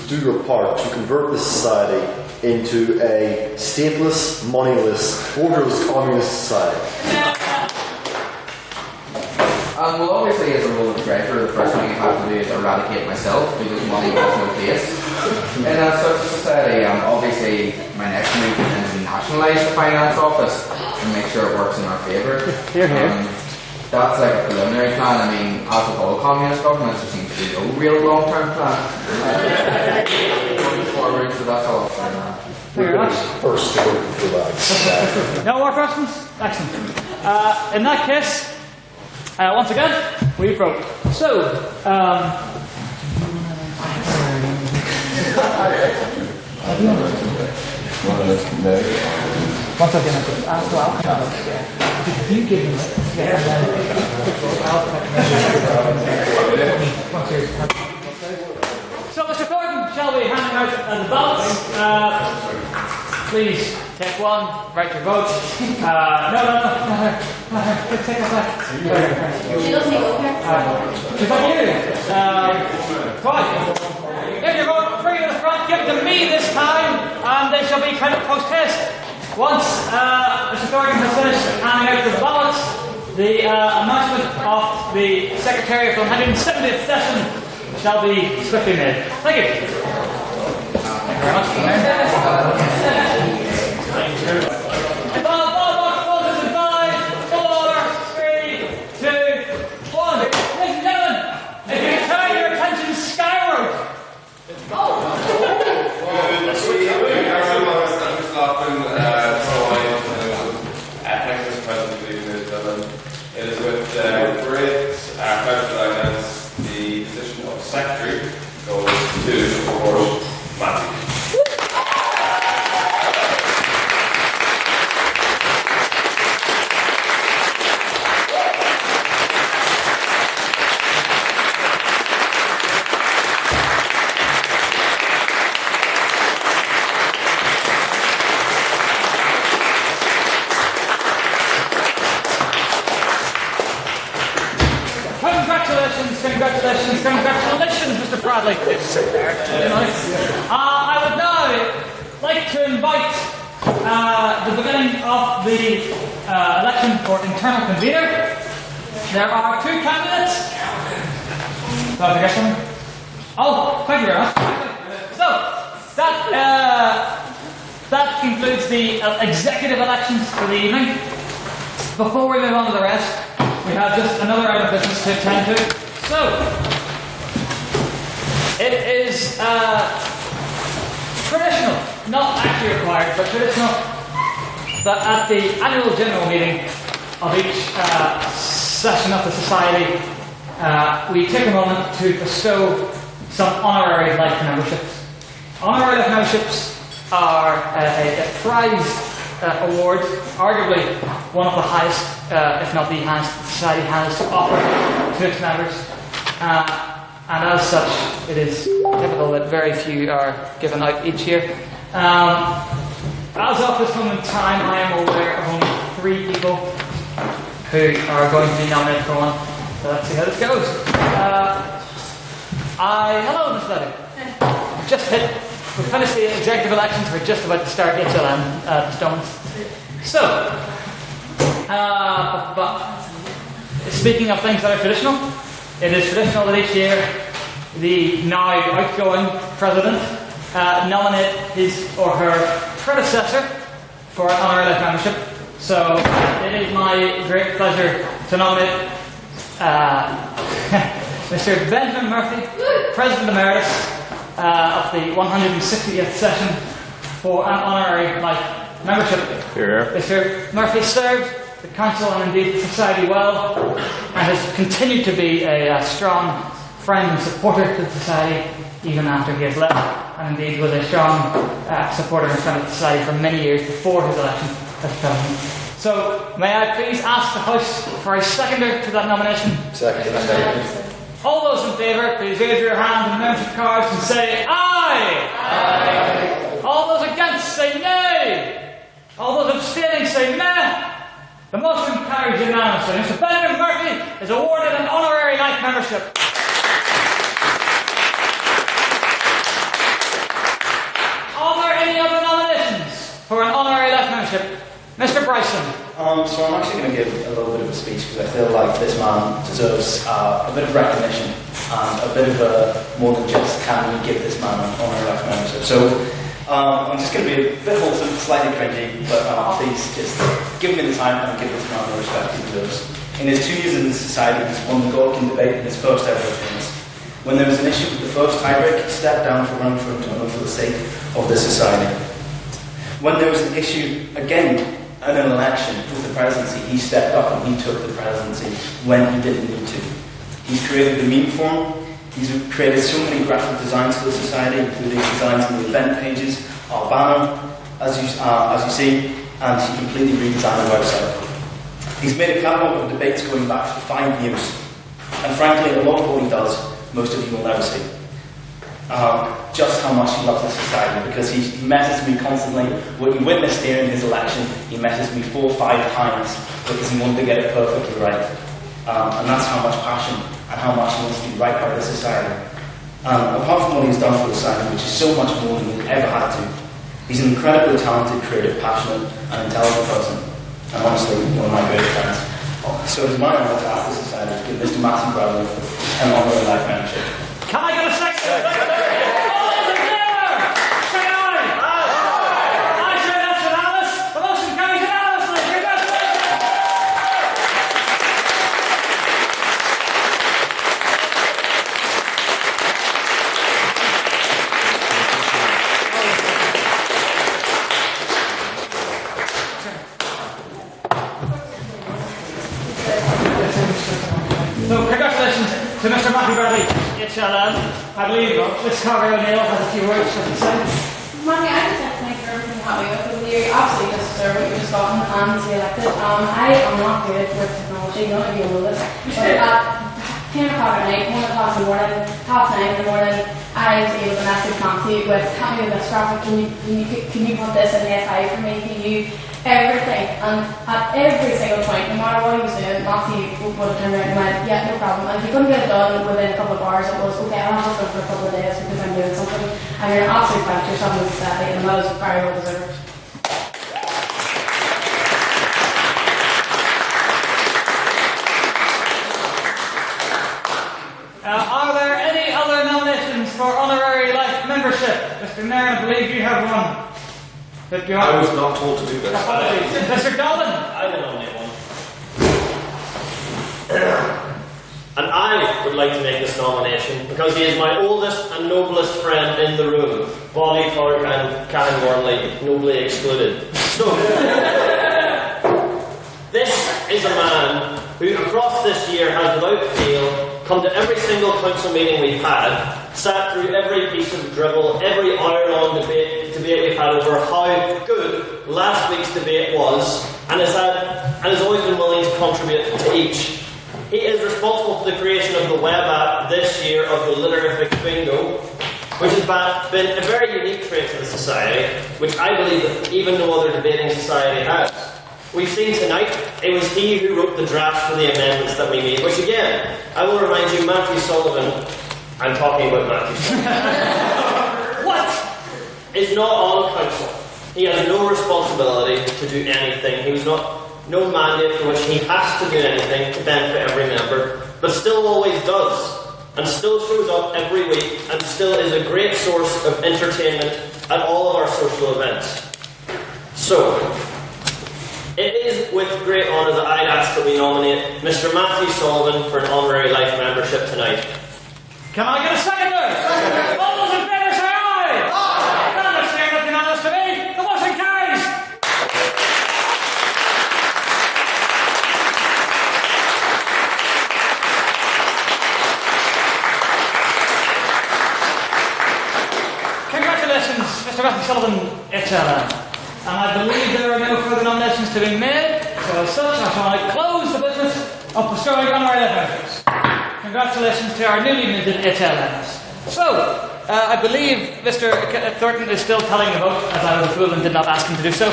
do your part to convert this society into a stateless, moneyless, borderless communist society? Well, obviously, as a role of treasurer, the first thing I have to do is eradicate myself because money has no face. In such a society, obviously, my next move is to nationalise the finance office and make sure it works in our favour. That's like a preliminary plan. I mean, as with all communist governments, there seems to be no real long-term plan going forward, so that's all I'm saying. Thank you very much. First, no more questions? Excellent. In that case, once again, we broke. So, once again, if you give them So, Mr. Thornton shall be handing out the ballots. Please take one, write your vote. No. Take a sec. She doesn't even care. Is that you? Fine. If you vote, bring it to the front, give it to me this time, and they shall be counted post haste. Once Mr. Thornton has finished handing out the ballots, the announcement of the Secretary of the 170th session shall be swiftly made. Thank you. Thank you very much. The ballot box closes in 5, 4, 3, 2, 1. Ladies and gentlemen, if you turn your attention skyward. It is with great pleasure that I announce the position of Secretary goes to, of course, Matthew. Congratulations, Mr. Bradley. I would now like to invite the beginning of the election for internal convener. There are 2 candidates. So I get them. Oh, thank you very much. So that concludes the executive elections for the evening. Before we move on to the rest, we have just another item of business to attend to. So, it is traditional, not actually required, but traditional, that at the annual general meeting of each session of the society, we take a moment to bestow some honorary life memberships. Honorary life memberships are a prized award, arguably one of the highest, if not the highest, the society has to offer to its members. And as such, it is typical that very few are given out each year. As of this moment in time, I am aware of only 3 people who are going to be nominated for one. So let's see how this goes. Hello, Ms. Levy. We finished the executive elections. We're just about to start HLM Stones. So, but speaking of things that are traditional, it is traditional that each year the now outgoing president nominate his or her predecessor for an honorary life membership. So it is my great pleasure to nominate Mr. Benjamin Murphy, President Emeritus of the 160th session, for an honorary life membership. Here. Mr. Murphy served the Council and indeed the Society well, and has continued to be a strong friend and supporter to the Society even after he has left, and indeed was a strong supporter and friend of the Society for many years before his election as President. So, may I please ask the House for a seconder to that nomination? Second. All those in favour, please raise your hand and membership cards and say aye. Aye. All those against say nay. All those abstaining say meh. The motion carries unanimously. Mr. Benjamin Murphy is awarded an honorary life membership. Are there any other nominations for an honorary life membership? Mr. Bryson. So I'm actually going to give a little bit of a speech because I feel like this man deserves a bit of recognition and a bit of a more than just can we give this man an honorary life membership. So I'm just going to be a bit wholesome, slightly cringy, but please just give me the time and give this man the respect he deserves. In his 2 years in the Society, he's won the Galkin debate in his first ever appearance. When there was an issue with the first tiebreak, he stepped down for running for a term for the sake of the Society. When there was an issue again in an election with the presidency, he stepped up and he took the presidency when he didn't need to. He's created the meme form. He's created so many graphic designs for the Society, including designs in the event pages, our banner, as you see, and he completely redesigned the website. He's made a catalogue of debates going back for 5 years, and frankly, a lot of what he does, most of you will never see. Just how much he loves the Society, because he messages me constantly. What you witnessed here in his election, he messaged me 4 or 5 times because he wanted to get it perfectly right. And that's how much passion and how much he wants to be right by the Society. Apart from what he's done for the Society, which is so much more than he's ever had to, he's an incredibly talented, creative, passionate and intelligent person, and honestly, one of my greatest friends. So it's my honour to ask the Society to give Mr. Matthew Bradley an honorary life membership. Can I get a second? So, congratulations to Mr. Matthew Bradley, HLM. I believe Ms. Carver O'Neill has a few words to say. Matthew, I just have to thank you for everything that we have over the year. You absolutely just deserve what you've just gotten and to be elected. I am not good with technology, none of you know this. But at 10 o'clock at night, 1 o'clock in the morning, 9:30 in the morning, I was able to message Matthew with, help me with this graphic, can you put this in the F5 for me, can you everything, and at every single point, no matter what he was doing, Matthew would turn around and went, yeah, no problem, and if he couldn't get it done within a couple of hours, it was, okay, I'll have it done for a couple of days because I'm doing something, and you're an absolute friend to yourself in society, and that is very well deserved. Are there any other nominations for honorary life membership? Mr. Nairn, I believe you have one. I was not told to do this. Mr. Dolan? I will nominate one. And I would like to make this nomination because he is my oldest and noblest friend in the room. Bobby Clark and Karen Warnley, nobly excluded. So, this is a man who across this year has without fail come to every single council meeting we've had, sat through every piece of dribble, every hour-long debate debate we've had over how good last week's debate was, and has always been willing to contribute to each. He is responsible for the creation of the web app this year of the Literific Bingo, which has been a very unique trait to the society, which I believe that even no other debating society has. We've seen tonight, it was he who wrote the draft for the amendments that we made, which again, I will remind you, Matthew Sullivan, I'm talking about Matthew Sullivan, what? Is not on council. He has no responsibility to do anything. He was no mandate for which he has to do anything to benefit every member, but still always does, and still shows up every week, and still is a great source of entertainment at all of our social events. So, it is with great honour that I'd ask that we nominate Mr. Matthew Sullivan for an honorary life membership tonight. Can I get a seconder? All those in favour say aye! Aye! None of saying nothing on this to me. The motion carries! Congratulations, Mr. Matthew Sullivan, HLM. And I believe there are no further nominations to be made, so as such I shall close the business of bestowing honorary members. Congratulations to our newly minted HLMs. So, I believe Mr. Thornton is still telling the vote, as I was a fool and did not ask him to do so.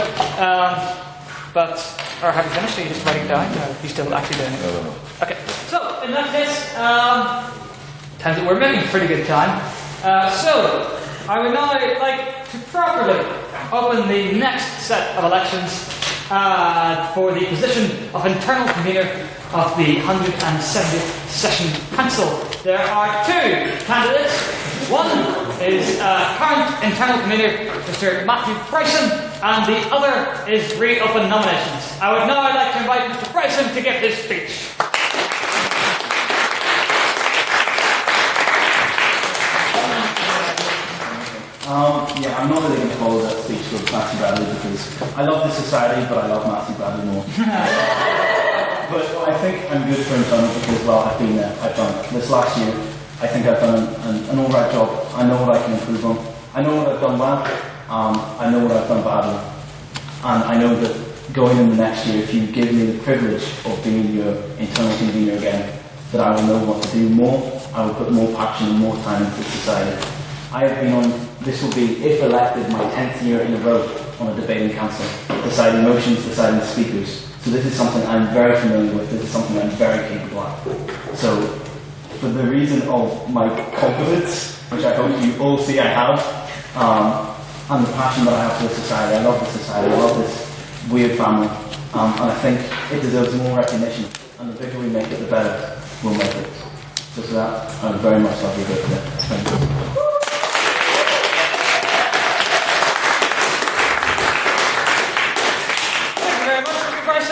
Or have you finished? Are you just writing it down? Or are you still actually doing it? No. Okay, so in that case, we're making pretty good time. So, I would now like to properly open the next set of elections for the position of internal convener of the 170th Session Council. There are two candidates. One is current internal convener, Mr. Matthew Bryson, and the other is reopen nominations. I would now like to invite Mr. Bryson to give his speech. I'm not really going to follow that speech with Matthew Bradley because I love the society, but I love Matthew Bradley more. But I think I'm good for internal because, well, I've been there. I've done it. This last year, I think I've done an alright job. I know what I can improve on. I know what I've done well. I know what I've done badly. And I know that going in the next year, if you give me the privilege of being your internal convener again, that I will know what to do more. I will put more passion and more time into society. I have been on, this will be, if elected, my 10th year in a row on a debating council, deciding motions, deciding speakers. So this is something I'm very familiar with, this is something I'm very capable at. So, for the reason of my confidence, which I hope you all see I have, and the passion that I have for the society, I love the society, I love this weird family, and I think it deserves more recognition, and the bigger we make it, the better we'll make it. So for that, I would very much love you to go today. Thank you.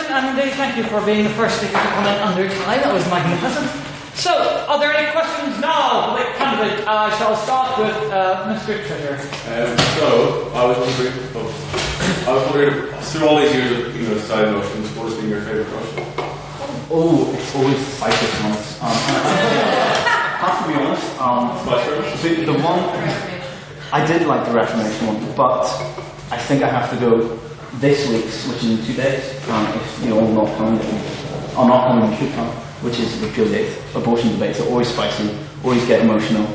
And indeed, thank you for being the first speaker to come in under time. That was magnificent. So, are there any questions now for the candidate? I shall start with Mr. Treasurer. So, I was wondering, through all these years of deciding motions, what has been your favourite motion? Oh, it's always the cyclist ones. I have to be honest. The one I did like the Reformation one, but I think I have to go this week's, which is in 2 days, if you're all not coming, or not coming, you should come, which is the debate. Abortion debates are always spicy, always get emotional,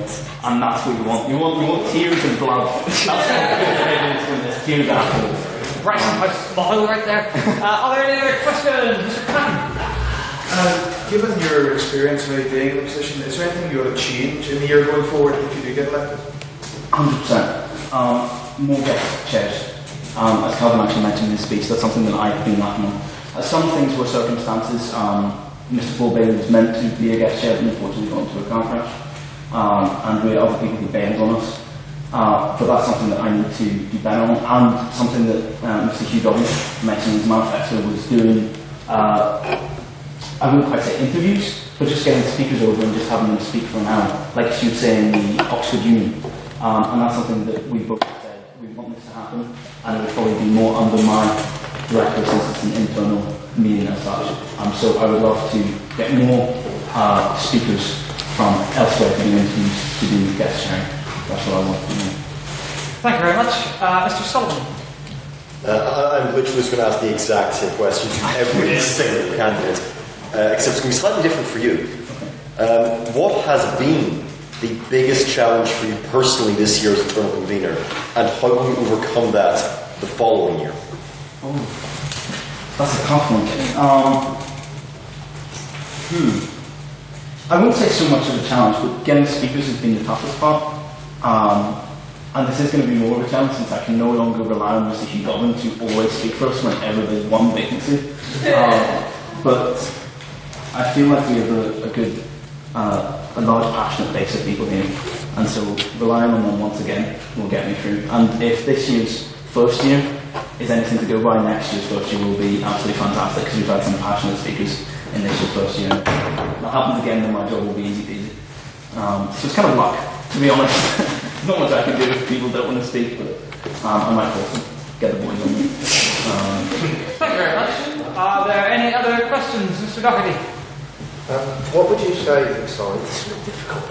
and that's what you want. You want tears and blood. That's what the debate is, tears afterwards. Bryson, I smile right there. Are there any other questions, Mr. Patton? Given your experience in being in the position, is there anything you want to change in the year going forward if you do get elected? 100%. More guest chairs. As Calvin actually mentioned in his speech, that's something that I've been lacking on. Some things were circumstances. Mr. Paul Bailey was meant to be a guest chair, but unfortunately got into a car crash. And we had other people who bailed on us. But that's something that I need to do better on. And something that Mr. Hugh W mentioned in his manifesto was doing, I wouldn't quite say interviews, but just getting speakers over and just having them speak for an hour, like she would say in the Oxford Union. And that's something that we both said we want this to happen. And it would probably be more under my director since it's an internal meeting as such. So I would love to get more speakers from elsewhere to do interviews, to do guest sharing. That's what I want to do. Thank you very much. Mr. Sullivan. I'm literally just going to ask the exact same question to every single candidate, except it's going to be slightly different for you. What has been the biggest challenge for you personally this year as internal convener, and how will you overcome that the following year? Oh, that's a tough one. I won't say so much of a challenge, but getting speakers has been the toughest part. And this is going to be more of a challenge since I can no longer rely on Mr. Hugh Dobbin to always speak for us whenever there's one vacancy. But I feel like we have a large passionate base of people here, and so relying on them once again will get me through. And if this year's first year is anything to go by, next year's first year will be absolutely fantastic because we've had some passionate speakers in this year's first year. If that happens again, then my job will be easy peasy. So it's kind of luck, to be honest. Not much I can do if people don't want to speak, but I might force them. Get the boys on me. Thank you very much. Are there any other questions, Mr. Doherty? What would you say, sorry, this is difficult.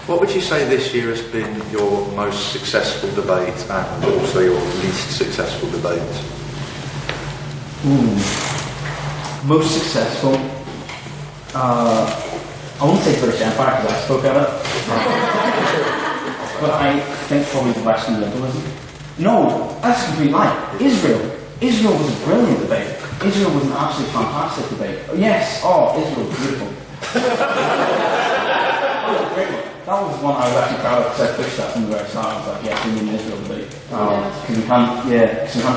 What would you say this year has been your most successful debate and also your least successful debate? Most successful? I won't say British Empire because I spoke at it. But I think probably the Western liberalism. No, that's a complete lie. Israel was a brilliant debate. Israel was an absolutely fantastic debate. Yes, Israel, beautiful. That was one I was actually proud of because I pushed that from the very start. I was like, yes, we need an Israel debate. Because we can't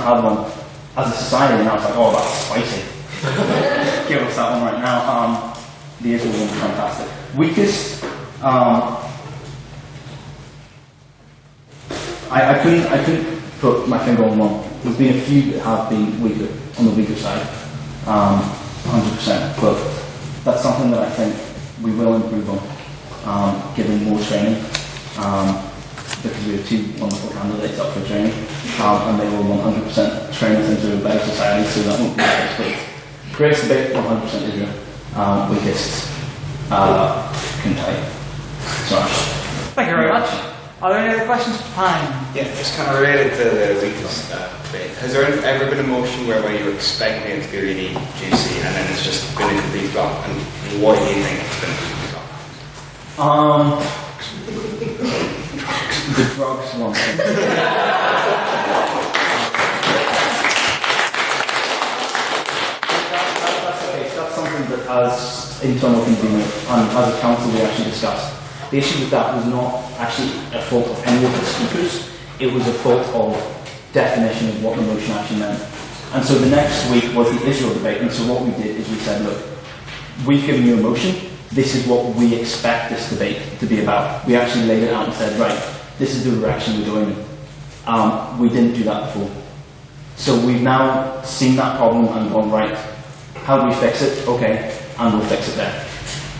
have one as a society. And I was like, oh, that's spicy. Give us that one right now. The Israel one was fantastic. Weakest, I couldn't put my finger on one. There's been a few that have been weaker, on the weaker side, 100%. But that's something that I think we will improve on, giving more training, because we have two wonderful candidates up for training, and they will 100% train us into a better society, so that won't be the case. But greatest debate, 100% Israel. Weakest, Kentucky. Sorry. Thank you very much. Are there any other questions for Pine? Yeah, just kind of related to the weakness debate. Has there ever been a motion where you were expecting it to be really juicy and then it's just been a complete flop? And why do you think it's been a complete flop? The drugs one. That's something that as internal convener and as a council we actually discussed. The issue with that was not actually a fault of any of the speakers, it was a fault of definition of what the motion actually meant. And so the next week was the Israel debate, and so what we did is we said, look, we've given you a motion, this is what we expect this debate to be about. We actually laid it out and said, right, this is the direction we're going in. We didn't do that before. So we've now seen that problem and gone, right, how do we fix it? Okay, and we'll fix it there.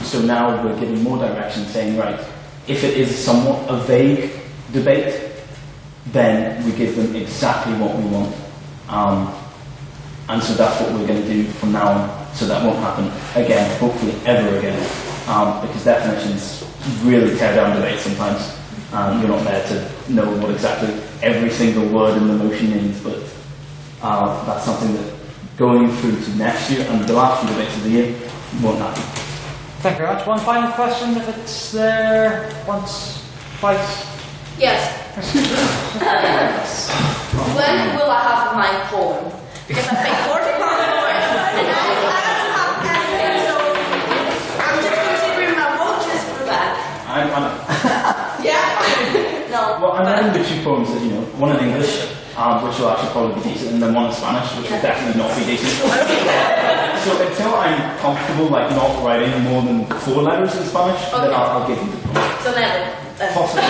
So now we're giving more direction, saying, right, if it is somewhat a vague debate, then we give them exactly what we want. And so that's what we're going to do from now on, so that won't happen again, hopefully ever again. Because definitions really tear down debates sometimes. You're not there to know what exactly every single word in the motion means, but that's something that going through to next year and the last few debates of the year won't happen. Thank you very much. One final question, if it's there once, twice. Yes. When will I have my phone? Because I paid £40 for it, and I don't have anything, so I'm just considering my watches for that. Yeah. No. Well, I'm learning the two poems that, one in English, which will actually probably be decent, and then one in Spanish, which will definitely not be decent. So until I'm comfortable, not writing more than 4 letters in Spanish, then I'll give you the poem. So never. Possibly.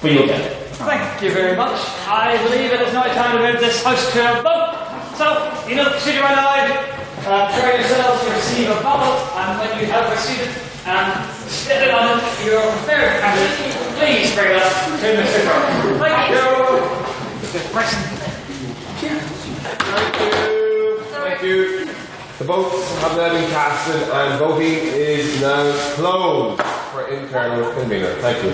But you'll get it. Thank you very much. I believe it is now time to move this house to a vote. So, you know the procedure right now. Prepare yourselves to receive a ballot, and when you have received it and stick it on it, your preferred candidate, please bring it up to Mr. Crowe. Thank you. Thank you. The votes have now been casted and voting is now closed for internal convener. Thank you.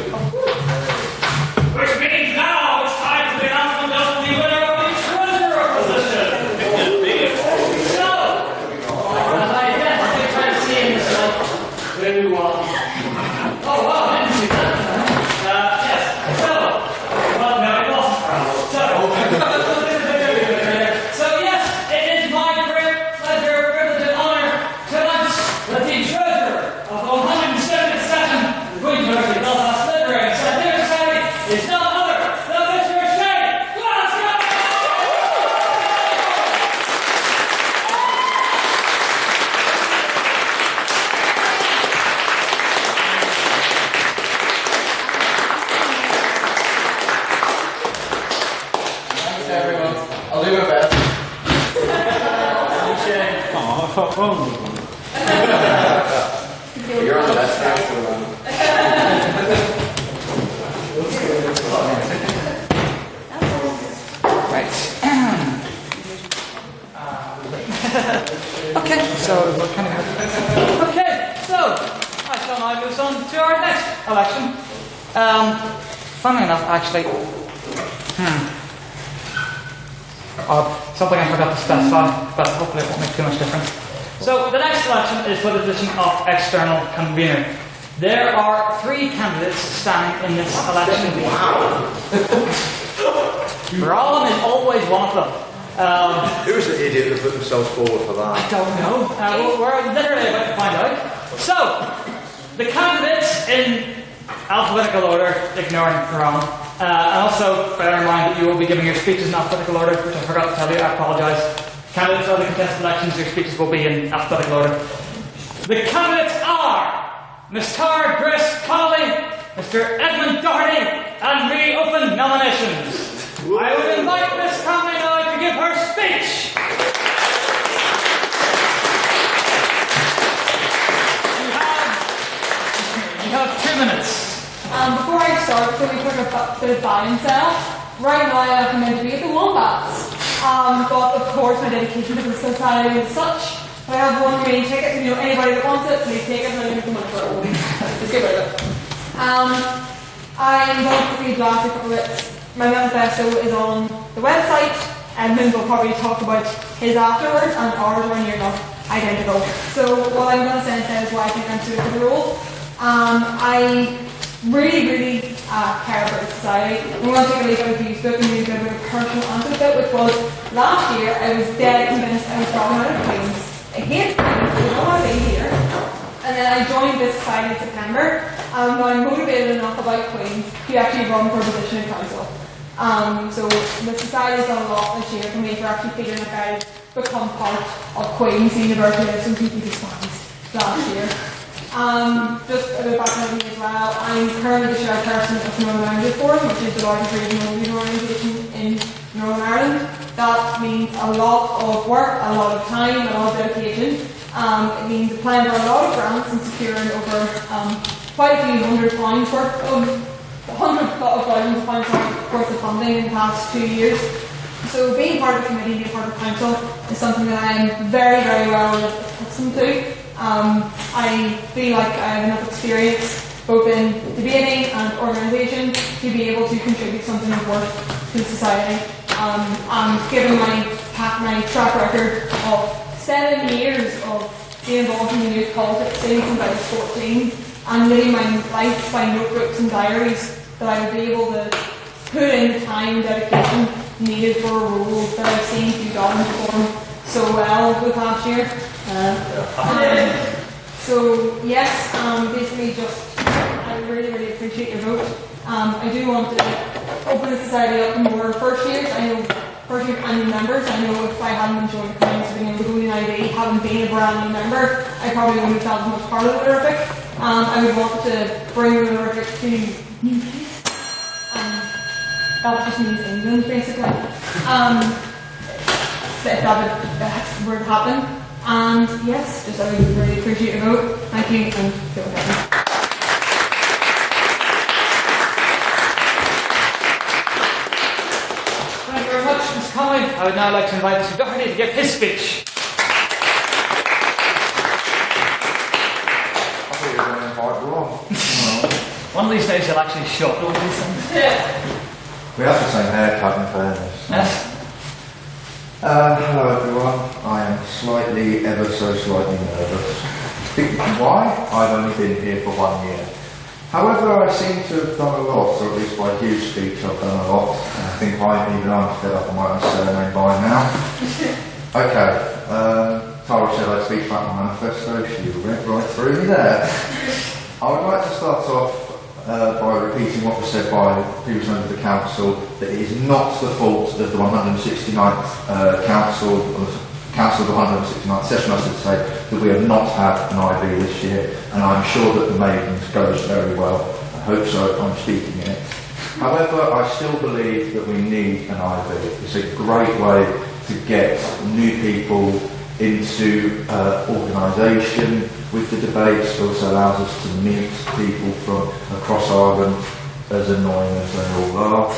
phone. You're on the best council. Right. Okay, so what kind of... Okay, so I shall now move on to our next election. Funnily enough, actually, something I forgot to specify, but hopefully it won't make too much difference. So the next election is for the position of external convener. There are 3 candidates standing in this election. Wow. Rollin is always one of them. Who's the idiot that put themselves forward for that? I don't know. We're literally about to find out. So, the candidates in alphabetical order, ignoring Ron. And also, bear in mind that you will be giving your speeches in alphabetical order, which I forgot to tell you. I apologise. Candidates are the contested elections. Your speeches will be in alphabetical order. The candidates are Mr. Grace Connolly, Mr. Edmund Doherty, and we open nominations. I would invite Miss Connolly now to give her speech. You have 2 minutes. Before I start, so we took a bit of buy and sell. Right now I'm meant to be at the Wombats. But of course my dedication to the society is such. I have 1 remaining ticket, and anybody that wants it, please take it, and I don't money for it. Just get rid of it. I'm going to quickly blast a couple of bits. My manifesto is on the website, and Edmund will probably talk about his afterwards, and ours are near enough identical. So what I'm going to say is why I think I'm suited for the role. I really care about society. I'm going to take a leaf out of Facebook and do a bit of a personal anecdote, which was last year I was dead convinced I was dropping out of Queen's. I hate Queen's, I don't want to be here. And then I joined this society in September. Now I'm motivated enough about Queen's to actually run for a position in council. So the society has done a lot this year for me for actually figuring out how to become part of Queen's University of some people despised last year. Just a bit of background as well. I'm currently the chairperson of the Northern Ireland Forum, which is the largest regional youth organisation in Northern Ireland. That means a lot of work, a lot of time, a lot of dedication. It means applying for a lot of grants and securing over quite a few £100 worth of £100,000 worth of funding in the past 2 years. So being part of the committee, being part of council is something that I am very well accustomed to. I feel like I have enough experience both in debating and organisation to be able to contribute something of worth to society. And given my track record of 7 years of being involved in the youth politics since I was 14 and living my life by notebooks and diaries, that I would be able to put in the time and dedication needed for a role that I've seen you done perform so well over the past year. So yes, basically just I really appreciate your vote. I do want to open the society up more first years. I know first year and new members. I know if I hadn't enjoyed the Queen's, being able to go to the IB, having been a brand new member, I probably wouldn't have felt as much part of the Literific. I would want to bring the Literific to new place. That just means England, basically. If that were to happen. And yes, just I would really appreciate your vote. Thank you, and go ahead. Thank you very much, Ms. Connolly. I would now like to invite Mr. Doherty to give his speech. I thought you were going to invite Ron. One of these days he'll actually show up. We have the same haircut in fairness. Yes. Hello everyone. I am ever so slightly nervous. Why? I've only been here for 1 year. However, I seem to have done a lot, or at least by Hugh's speech I've done a lot. I think I'm fed up on my own surname by now. Okay, Tara said I'd speak about my manifesto. She went right through me there. I would like to start off by repeating what was said by previous members of the council, that it is not the fault of the 169th council of the 169th session, I should say, that we have not had an IB this year, and I'm sure that the Maidens goes very well. I hope so, I'm speaking in it. However, I still believe that we need an IB. It's a great way to get new people into organisation with the debates. It also allows us to meet people from across Ireland, as annoying as they all are.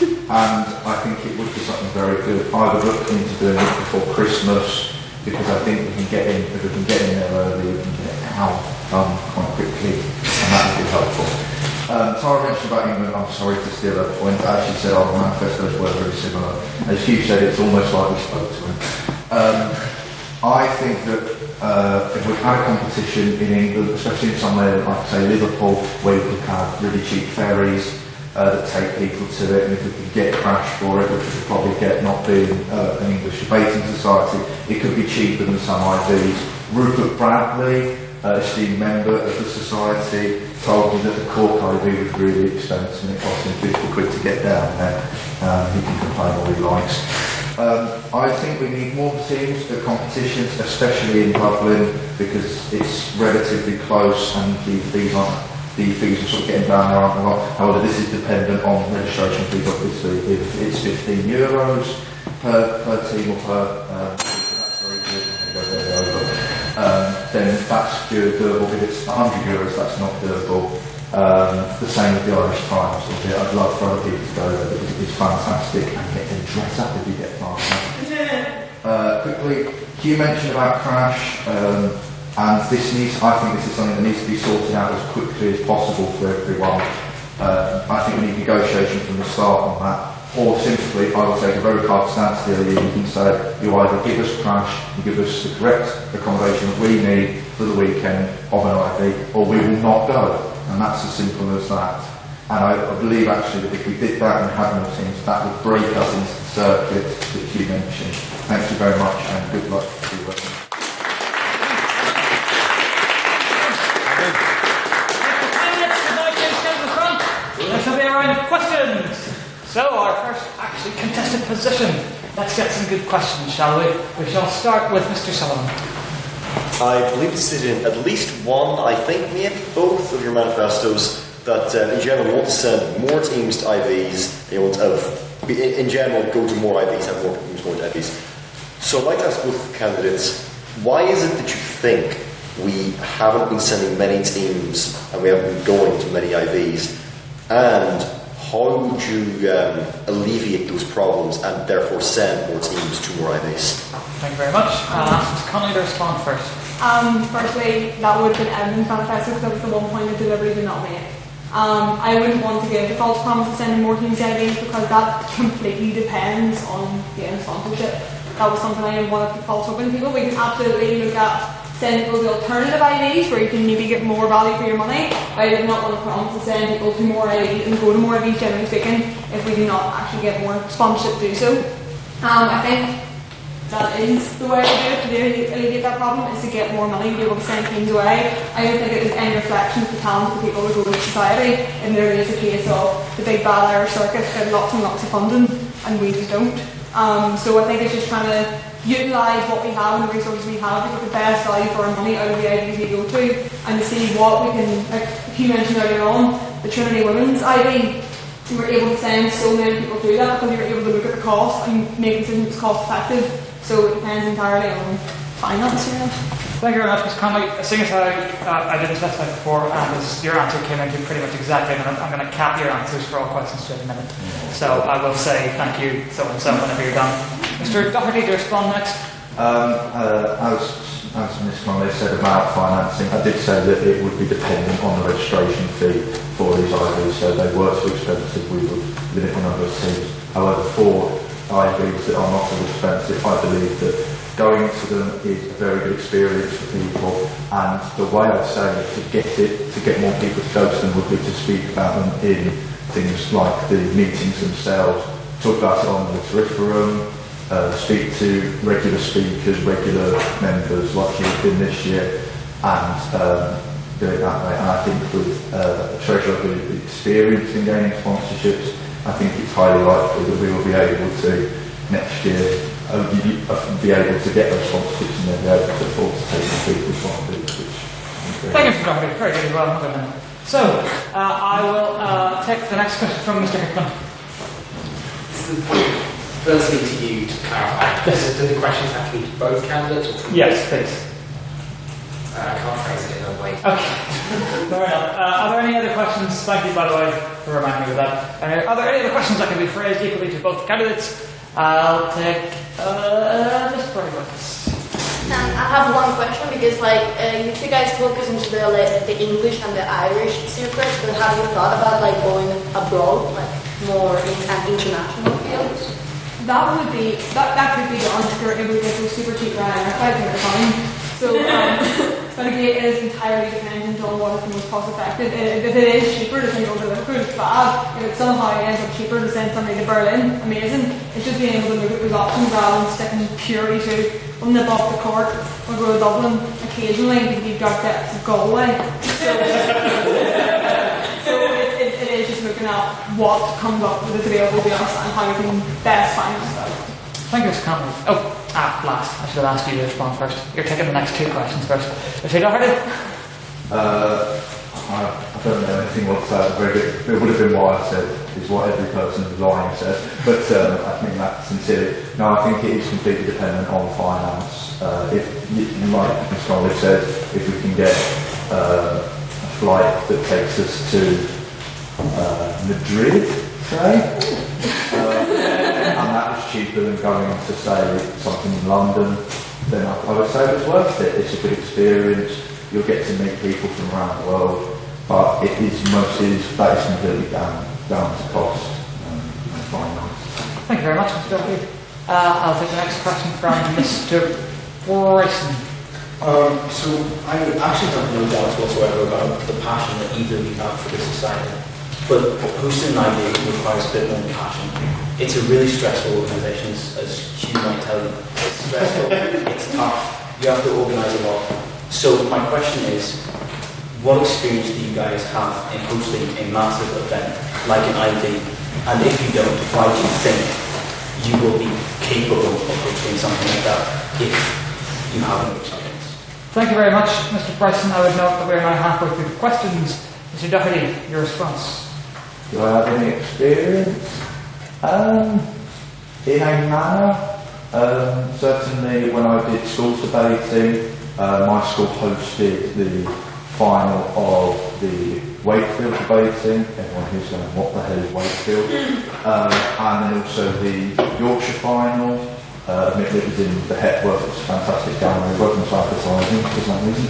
And I think it would be something very good. I would look into doing it before Christmas, because I think we can get in, if we can get in there early, we can get it out quite quickly, and that would be helpful. Tara mentioned about England. I'm sorry to steal that point. As she said, our manifestos were very similar. As Hugh said, it's almost like we spoke to him. I think that if we had a competition in England, especially in somewhere like, say, Liverpool, where we could have really cheap ferries that take people to it, and if we could get Crash for it, which we could probably get not being an English debating society, it could be cheaper than some IVs. Rupert Bradley, esteemed member of the society, told me that the Cork IV was really expensive and it cost him 50 quid to get down there. He can complain all he likes. I think we need more teams at competitions, especially in Dublin, because it's relatively close and the fees are sort of getting down there aren't a lot. However, this is dependent on registration fees, obviously. If it's €15 per team or per that's very good. Then that's doable. If it's €100, that's not doable. The same with the Irish Times. I'd love for other people to go there because it's fantastic and get them dress up if you get past that. Quickly, Hugh mentioned about Crash, and this needs. I think this is something that needs to be sorted out as quickly as possible for everyone. I think we need negotiation from the start on that. Or simply, I will take a very hard stance here. You can say, you either give us Crash, you give us the correct accommodation that we need for the weekend of an IV, or we will not go. And that's as simple as that. And I believe actually that if we did that and had more teams, that would break us into the circuit that you mentioned. Thank you very much and good luck to you. There shall be a round of questions. So our first actually contested position. Let's get some good questions, shall we? We shall start with Mr. Sullivan. I believe it's stated in at least one, I think maybe both of your manifestos, that in general you want to send more teams to IVs, you want to in general go to more IVs, have more teams going to IVs. So I'd like to ask both candidates, why is it that you think we haven't been sending many teams and we haven't been going to many IVs, and how would you alleviate those problems and therefore send more teams to more IVs? Thank you very much. I'll ask Ms. Connolly to respond first. Firstly, that would have been Edmund's manifesto because that was the one point that delivery did not make. I wouldn't want to give the false promise of sending more teams to IVs because that completely depends on getting sponsorship. That was something I didn't want to false open to people. We can absolutely look at sending people to alternative IVs where you can maybe get more value for your money. I did not want to promise to send people to more IVs and go to more IVs, generally speaking, if we do not actually get more sponsorship to do so. I think that is the way to do it, to alleviate that problem, is to get more money to be able to send teams away. I don't think it is any reflection of the talent of the people who go to society, and there is a case of the big bad Irish circus get lots and lots of funding and we just don't. So I think it's just trying to utilise what we have and the resources we have to get the best value for our money out of the IVs we go to, and to see what we can, like you mentioned earlier on, the Trinity Women's IV, we were able to send so many people through that because we were able to look at the cost and make decisions that was cost effective. So it depends entirely on finance, you know. Thank you very much, Ms. Connolly. Seeing as I didn't specify before, and as your answer came into pretty much exactly, I'm going to cap your answers for all questions to a minute. So I will say thank you, so and so, whenever you're done. Mr. Doherty, to respond next. As Ms. Connolly said about financing, I did say that it would be dependent on the registration fee for these IVs. So if they were too expensive, we would limit the number of teams. However, for IVs that are not so expensive, I believe that going to them is a very good experience for people, and the way I'd say to get more people to go to them would be to speak about them in things like the meetings themselves, talk about it on the Literific, speak to regular speakers, regular members like you've been this year, and do it that way. And I think with a treasurer with experience in gaining sponsorships, I think it's highly likely that we will be able to, next year, be able to get those sponsorships and then be able to afford to take the people from. Thank you, Mr. Doherty. Very good, well. So, I will take the next question from Mr. Hickman. Firstly, to you to clarify, do the questions have to be to both candidates? Or to Yes, please. I can't phrase it in a way. Okay, fair enough. Are there any other questions? Thank you, by the way, for reminding me of that. Are there any other questions that can be phrased equally to both candidates? I'll take Mr. Brightwoods. I have one question because, like, you two guys focus into the English and the Irish circuits, but have you thought about like going abroad, like more in an international field? That could be done if you're able to get those super cheap Ryanair flights at the time. So, but again, it is entirely dependent on what is the most cost effective. If it is cheaper to send over to Liverpool, it's bad. If it somehow ends up cheaper to send somebody to Berlin, amazing. It's just being able to look at those options rather than sticking purely to we'll nip off the court or go to Dublin occasionally if you've got depths of Galway. So it is just looking at what comes up with available to us and how we can best finance that. Thank you, Mr. Conley. Last. I should have asked you to respond first. You're taking the next two questions first. Mr. Doherty? I don't know anything what to say. It would have been what I said, is what every person lying said. But I think that's sincere. No, I think it is completely dependent on finance. If, like Mr. Conley said, if we can get a flight that takes us to Madrid, say, and that was cheaper than going to, say, something in London, then I would say it's worth it. It's a good experience. You'll get to meet people from around the world, but it is that is completely down to cost and finance. Thank you very much, Mr. Doherty. I'll take the next question from Mr. Bryson. So I actually have no doubts whatsoever about the passion that either of you have for this society. But hosting an idea requires a bit more passion. It's a really stressful organisation, as Hugh might tell you. It's stressful, it's tough, you have to organise a lot. So my question is, what experience do you guys have in hosting a massive event like an IV? And if you don't, why do you think you will be capable of hosting something like that if you have no experience? Thank you very much, Mr. Bryson. I would note that we are now halfway through the questions. Mr. Doherty, your response. Do I have any experience? In a manner, certainly when I did schools debating, my school hosted the final of the Wakefield debating. Everyone who's going, what the hell is Wakefield? And then also the Yorkshire final. Admittedly, it was in the Hepworth, it was a fantastic gallery, welcome to advertising for some reason.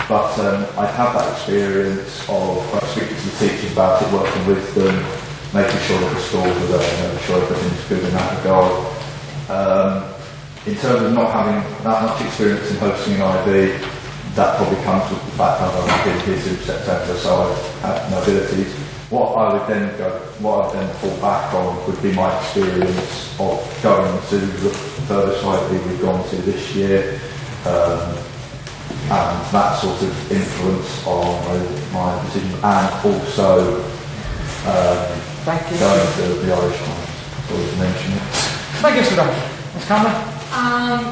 But I had that experience of speaking to the teachers about it, working with them, making sure that the schools were there, making sure everything's good in that regard. In terms of not having that much experience in hosting an IB, that probably comes with the fact that I've only been here since September, so I have no abilities. What I would then fall back on would be my experience of going to the furthest IB we've gone to this year, and that sort of influence on my decision, and also going to the Irish Times, so to mention it. Thank you, Mr. Doherty. Ms. Conley?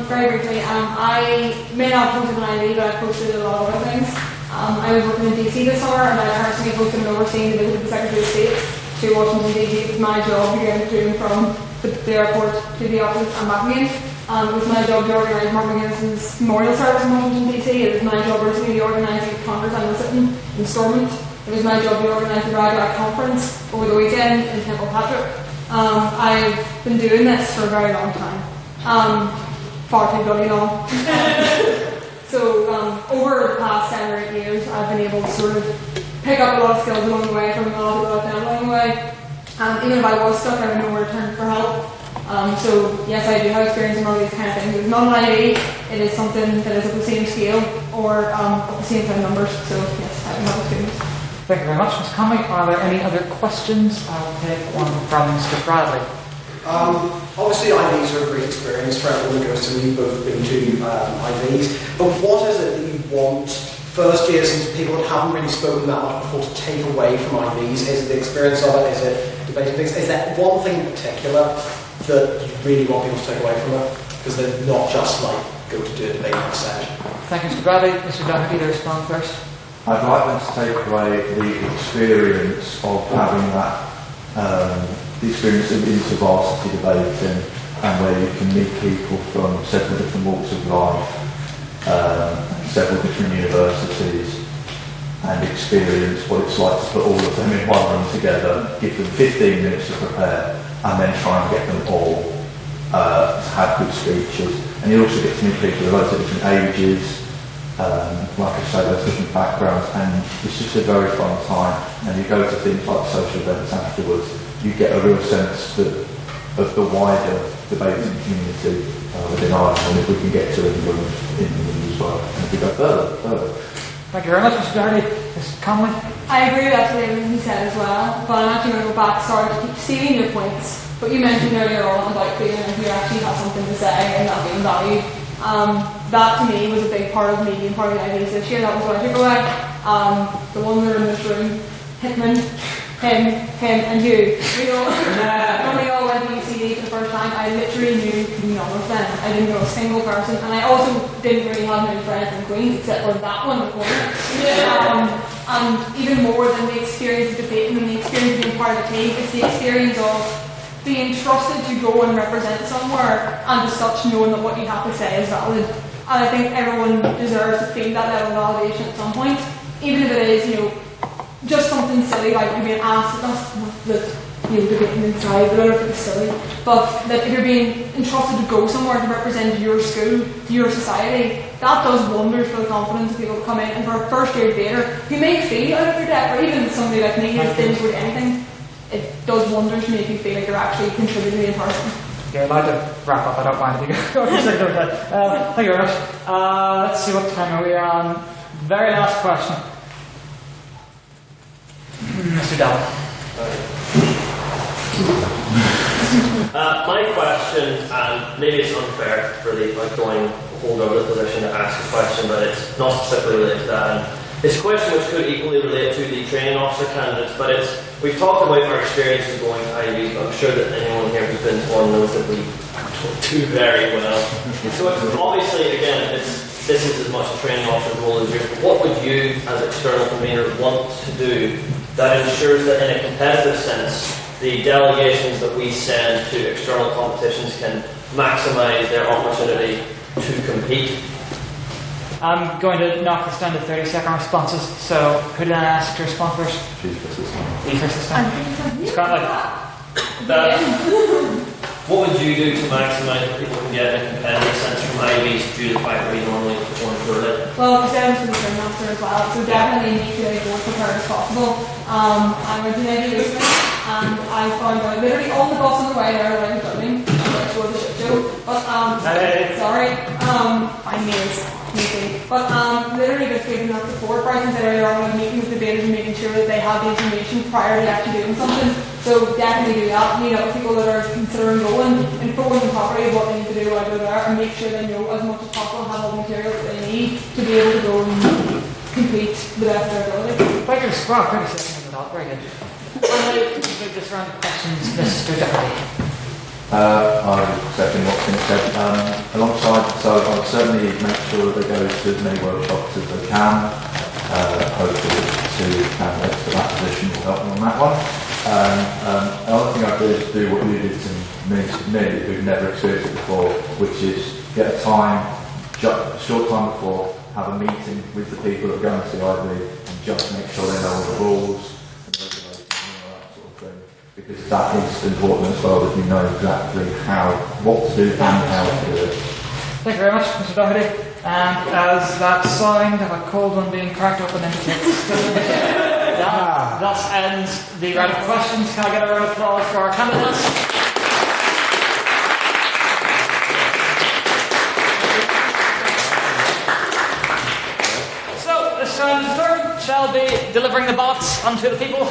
Very briefly, I may not have posted an ID, but I posted a lot of other things. I was working in DC this summer, and I personally hosted and overseeing the visit of the Secretary of State to Washington DC. It was my job to get to and from the airport to the office and back again. It was my job to organise Martin McGuinness's memorial service in Washington DC. It was my job recently to organise the Congress annual sitting in Stormont. It was my job to organise the Raglag conference over the weekend in Temple Patrick. I've been doing this for a very long time. Far too bloody long. So over the past 7 or 8 years, I've been able to sort of pick up a lot of skills along the way from a lot of people I've done along the way. Even if I was stuck, I would know where to turn for help. So yes, I do have experience in all these kind of things. It's not an ID, it is something that is of the same scale or of the same kind of numbers. So yes, I have experience. Thank you very much, Ms. Conley. Are there any other questions? I'll take one from Mr. Bradley. Obviously, IVs are a great experience for everyone that goes to them. You've both been to IVs. But what is it that you want first years and people that haven't really spoken that much before to take away from IVs? Is it the experience of it? Is it debating things? Is there one thing in particular that you really want people to take away from it? Because they're not just like go to do a debate instead. Thank you, Mr. Bradley. Mr. Doherty, to respond first. I'd like them to take away the experience of having that, the experience of intervarsity debating, and where you can meet people from several different walks of life, several different universities, and experience what it's like to put all of them in one room together, give them 15 minutes to prepare, and then try and get them all to have good speeches. And you also get to meet people of loads of different ages, like I say, loads of different backgrounds, and it's just a very fun time. And you go to things like social events afterwards, you get a real sense of the wider debating community within Ireland, and if we can get to England as well, and if we go further. Thank you very much, Mr. Doherty. Mr. Conley? I agree with absolutely everything he said as well, but I'm actually going to go back, sorry to keep stealing your points, but you mentioned earlier on about feeling like you actually have something to say and not being valued. That to me was a big part of me being part of the ideas this year. That was what I took away. The one that are in this room, Hickman, him, and you. When we all went to UCD for the first time, I literally knew none of them. I didn't know a single person, and I also didn't really have many friends in Queens except for that one in the corner. And even more than the experience of debating and the experience of being part of a team, it's the experience of being trusted to go and represent somewhere, and as such knowing that what you have to say is valid. And I think everyone deserves to feel that level of validation at some point, even if it is, just something silly like you're being asked, that debating inside, but I don't think it's silly, but that if you're being entrusted to go somewhere to represent your school, your society, that does wonders for the confidence of people to come in. And for a first year debater who may feel out of their depth, or even somebody like me who didn't do anything, it does wonders to make you feel like you're actually contributing in person. You're allowed to wrap up, I don't mind if you go. Thank you very much. Let's see what time are we on. Very last question. Mr. Dallin. My question, and maybe it's unfair for the outgoing holder of the position to ask a question, but it's not specifically related to that. And it's a question which could equally relate to the training officer candidates, but we've talked about our experiences going to IVs, but I'm sure that anyone here who's been to one knows that we do very well. So it's obviously, again, this is as much a training officer role as yours, but what would you, as external convener, want to do that ensures that in a competitive sense, the delegations that we send to external competitions can maximise their opportunity to compete? I'm going to knock this down to 30-second responses, so who did I ask to respond first? You first this time. It's kind of like what would you do to maximise what people can get in a competitive sense from IVs due to the fact that we normally perform poorly? Well, because I was for the Swim Master as well, so definitely make sure that you're as prepared as possible. I went to Navy recently, and I found out literally on the bus on the way there that I was filming, which was a shit show. But sorry, I'm amazed. But literally just giving that support, right, and earlier on, meeting with the debaters and making sure that they have the information prior to actually doing something. So definitely do that. Meet up with people that are considering going, inform them properly of what they need to do while they're there, and make sure they know as much as possible, have all the materials that they need to be able to go and complete the best of their ability. Thank you, Scott. Very good. Finally, complete this round of questions, Mr. Doherty. I second what's been said. Alongside, so I'll certainly make sure that they go to as many workshops as they can. Hopefully, to candidates for that position will help them on that one. Another thing I do is do what you did to me, who've never experienced it before, which is get a short time before, have a meeting with the people that are going to the IB and just make sure they know all the rules and regulations and all that sort of thing. Because that is important as well, that you know exactly what to do and how to do it. Thank you very much, Mr. Doherty. And as that sign of a cold one being cracked open indicates, that thus ends the round of questions. Can I get a round of applause for our candidates? So, this round third shall be delivering the bots unto the people.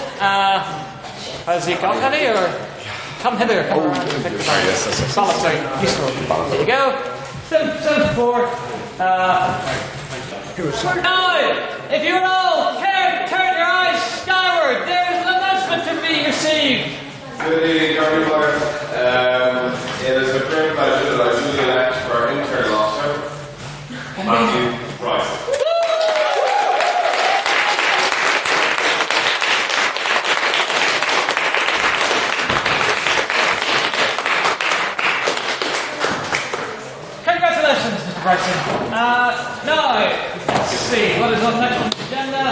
Has he come hither, or come hither? Come around and pick the bots. Yes. Solid, useful. There you go. 7-4. Now, if you would all care to turn your eyes skyward, there is an announcement to be received. Good evening, everyone. It is a great pleasure that I duly elect for our internal officer, Matthew Rice. Mr. Bryson. Now, let's see, what is on next on the agenda?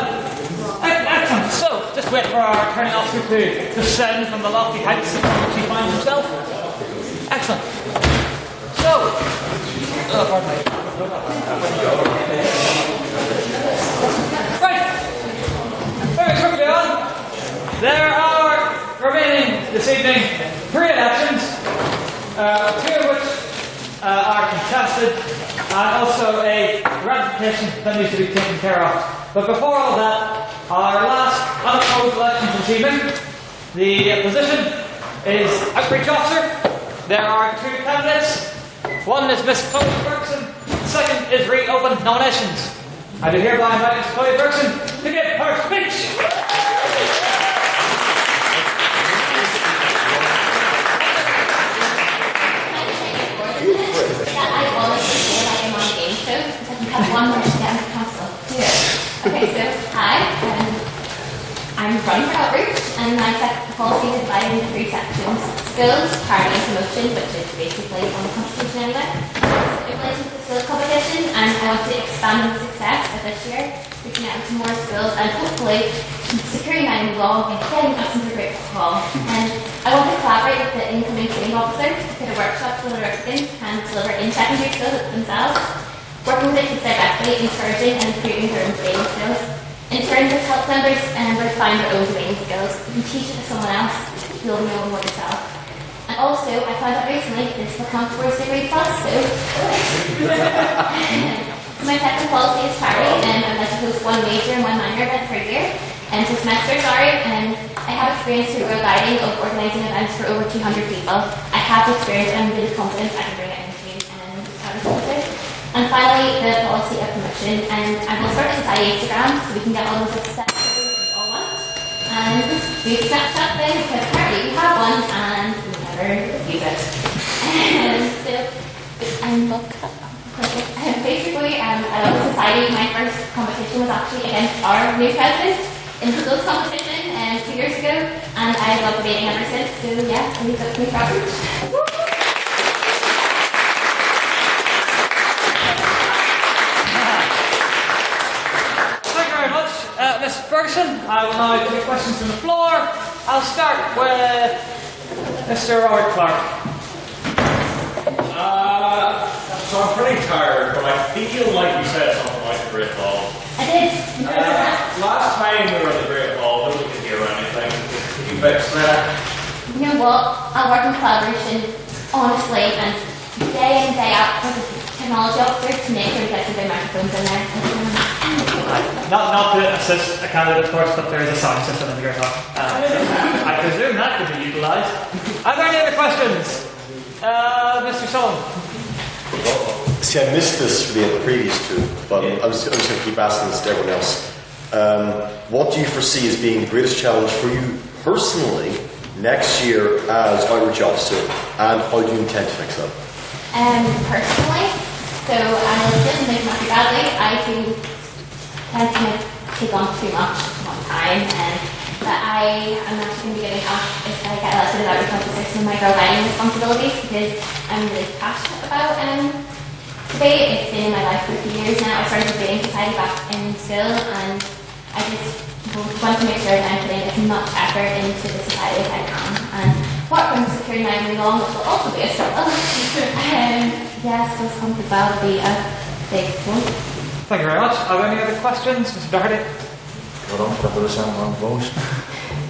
Excellent. So, just wait for our returning officer to descend from the lofty heights in which he finds himself. Excellent. So, pardon me. Right. Very quickly on. There are remaining this evening 3 elections, 2 of which are contested, and also a ratification that needs to be taken care of. But before all that, our last unopposed election this evening, the position is Outreach Officer. There are 2 candidates. One is Miss Chloe Bergson, the second is reopened nominations. I do hereby invite Miss Chloe Bergson to give her speech. That I always feel like I'm on a game show because I can have one more step to council. Okay, so I'm running for outreach, and my policy is divided into 3 sections: skills, parity, and promotion, which is basically on the competition anyway. In relation to the skills competition, and I want to expand on the success of this year, reaching out into more skills, and hopefully securing my new law and getting us into a great hall. And I want to collaborate with the incoming training officer to put a workshop so that our students can deliver in secondary skills themselves, working with the kids directly, encouraging and improving their own training skills. In turn, this helps members refine their own training skills. You can teach it to someone else, you'll know more yourself. And also, I found out recently this will count towards degree plus, so my second policy is parity, and I'd like to host 1 major and 1 minor event per year. And so semester, and I have experience through road guiding of organising events for over 200 people. I have experience and I'm really confident I can bring it into And finally, the policy of promotion. And I will start a society Instagram so we can get all those success photos we all want. And just do the Snapchat thing because apparently we have one and we never use it. And so basically, I love the society. My first competition was actually against our new president in the skills competition 2 years ago, and I've loved debating ever since. So yeah, I leave it to me for outreach. Thank you very much, Miss Ferguson. I will now take questions from the floor. I'll start with Mr. Robert Clark. So I'm pretty tired, but I feel like you said something like the Great Ball. I did. Last time we were at the Great Ball, nobody could hear anything. Could you fix that? You know what? I work in collaboration, honestly, and day in, day out with the technology officer to make sure we get some good microphones in there. Not to assist a candidate, of course, but there is a sound system in the Great Hall. I presume that could be utilised. Are there any other questions? Mr. Sullivan. See, I missed this for the previous 2, but I was going to keep asking this to everyone else. What do you foresee as being the greatest challenge for you personally next year as outreach officer, and how do you intend to fix that? Personally, so I didn't make much badly. I do tend to take on too much at one time, and that I am actually going to be getting up if I get elected as outreach officer to my girl guiding responsibilities, because I'm really passionate about debate. It's been in my life for a few years now. I started debating society back in school, and I just want to make sure that I'm putting as much effort into the society as I can. And apart from securing my new law, which will also be a struggle, yes, those come as well to be a big one. Thank you very much. Are there any other questions, Mr. Doherty? Hold on, for the sound one voice.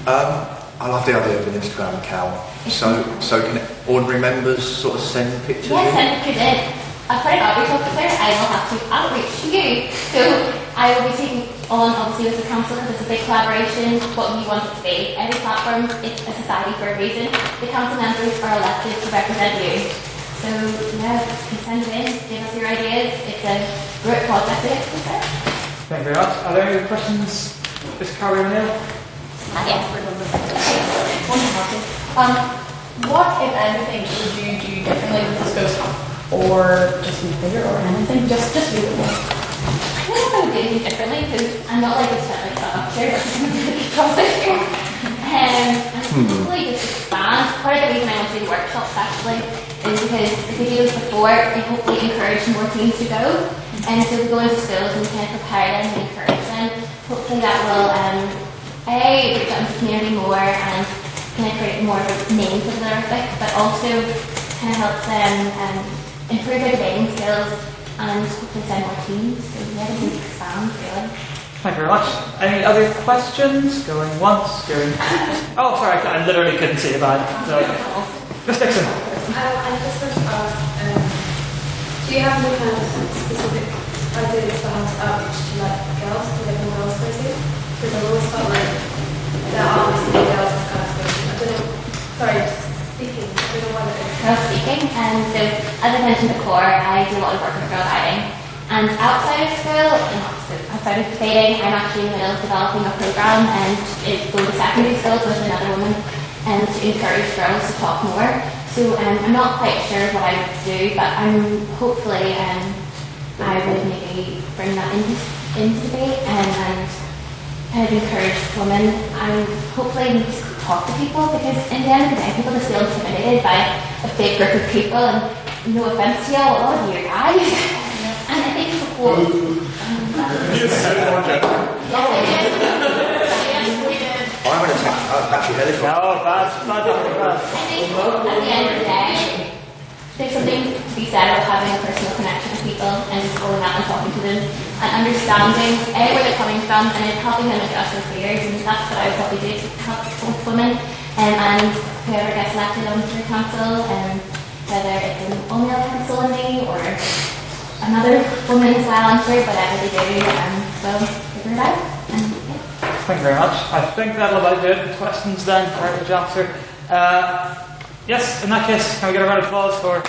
I love the idea of an Instagram account. So can ordinary members sort of send pictures? Yes, send pictures in. As part of outreach officer, I will have to outreach to you. So I will be taking on, obviously, with the council, because it's a big collaboration, what we want it to be. Every platform is a society for a reason. The council members are elected to represent you. So yeah, you send it in, give us your ideas. It's a great project to get. Thank you very much. Are there any other questions, Ms. Carrie O'Neill? Yes. What, if anything, would you do differently with the Skills Hub? Or just be bigger or anything? Just do it more. I don't know if I would do anything differently because I'm not like a technical officer, but I'm going to be here. And hopefully just expand. Part of the reason I want to do the workshops actually is because if we do those before, it hopefully encourage more teams to go. And so we go into schools and kind of prepare them and encourage them. Hopefully that will reach out to the community more and kind of create more of a name for Literific, but also kind of help them improve their debating skills and hopefully send more teams. So yeah, we can expand really. Thank you very much. Any other questions? Going once, going... Oh, sorry, I literally couldn't see the bag. So, Ms. Dixon. I just want to ask, do you have any kind of specific ideas for how to outreach to like girls, to get more girls to go to? Because I've always felt like there aren't as many girls as guys go to. I don't know, sorry, speaking, I don't know why that is. Girls speaking, and so as I mentioned before, I do a lot of work with girl guiding. And outside of school, outside of debating, I'm actually in the middle of developing a program and go to secondary schools with another woman and to encourage girls to talk more. So I'm not quite sure what I would do, but I'm hopefully I would maybe bring that into debate and kind of encourage women. I hopefully just talk to people because in the end of the day, people just feel intimidated by a big group of people. And no offense to y'all, a lot of you are guys. And I think support. I'm going to take No, bad. I think at the end of the day, there's something to be said about having a personal connection with people and just going out and talking to them and understanding where they're coming from and helping them adjust their fears. And that's what I would probably do to help both women and whoever gets elected onto the council, whether it's an all-male council in me or another woman as well, I'm sure, whatever they do, so figure it out. Thank you very much. I think that'll about do it. Questions then, Heritage Officer. Yes, in that case, can we get a round of applause for...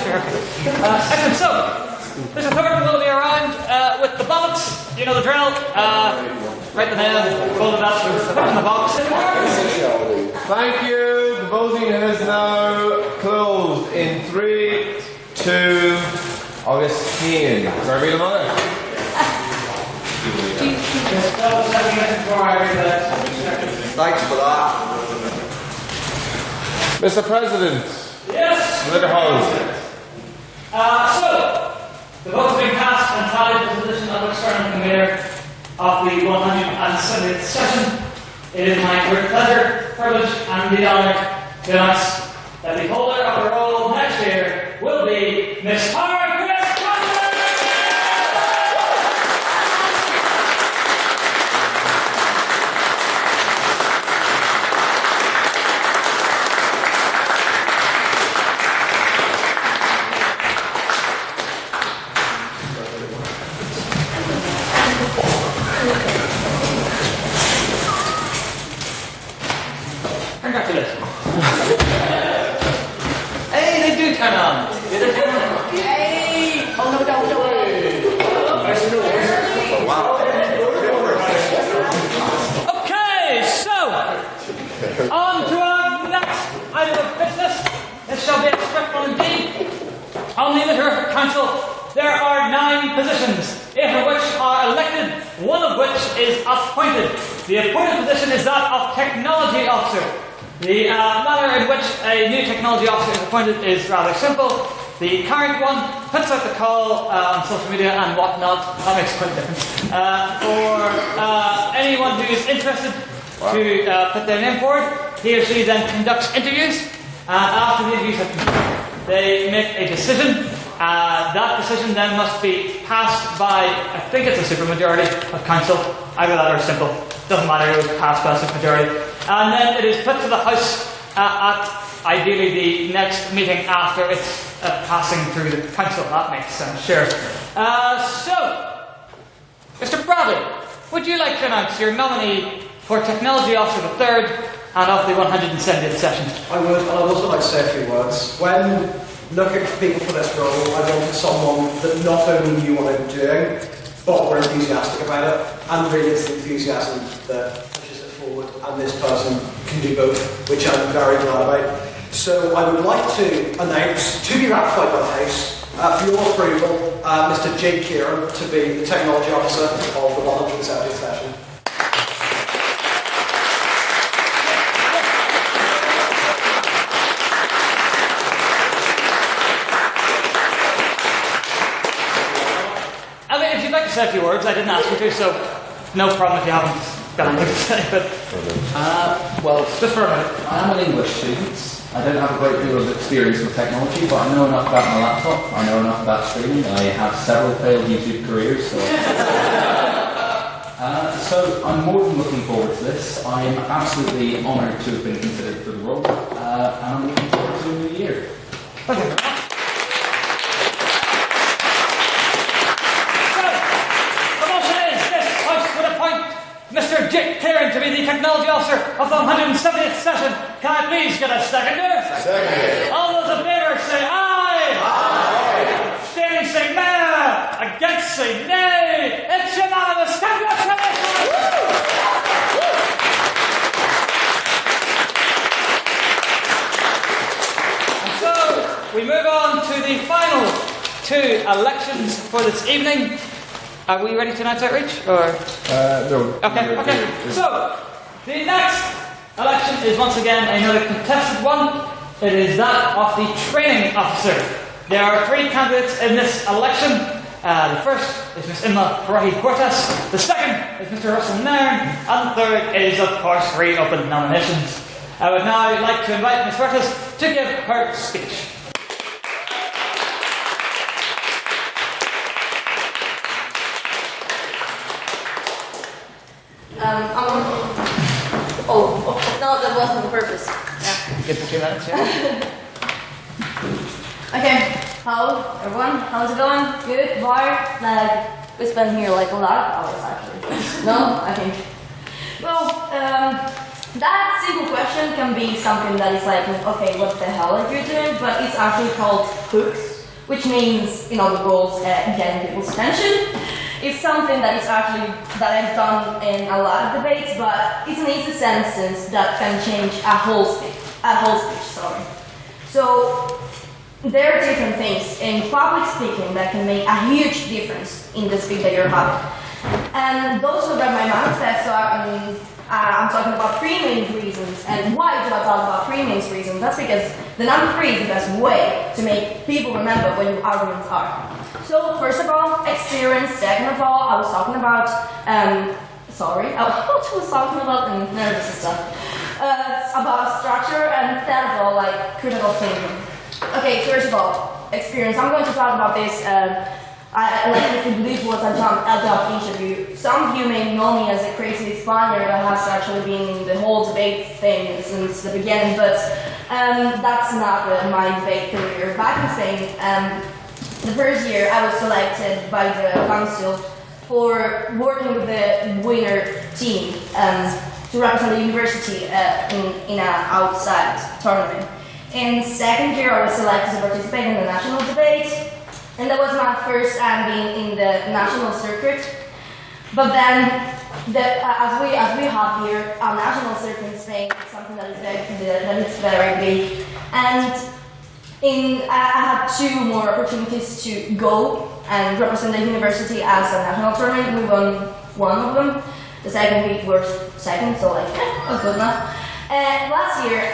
Sure. Excellent. So, there's a third will be around with the ballots. You know the drill. Write them in, fold them up, put them in the box. Thank you. The voting is now closed in 3, 2, Augustine. Sorry, read them on it. Thanks for that. Mr. President. Yes. Litter So, the votes have been cast and tallied with the position of external convener of the 170th session. It is my great pleasure, privilege, and the honour to announce that the holder of the role next year will be Miss Margaret. Congratulations. Hey, they do turn on. Hey! Oh no, don't do it. Okay, so on to our next item of business. This shall be a strict one indeed. On the Literific Council, there are 9 positions, 8 of which are elected, 1 of which is appointed. The appointed position is that of Technology Officer. The manner in which a new technology officer is appointed is rather simple. The current one puts out the call on social media and whatnot. That makes quite a difference. For anyone who is interested to put their name forward, he or she then conducts interviews. After the interviews have been, they make a decision. That decision then must be passed by, I think it's a supermajority of council. Either that or simple. Doesn't matter, it was passed by a supermajority. And then it is put to the House at ideally the next meeting after it's passing through the council. That makes sense, sure. So, Mr. Bradley, would you like to announce your nominee for Technology Officer the 3rd and of the 170th session? I would, and I'd also like to say a few words. When looking for people for this role, I wanted someone that not only knew what they were doing, but were enthusiastic about it, and really it's the enthusiasm that pushes it forward, and this person can do both, which I'm very glad about. So I would like to announce, to be ratified by the House, for your approval, Mr. Jake Kieran to be the Technology Officer of the 170th session. I mean, if you'd like to say a few words, I didn't ask you to, so no problem if you haven't got anything to say, but... Well, just for a minute. I am an English student. I don't have a great deal of experience with technology, but I know enough about my laptop, I know enough about streaming, I have several failed YouTube careers, so... So I'm more than looking forward to this. I am absolutely honoured to have been considered for the role, and I'm looking forward to a new year. Okay. Mr. Jake Kieran to be the Technology Officer of the 170th session. Can I please get a seconder? Second. All those in favour say aye. Aye. Abstaining say nay. Against say nay. It's unanimous. Congratulations. And so we move on to the final two elections for this evening. Are we ready to announce outreach? Or? No. Okay. So, the next election is once again another contested one. It is that of the training officer. There are 3 candidates in this election. The first is Ms. Imla Cortez. The second is Mr. Russell Nairn. And the third is, of course, reopened nominations. I would now like to invite Ms. Cortez to give her speech. No, that wasn't the purpose. Yeah. Good for 2 minutes, yeah. Okay, hello everyone, how's it going? Good, bar? Like, we spent here like a lot of hours actually. No? I think. Well, that simple question can be something that is like, okay, what the hell are you doing? But it's actually called hooks, which means, in other words, getting people's attention. It's something that is actually, that I've done in a lot of debates, but it's an easy sentence that can change a whole speech, sorry. So, there are different things in public speaking that can make a huge difference in the speech that you're having. And those who read my manifesto, I'm talking about 3 main reasons. And why do I talk about 3 main reasons? That's because the number 3 is the best way to make people remember what your arguments are. So, first of all, experience. Second of all, I was talking about, nervous stuff. About structure, and third of all, like, critical thinking. Okay, first of all, experience. I'm going to talk about this, if you believe was a job interview. Some of you may know me as a crazy Spaniard that has actually been in the whole debate thing since the beginning, but that's not my debate career. Back in Spain, the first year I was selected by the council for working with the winner team to represent the university in an outside tournament. In second year I was selected to participate in the national debate, and that was my first time being in the national circuit. But then, as we have here, our national circuit in Spain is something that is very big. And I had 2 more opportunities to go and represent the university as a national tournament. We won 1 of them. The second week was second, so like, was good enough. Last year,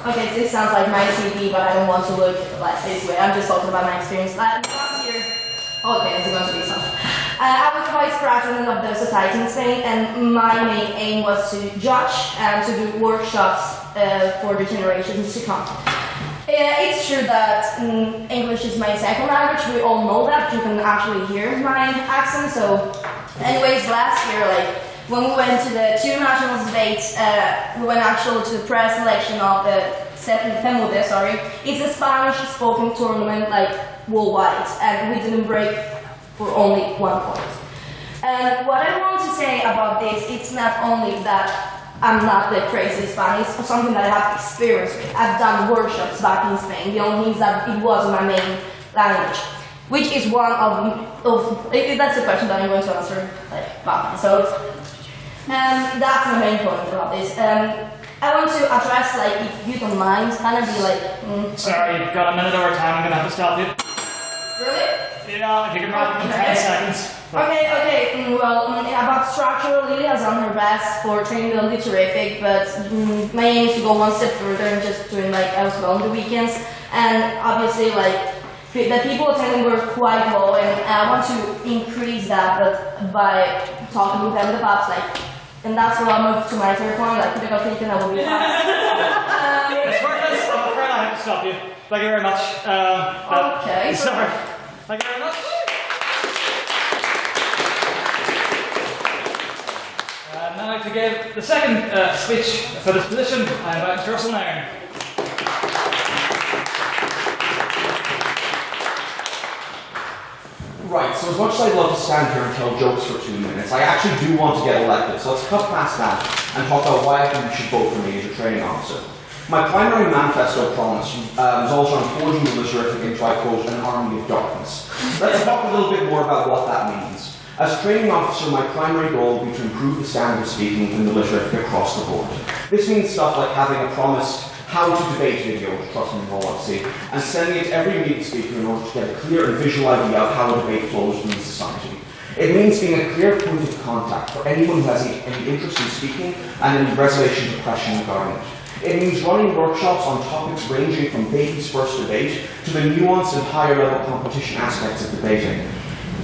okay, this sounds like my CV, but I don't want to look like this way. I'm just talking about my experience. Last year, okay, this is going to be tough. I was vice president of the society in Spain, and my main aim was to judge and to do workshops for the generations to come. It's true that English is my second language. We all know that. You can actually hear my accent. So, anyways, last year, like when we went to the 2 national debates, we went actually to the pre-selection of the FEMUDE. It's a Spanish-spoken tournament, like worldwide, and we didn't break for only 1 point. And what I want to say about this, it's not only that I'm not the crazy Spanish, it's something that I have experience with. I've done workshops back in Spain. The only thing is that it wasn't my main language, which is one of that's the question that I'm going to answer back. So that's the main point about this. I want to address, like, if you don't mind, kind of be like, Sorry, you've got a minute over time. I'm gonna have to stop you. Really? Yeah, if you can wrap it in 10 seconds. Okay, about structure, Lily has done her best for training the Literific, but my aim is to go one step further and just doing like as well on the weekends. And obviously, like, the people attending were quite low, and I want to increase that, but by talking with them, the Babs, like, and that's where I'll move to my third point, like, critical thinking, I will be fast. Miss Marcus, I'm afraid I have to stop you. Thank you very much. Okay. Sorry. Thank you very much. Now I'd like to give the second speech for this position. I invite Mr. Russell Nairn. Right, so as much as I'd love to stand here and tell jokes for 2 minutes, I actually do want to get elected, so let's cut past that and talk about why I think you should vote for me as your training officer. My primary manifesto promise was also on forging the Literific into, I quote, an army of darkness. Let's talk a little bit more about what that means. As training officer, my primary goal will be to improve the standard of speaking in the Literific across the board. This means stuff like having a promised how to debate video, which trust me, you all want to see, and sending it to every meeting speaker in order to get a clear and visual idea of how a debate flows within society. It means being a clear point of contact for anyone who has any interest in speaking and any reservations or question regarding it. It means running workshops on topics ranging from baby's first debate to the nuanced and higher level competition aspects of debating,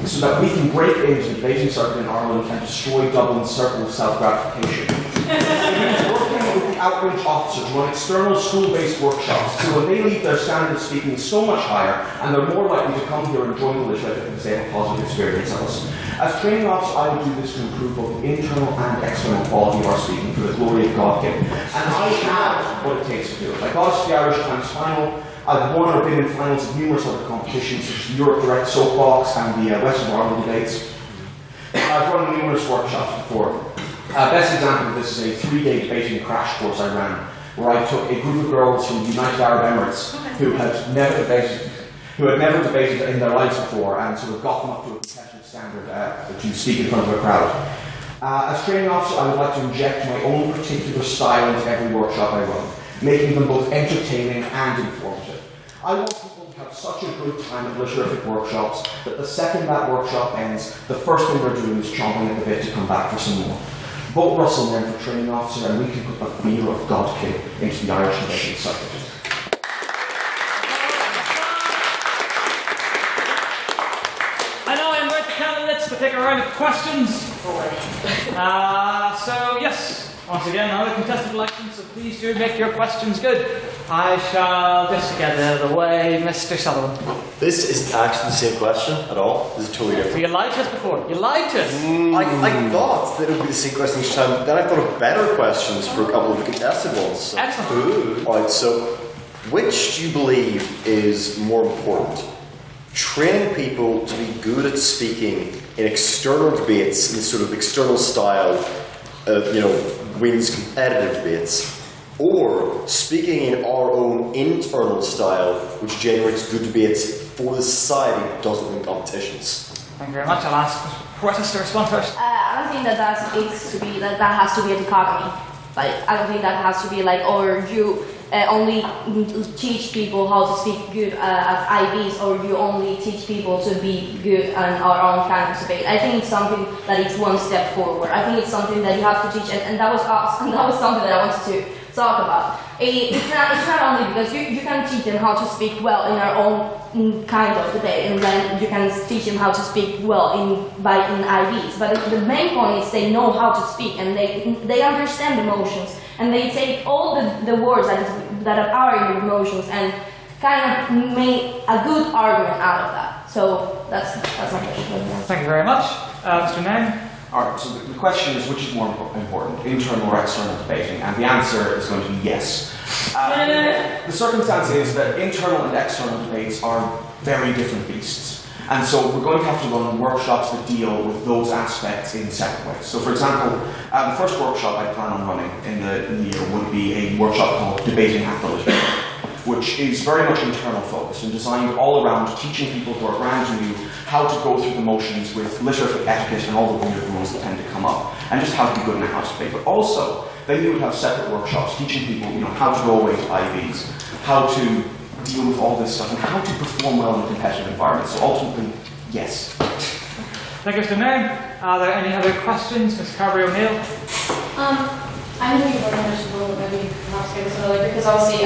so that we can break into the debating circuit in Ireland and destroy Dublin's circle of self-gratification. It means working with the outreach officer to run external school-based workshops, so when they leave their standard of speaking so much higher, and they're more likely to come here and join the Literific because they have a positive experience of us. As training officer, I would do this to improve both the internal and external quality of our speaking for the glory of God given. And I have what it takes to do it. I got us to the Irish Times final. I've won or been in finals of numerous other competitions, such as Europe Direct Soapbox and the Western Ireland debates. I've run numerous workshops before. Best example of this is a 3-day debating crash course I ran, where I took a group of girls from the United Arab Emirates who had never debated in their lives before, and sort of got them up to a competitive standard to speak in front of a crowd. As training officer, I would like to inject my own particular style into every workshop I run, making them both entertaining and informative. I want people to have such a good time at Literific workshops that the second that workshop ends, the first thing they're doing is chomping at the bit to come back for some more. Vote Russell then for training officer, and we can put the fear of God King into the Irish debating circuit. I now invite the candidates to take a round of questions. So yes, once again, another contested election, so please do make your questions good. I shall just get out of the way, Mr. Sullivan. This isn't actually the same question at all. This is totally different. You lied to us before. You lied to us. I thought that it would be the same question each time. Then I thought of better questions for a couple of the contested ones. So. Excellent. Alright, so which do you believe is more important? Training people to be good at speaking in external debates, in sort of external style, wins competitive debates, or speaking in our own internal style, which generates good debates for the society that doesn't win competitions? Thank you very much. I'll ask Protest to respond first. I don't think that that has to be a dichotomy. Like, I don't think that has to be like, or you only teach people how to speak good at IVs, or you only teach people to be good on our own kind of debate. I think it's something that is one step forward. I think it's something that you have to teach, and that was awesome. That was something that I wanted to talk about. It's not only because you can teach them how to speak well in our own kind of debate, and then you can teach them how to speak well in IVs. But the main point is they know how to speak, and they understand emotions, and they take all the words that are in the emotions and kind of make a good argument out of that. So that's my question. Thank you very much. Mr. Nairn? Alright, so the question is, which is more important, internal or external debating? And the answer is going to be yes. The circumstance is that internal and external debates are very different beasts. And so we're going to have to run workshops that deal with those aspects in separate ways. So for example, the first workshop I plan on running in the year would be a workshop called Debating at the Literific. which is very much internal focused and designed all around teaching people who are brand new how to go through the motions with literific etiquette and all the weird rules that tend to come up, and just how to be good in a house debate. But also, then you would have separate workshops teaching people, how to go away to IVs, how to deal with all this stuff, and how to perform well in a competitive environment. So ultimately, yes. Thank you, Mr. Nairn. Are there any other questions, Ms. Carberry O'Neill? I know you've already mentioned a little bit, maybe perhaps give us a little, because obviously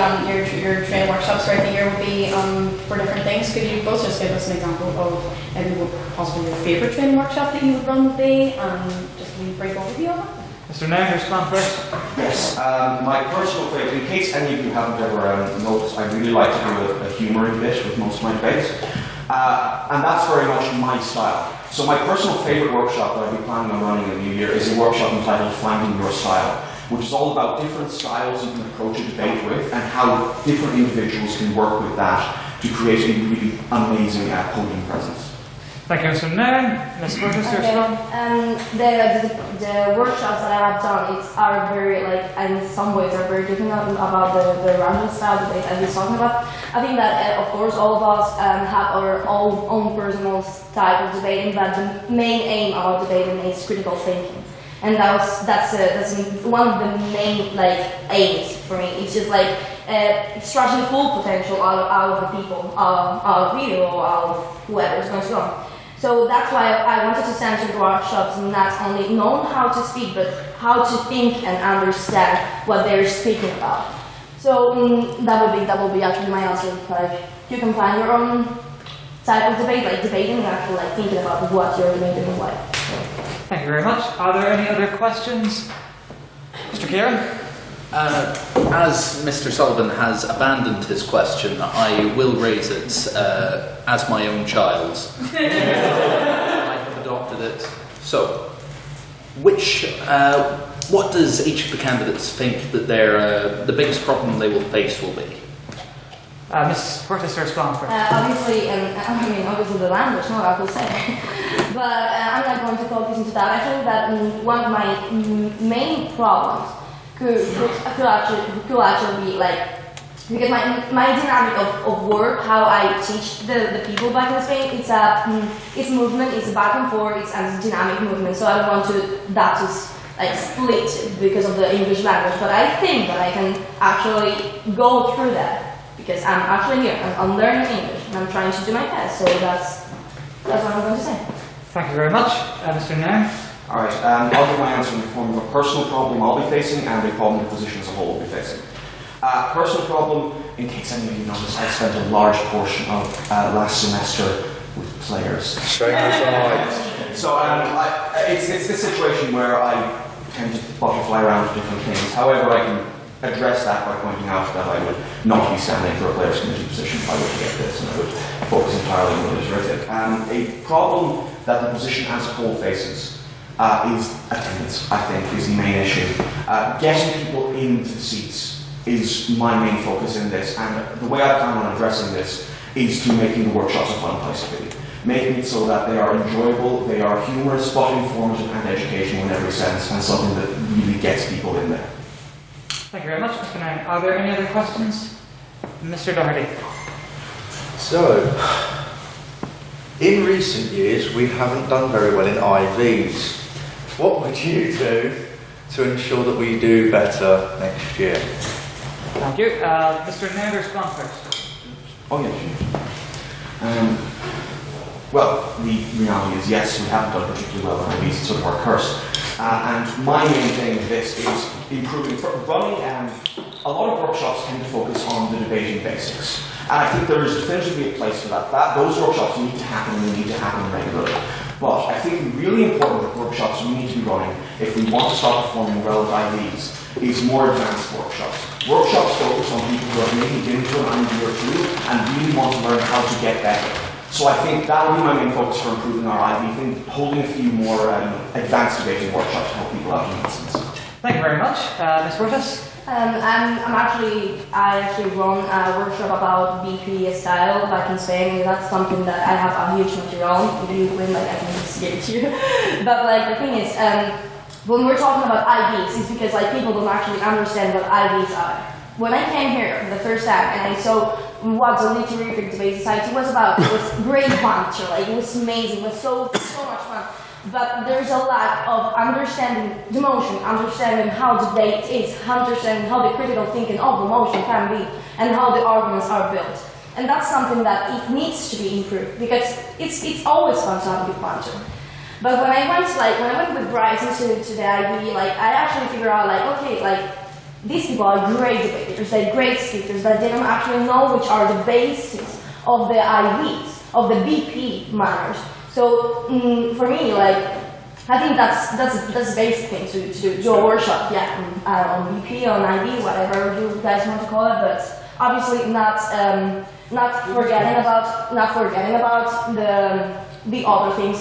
your training workshops throughout the year will be for different things. Could you both just give us an example of maybe what possibly your favourite training workshop that you would run would be, and just a brief overview of it? Mr. Nairn, respond first. Yes, my personal favourite, in case any of you haven't ever noticed, I really like to do a humouring bit with most of my debates, and that's very much my style. So my personal favourite workshop that I'll be planning on running in the new year is a workshop entitled Finding Your Style, which is all about different styles you can approach a debate with and how different individuals can work with that to create a really amazing podium presence. Thank you, Mr. Nairn. Ms. Burgess, your response? The workshops that I have done are very, in some ways are very different about the random style debate that he's talking about. I think that, of course, all of us have our own personal type of debating, but the main aim of debating is critical thinking. And that's one of the main aims for me. It's just extracting the full potential out of the people, out of you or out of whoever is going to go. So that's why I wanted to center the workshops not only knowing how to speak, but how to think and understand what they're speaking about. So that will be actually my answer. You can find your own type of debate, debating and actually thinking about what you're debating and why. Thank you very much. Are there any other questions? Mr. Kieran? As Mr. Sullivan has abandoned his question, I will raise it as my own child. I have adopted it. So, what does each of the candidates think that the biggest problem they will face will be? Ms. Portis, respond first. Obviously the language, no, I will say. But I'm not going to focus into that. I think that one of my main problems could actually be because my dynamic of work, how I teach the people back in Spain, it's movement, it's back and forth, it's a dynamic movement. So I don't want that to split because of the English language. But I think that I can actually go through that because I'm actually here and I'm learning English and I'm trying to do my best. So that's what I'm going to say. Thank you very much, Mr. Nairn. Alright, I'll give my answer in the form of a personal problem I'll be facing and a problem the position as a whole will be facing. Personal problem, in case any of you notice, I spent a large portion of last semester with players. So it's this situation where I tend to butterfly around to different things. However, I can address that by pointing out that I would not be standing for a players committee position if I were to get this, and I would focus entirely on the literific. A problem that the position as a whole faces is attendance, I think, is the main issue. Getting people into the seats is my main focus in this, and the way I plan on addressing this is to making the workshops a fun place to be. Making it so that they are enjoyable, they are humorous, but informative and educational in every sense, and something that really gets people in there. Thank you very much, Mr. Nairn. Are there any other questions? Mr. Doherty. So, in recent years, we haven't done very well in IVs. What would you do to ensure that we do better next year? Thank you. Mr. Nairn, respond first. Oh, yeah, sure. Well, the reality is, yes, we haven't done particularly well in IVs, it's sort of our curse. And my main thing with this is improving, running a lot of workshops tend to focus on the debating basics. And I think there is definitively a place for that. Those workshops need to happen and they need to happen regularly. But I think the really important workshops we need to be running, if we want to start performing well with IVs, is more advanced workshops. Workshops focus on people who have maybe been to an IV or two and really want to learn how to get better. So I think that will be my main focus for improving our IV thing, holding a few more advanced debating workshops to help people out in instance. Thank you very much. Ms. Portis? I actually run a workshop about BP style back in Spain, and that's something that I have a huge material on. If you win, I can just give it to you. But the thing is, when we're talking about IVs, it's because people don't actually understand what IVs are. when I came here the first time and I saw what the Literific Debate Society was about, it was great banter, like it was amazing, it was so much fun. But there's a lack of understanding the motion, understanding how debate is, understanding how the critical thinking of the motion can be, and how the arguments are built. And that's something that it needs to be improved, because it's always fun to have a good banter. But when I went with Bryce into the IB, I actually figured out okay, these people are great debaters, they're great speakers, but they don't actually know which are the bases of the IVs, of the BP manners. So for me, I think that's the basic thing to do a workshop, on BP, on IB, whatever you guys want to call it, but obviously not forgetting about the other things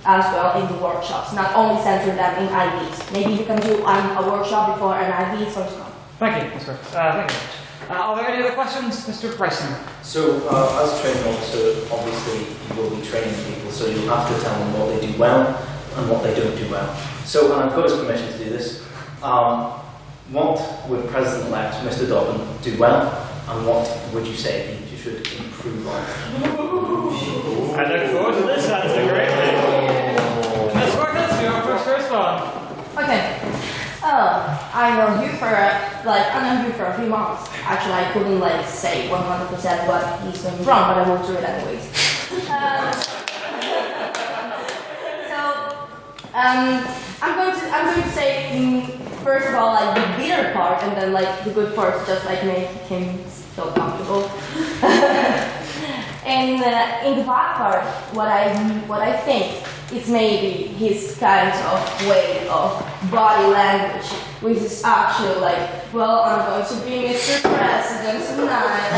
as well in the workshops, not only center them in IVs. Maybe you can do a workshop before an IV, so on. Thank you, Mr. Thank you. Are there any other questions, Mr. Bryson? So, as a training officer, obviously you will be training people, so you'll have to tell them what they do well and what they don't do well. So, and I've got his permission to do this. What would President-elect Mr. Dobbin do well, and what would you say he should improve on? I look forward to this answer greatly. Ms. Marcus, you're first to respond. Okay. I know you for a few months. Actually, I couldn't say 100% what he's doing wrong, but I will do it anyways. I'm going to say first of all the bitter part, and then the good part, just make him feel comfortable. And in the bad part, what I think is maybe his kind of way of body language, which is actually well, I'm going to be Mr. President tonight.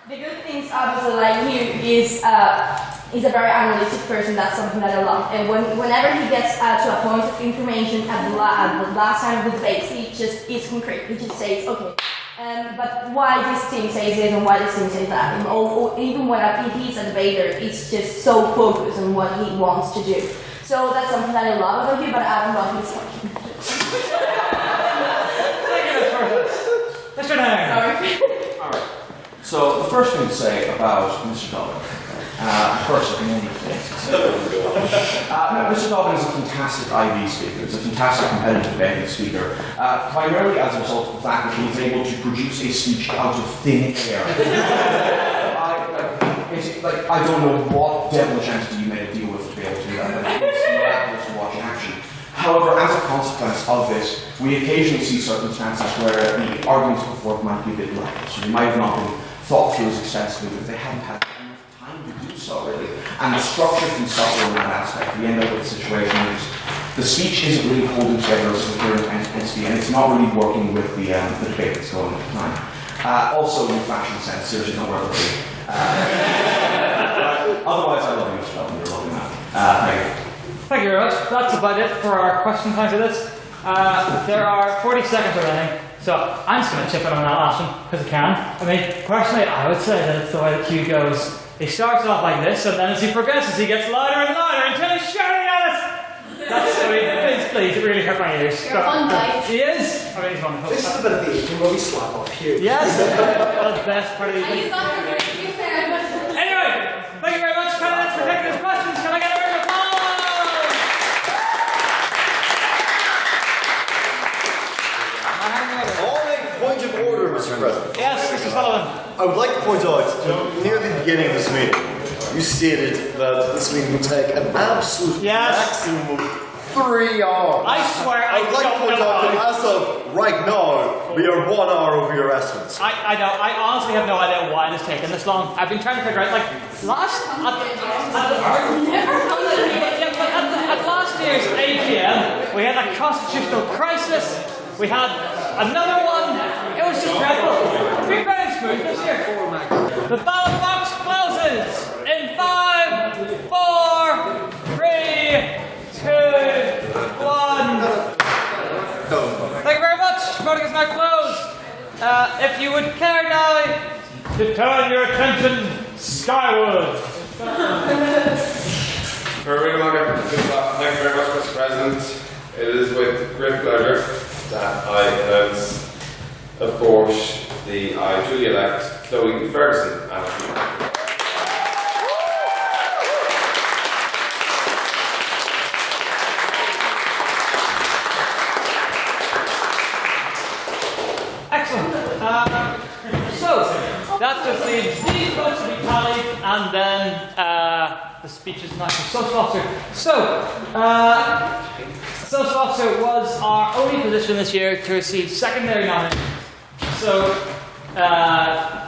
The good things, obviously, he is he's a very analytic person. That's something that I love. And whenever he gets to a point of information at the last time of the debate, he just is concrete. He just says, okay, but why this team says this and why this team says that. And even when he's a debater, it's just so focused on what he wants to do. So that's something that I love about you, but I don't love his talking. Mr. Nairn. Sorry. Alright. So the first thing to say about Mr. Dobbin. First, many things. Mr. Dobbin is a fantastic IB speaker. He's a fantastic competitive debating speaker, primarily as a result of the fact that he's able to produce a speech out of thin air. I don't know what devilish entity you made a deal with to be able to do that, but it's miraculous to watch in action. However, as a consequence of this, we occasionally see circumstances where the arguments before might be a bit light, so they might have not been thought through as extensively because they haven't had enough time to do so, really. And the structure can suffer in that aspect. We end up with a situation where the speech isn't really holding together as a coherent entity, and it's not really working with the debate that's going on at the time. Also, in a fashion sense, there's nowhere to be. Otherwise, I love you, Mr. Dobbin. You're a lovely man. Thank you. Thank you very much. That's about it for our question time for this. There are 40 seconds remaining, so I'm just going to chip in on that last one because I can. I mean, personally, I would say that it's the way the cue goes. He starts off like this, and then as he progresses, he gets louder and louder until he's shouting at us. That's sweet. Please, it really hurt my ears. You're a fun guy. He is. I mean, he's wonderful. This is a bit of the evening where we slap off here. Yes. That's the best part of the And evening. you got your great there. Anyway, thank you very much, candidates, for taking these questions. Can I get a round of applause? Point of order, Mr. President. Yes, Mr. Sullivan. I would like to point out, near the beginning of this meeting, you stated that this meeting would take an absolute maximum of 3 hours. I swear I would like to point out that as of right now, we are 1 hour over your estimates. I know. I honestly have no idea why it has taken this long. I've been trying to figure out, at last year's AGM, we had a constitutional crisis. We had another one. It was just dreadful. It's been very smooth this year. The ballot box closes in 5, 4, 3, 2, 1. Thank you very much. Voting is now closed. If you would care now to turn your attention Skywood. Thank you very much, Mr. President. It is with great pleasure that I announce, of course, the duly elect Chloe Ferguson. Excellent. So that just leaves these votes to be tallied, and then the speech is not for social officer. So, social officer was our only position this year to receive secondary nominations. So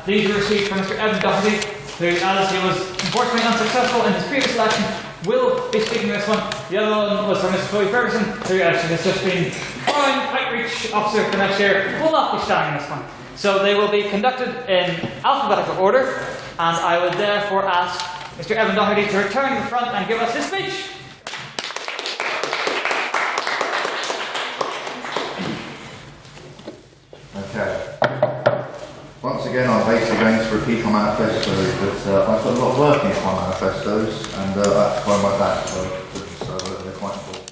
these were received from Mr. Evan Doherty, who, as he was unfortunately unsuccessful in his previous election, will be speaking this one. The other one was from Mr. Chloe Ferguson, who actually has just been foreign outreach officer for next year, will not be standing in this one. So they will be conducted in alphabetical order, and I would therefore ask Mr. Evan Doherty to return to the front and give us his speech. Okay. Once again, I'm basically going to repeat my manifesto, but I've got a lot of work into my manifestos, and that's quite my bad, so they're quite important.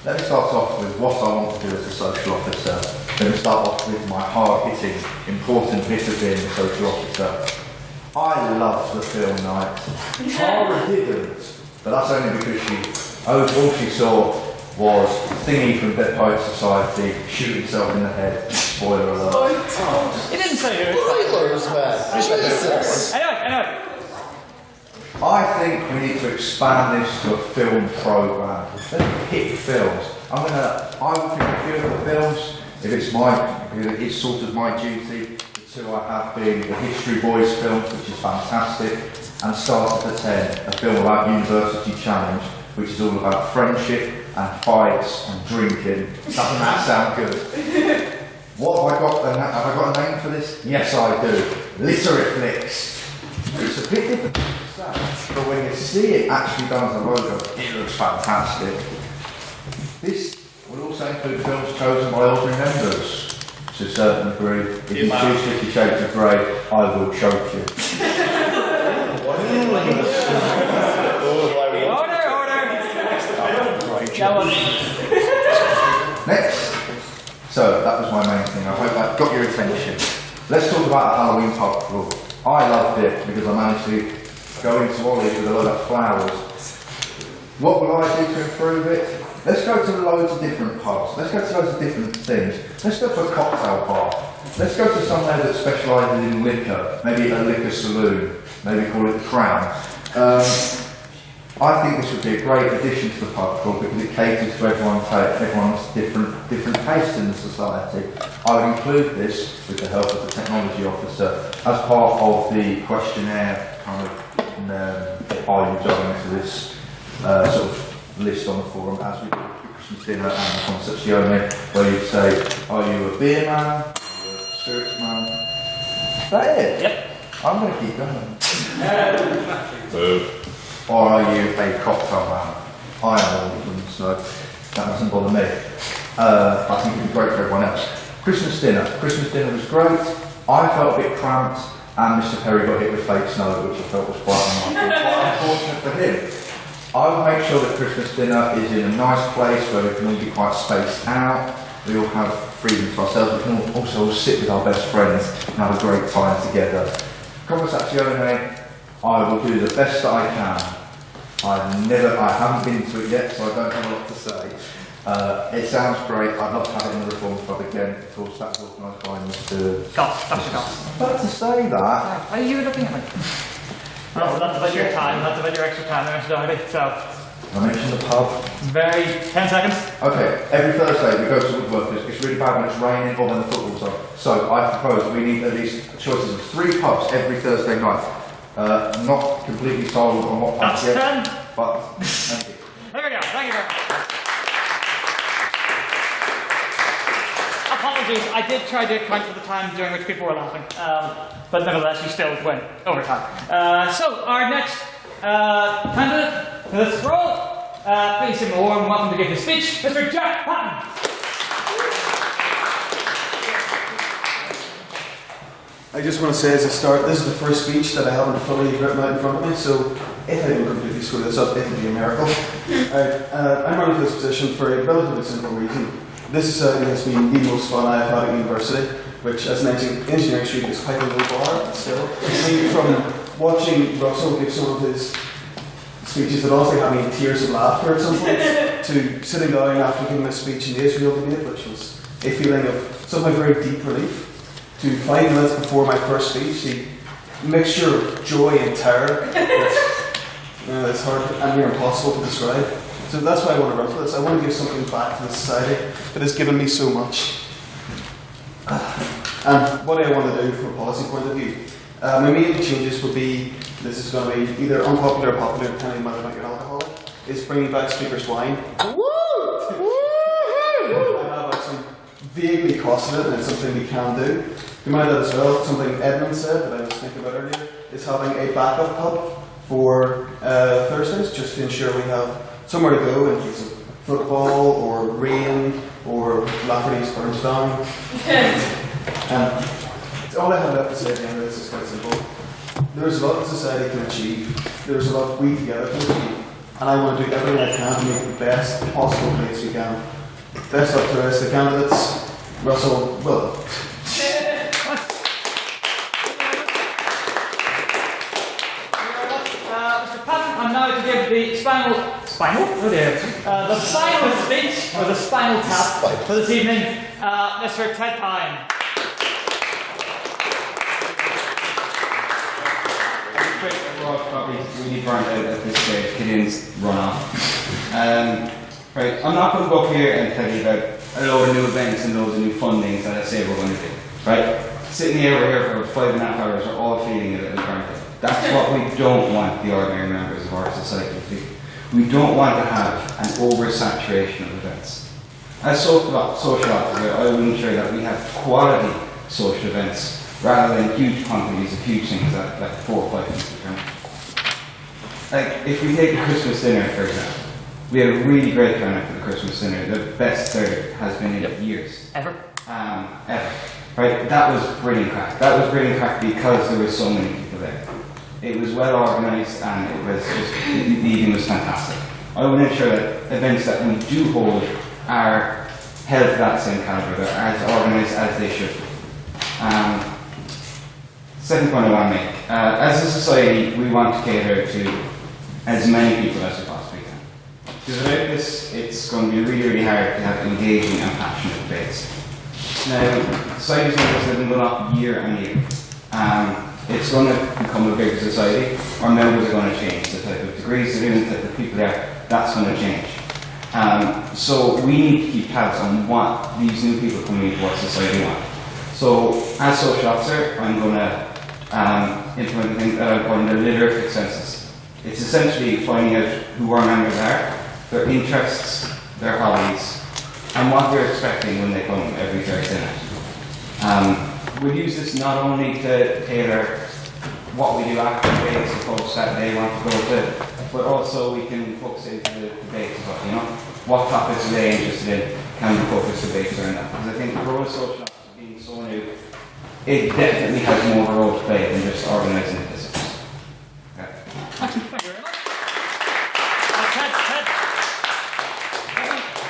Let me start off with what I want to do as a social officer. Let me start off with my hard-hitting, important bit of being a social officer. I loved the film night. Tara didn't, but that's only because all she saw was Thingy from Dead Poets Society shoot himself in the head. Spoiler alert. He didn't say who. Spoilers, man. Jesus. Anyway. I think we need to expand this to a film programme. Let's pick films. I will pick a few of the films if it's sort of my duty. The two I have been the History Boys films, which is fantastic, and Start at the 10, a film about University Challenge, which is all about friendship and fights and drinking. Doesn't that sound good? What have I got? Have I got a name for this? Yes, I do. Literific. It's a bit difficult to say, but when you see it actually done as a logo, it looks fantastic. This will also include films chosen by ordinary members to a certain degree. If you choose 50 Shades of Grey, I will choke you. Next. So that was my main thing. I hope that got your attention. Let's talk about the Halloween pub crawl. I loved it because I managed to go into Ollie's with a load of flowers. What will I do to improve it? Let's go to loads of different pubs. Let's go to loads of different things. Let's go to a cocktail bar. Let's go to somewhere that specialises in liquor. Maybe a liquor saloon. Maybe call it the Crown. I think this would be a great addition to the pub crawl because it caters to everyone's different tastes in the society. I would include this, with the help of the technology officer, as part of the questionnaire kind of are you going to this sort of list on the forum, as we do with the Christmas dinner and the Concepcione, where you'd say, are you a beer man? Are you a spirits man? Is that it? Yep. I'm going to keep going. Or are you a cocktail man? I am all of them, so that doesn't bother me. I think it would be great for everyone else. Christmas dinner. Christmas dinner was great. I felt a bit cramped, and Mr. Perry got hit with fake snow, which I felt was quite unfortunate for him. I would make sure that Christmas dinner is in a nice place where we can all be quite spaced out. We all have freedom to ourselves. We can also all sit with our best friends and have a great time together. Conversazione, I will do the best that I can. I haven't been to it yet, so I don't have a lot to say. It sounds great. I'd love to have it in the Reform Club again. Of course, that was organised by Mr. Goss. But to say that... Why are you looking at me? That's about your time. That's about your extra time, Mr. Doherty. So... I mentioned the pub. Very... 10 seconds. Okay, every Thursday we go to Woodworkers. It's really bad when it's raining or when the football's on. So I propose we need at least choices of 3 pubs every Thursday night. Not completely sold on what pubs yet, but thank you. There we go. Thank you very much. Apologies, I did try to account for the time during which people were laughing, but nevertheless, you still went over time. So, our next candidate for this role, please give him a warm welcome to give his speech, Mr. Jack Patton. I just want to say as a start, this is the first speech that I haven't fully written out in front of me, so if I don't completely screw this up, it will be a miracle. I'm running for this position for a relatively simple reason. This society has been the most fun I've had at university, which as an engineering student is quite a low bar, but still. From watching Russell give some of his speeches that honestly had me in tears of laughter at some point, to sitting down after giving a speech in the Israel debate, which was a feeling of somehow very deep relief, to 5 minutes before my first speech, the mixture of joy and terror, it's hard and near impossible to describe. So that's why I want to run for this. I want to give something back to the society that has given me so much. And what I want to do from a policy point of view, my main changes would be, this is going to be either unpopular or popular, depending on whether I get alcohol, is bringing back speaker's wine. Vaguely costed it, and it's something we can do. You might add as well, something Edmund said that I was thinking about earlier, is having a backup pub for Thursdays, just to ensure we have somewhere to go in case of football or rain or Lafferty's burns down. All I have left to say at the end of this is quite simple. There's a lot that society can achieve, there's a lot we together can achieve, and I want to do everything I can to make it the best possible place we can. Best luck to the rest of the candidates. Russell, well. Mr. Patton, I'm now to give the the final speech, or the spinal tap for this evening, Mr. Ted Pine. We're all probably really burnt out at this stage. Gideon's run off. Right, I'm not going to go up here and tell you about a load of new events and loads of new fundings that I say we're going to do. Right? Sitting over here for 5.5 hours, we're all feeling a little burnt out. That's what we don't want the ordinary members of our society to do. We don't want to have an oversaturation of events. As social officer, I will ensure that we have quality social events rather than huge quantities of huge things that like 4 or 5 people come. Like, if we take a Christmas dinner, for example, we had a really great turnout for the Christmas dinner. The best there has been in years. Ever? Ever. Right? That was brilliant crack. That was brilliant crack because there were so many people there. It was well organised and it was just, the evening was fantastic. I want to ensure that events that we do hold are held to that same calibre, they're as organised as they should be. Second point I want to make. As a society, we want to cater to as many people as we possibly can. Because without this, it's going to be really, really hard to have engaging and passionate debates. Now, society's numbers have been going up year on year. It's going to become a bigger society. Our members are going to change. The type of degrees they're doing, the type of people there, that's going to change. So we need to keep tabs on what these new people coming into our society want. So, as social officer, I'm going to implement the thing that I'm calling the Literific census. It's essentially finding out who our members are, their interests, their hobbies, and what they're expecting when they come every Thursday night. We'll use this not only to tailor what we do after debates, the posts that they want to go to, but also we can focus into the debates as well, you know? What topics are they interested in? Can we focus debates around that? Because I think the role of social officer being so new, it definitely has more of a role to play than just organising the discourse. Okay. Thank you very much.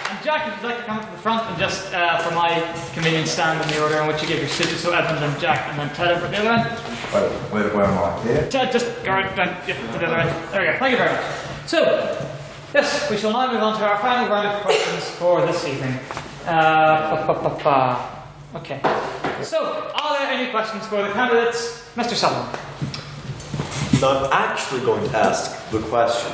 And Jack, if you'd like to come to the front and just, for my convenience, stand in the order in which you give your speeches, so Edmund and Jack, and then Ted over at the other end. Where am I? Here? Ted, just go right down to the other end. There we go. Thank you very much. So, yes, we shall now move on to our final round of questions for this evening. Okay. So, are there any questions for the candidates? Mr. Sullivan. Now, I'm actually going to ask the question.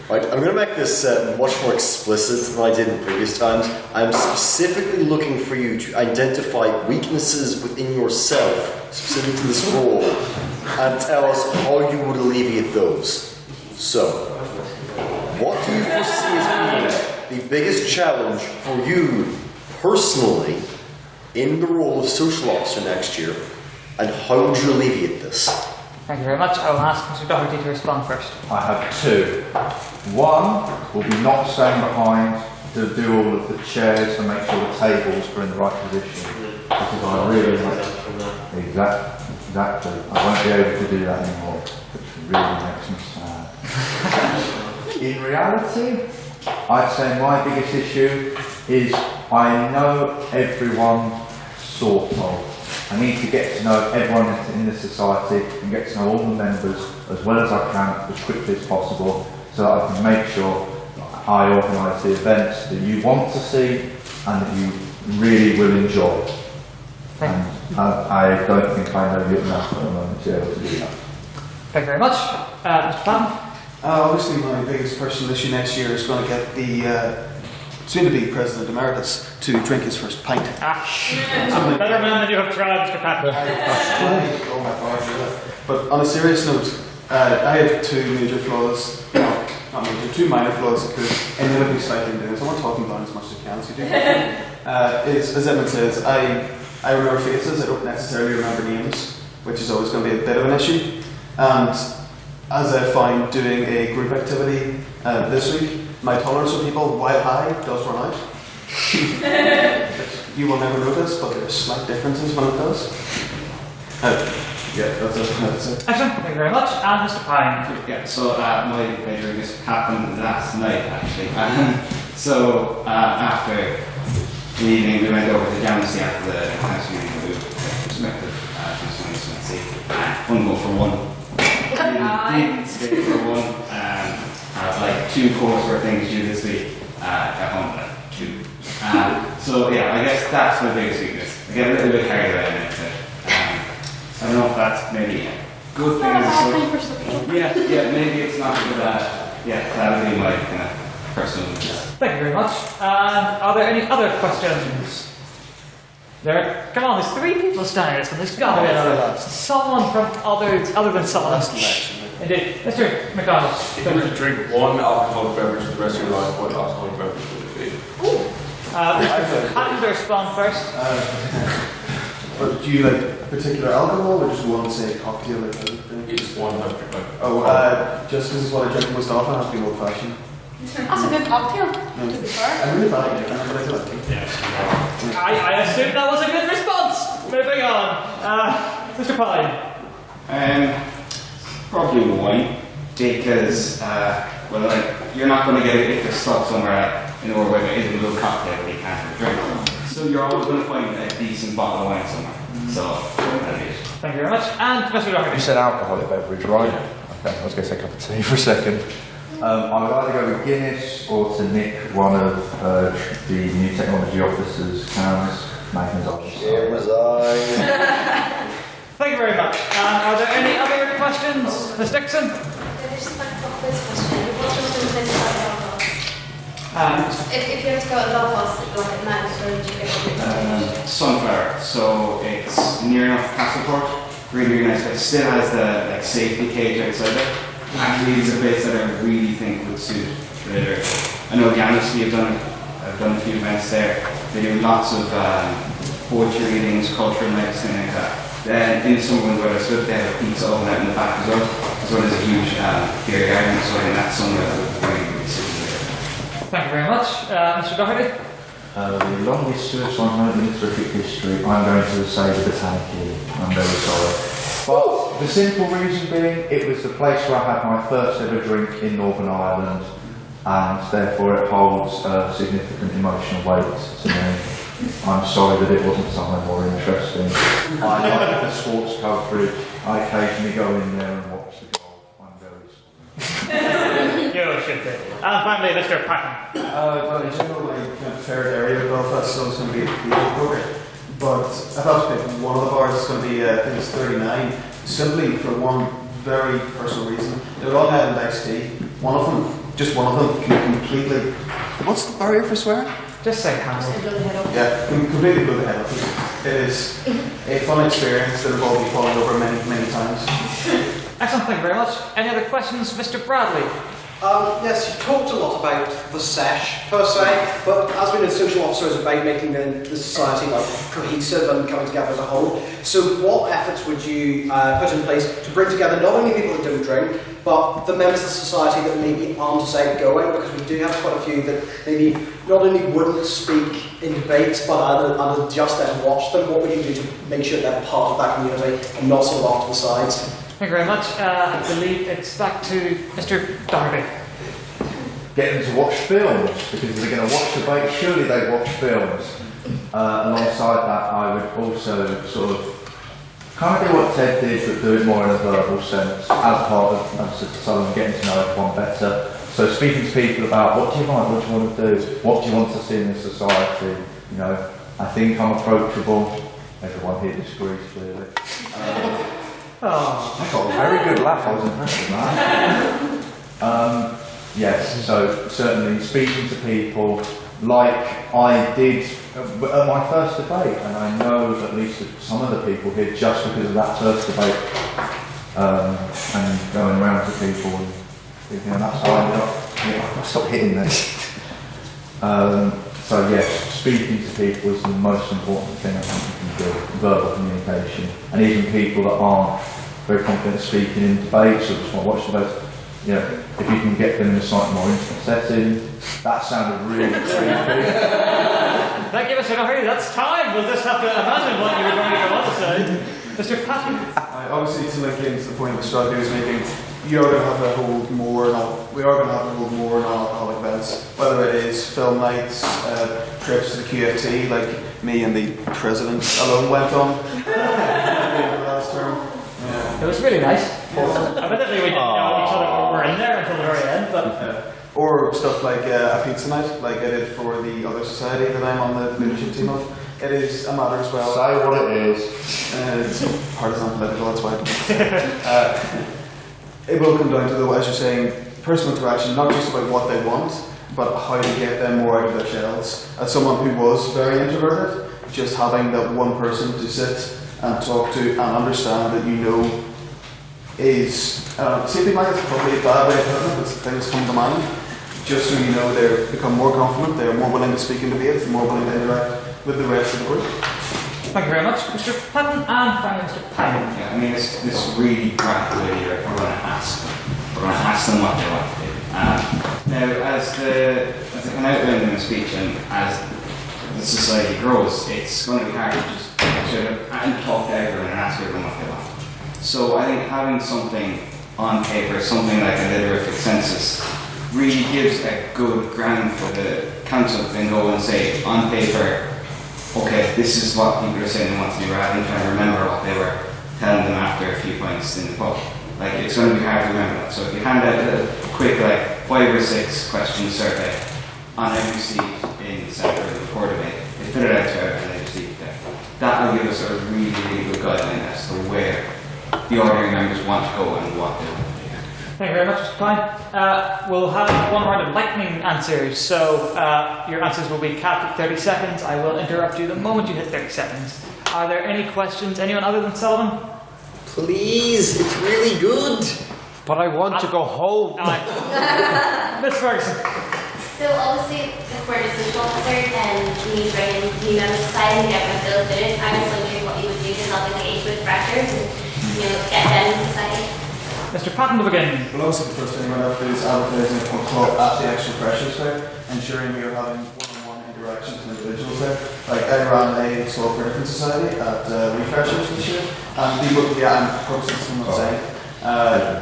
Right, I'm going to make this much more explicit than I did in previous times. I'm specifically looking for you to identify weaknesses within yourself, specific to this role, and tell us how you would alleviate those. So, what do you foresee as being the biggest challenge for you personally in the role of social officer next year, and how would you alleviate this? Thank you very much. I will ask Mr. Doherty to respond first. I have two. One will be not staying behind to do all of the chairs to make sure the tables are in the right position. Because I really like Exactly. I won't be able to do that anymore, which really makes me sad. In reality, I'd say my biggest issue is I know everyone, sort of. I need to get to know everyone in the society and get to know all the members as well as I can as quickly as possible so that I can make sure I organise the events that you want to see and that you really will enjoy. And I don't think I know you enough at the moment to be able to do that. Thank you very much. Mr. Patton? Obviously, my biggest personal issue next year is going to get the soon-to-be President Emeritus to drink his first pint. Better man than you have tried, Mr. Patton. Oh my God. But on a serious note, I have two major flaws. No, not major, two minor flaws that could inevitably slightly do this. I'm not talking down as much as I can, so you do. As Edmund says, I remember faces, I don't necessarily remember names, which is always going to be a bit of an issue. And as I find doing a group activity this week, my tolerance for people, while high, does run out. You will never notice, but there are slight differences when it does. Yeah, that's it. Excellent, thank you very much. And Mr. Pine. Yeah, so my drink just happened last night, actually. After the evening, we went over to Downsy after the house meeting with prospective constituency. One go for one. Didn't stay for one. Have like 2 coursework things due this week. At home at 2. So yeah, I guess that's my biggest weakness. I get a little bit carried away in it. I don't know if that's maybe a good thing. Yeah, maybe it's not good. That would be my kind of personal weakness. Thank you very much. Are there any other questions? Come on, there's 3 people standing this one. There's got to be someone from other than someone else. Indeed. Mr. McDonald. If you were to drink one alcoholic beverage for the rest of your life, what alcoholic beverage would it be? Patton to respond first. But do you like a particular alcohol or just one, say, cocktail? Like just one type of drink. Just because it's what I drink most often, I have to be old fashioned. That's a good cocktail, to be fair. I really like it, but I like it. I assume that was a good response. Moving on. Mr. Pine. Probably wine, because you're not going to get it if it's stuck somewhere in order where there isn't a little cocktail that you can't have a drink. So you're always going to find a decent bottle of wine somewhere. So that is. Thank you very much. And Mr. Doherty. You said alcoholic beverage, right? Okay, I was going to say a cup of tea for a second. I would either go with Guinness or to nick one of the new technology officers' cans. Here was I. Thank you very much. Are there any other questions? Ms. Dixon? Just like a quick question. What was the place about Belfast? If you have to go to Belfast, like at night, where would you go? Sunflower, so it's near enough Castleport, really nice, but it still has the safety cage outside it. Actually, it's a place that I really think would suit later. I know Amnesty have done a few events there. They do lots of poetry readings, cultural nights, things like that. Then in the summer when we're stood, they have a pizza oven out in the back as well as a huge beer garden, so in that somewhere that would really suit later. Thank you very much. Mr. Doherty? The longest search I've known in Literific history, I'm going to say the Botanic. I'm very sorry. But the simple reason being, it was the place where I had my first ever drink in Northern Ireland, and therefore it holds a significant emotional weight to me. I'm sorry that it wasn't somewhere more interesting. I like the sports coverage. I occasionally go in there and watch the golf. I'm very sorry. You should be. And finally, Mr. Patton. Well, in general, my kind of favourite area of Belfast is always going to be poker. But I thought to pick one of the bars is going to be, I think it's 39, simply for one very personal reason. They're all had an iced tea. Just one of them can completely... What's the barrier for swearing? Just say cancel. Yeah, completely blew the head off. It is a fun experience that I've all been falling over many, many times. Excellent, thank you very much. Any other questions, Mr. Bradley? Yes, you've talked a lot about the sesh per se, but as we know, social officer is about making the society cohesive and coming together as a whole. So what efforts would you put in place to bring together not only people that don't drink, but the members of the society that maybe aren't as outgoing, because we do have quite a few that maybe not only wouldn't speak in debates, but and just then watch them, what would you do to make sure they're part of that community and not sort of off to the sides? Thank you very much. I believe it's back to Mr. Doherty. Get them to watch films, because if they're going to watch debates, surely they watch films. Alongside that, I would also sort of kind of do what Ted did, but do it more in a verbal sense, as part of Mr. Sullivan, getting to know everyone better. So speaking to people about what do you like, what do you want to do, what do you want to see in this society, you know, I think I'm approachable. Everyone here disagrees, clearly. I got a very good laugh, I was impressed with that. Yes, so certainly speaking to people like I did at my first debate, and I know at least some of the people here just because of that first debate, and going around to people and thinking, and that's how I ended up, I'll stop hitting this. So yes, speaking to people is the most important thing I think you can do, verbal communication, and even people that aren't very confident speaking in debates or just want to watch debates, you know, if you can get them in a slightly more intimate setting. That sounded really creepy. Thank you, Mr. Doherty. That's time. We'll just have to imagine what you were going to go on to say. Mr. Patton. Obviously, to link into the point that Strike was making, you are going to have to hold more, we are going to have to hold more non-alcoholic events, whether it is film nights, trips to the QFT, like me and the president alone went on last term. Yeah. It was really nice. Admittedly, we didn't know each other were in there until the very end, but. Or stuff like a pizza night, like I did for the other society that I'm on the leadership team of. It is a matter as well. Say what it is. It's partisan political, that's why. It will come down to, as you're saying, personal interaction, not just about what they want, but how to get them more out of their shells. As someone who was very introverted, just having that one person to sit and talk to and understand that you know is, safety might is probably a bad way of putting it, but things come to mind. Just so you know, they become more confident, they're more willing to speak in debates, more willing to interact with the rest of the group. Thank you very much, Mr. Patton, and finally Mr. Pine. Yeah, I mean, this really grand idea, we're going to ask them what they want to do. Now, as I can outline in the speech, and as the society grows, it's going to be hard to just sort of talk to everyone and ask everyone what they want. So I think having something on paper, something like a literific census, really gives a good ground for the council to then go and say on paper, okay, this is what people are saying they want to do, rather than trying to remember what they were telling them after a few points in the pub. Like, it's going to be hard to remember that. So if you hand out a quick, like, 5 or 6 question survey on every seat in the centre of the report debate, they put it out to everyone and they just leave it there. That will give us a really, really good guideline as to where the ordinary members want to go and what they want to do. Thank you very much, Mr. Pine. We'll have one round of lightning answers. So your answers will be capped at 30 seconds. I will interrupt you the moment you hit 30 seconds. Are there any questions? Anyone other than Sullivan? Please, it's really good. But I want to go home. Miss Ferguson. So obviously, if we're a social officer, then we need to bring in new members of society and get everyone filled in. I was wondering what you would do to help engage with freshers and get them in society. Mr. Patton to begin. Well, obviously the first thing we're going to do is advertising a club at the actual freshers fair, ensuring we are having one-on-one interactions with individuals there. Like I ran a small critical society at refreshers this year, and people, I'm posting someone saying,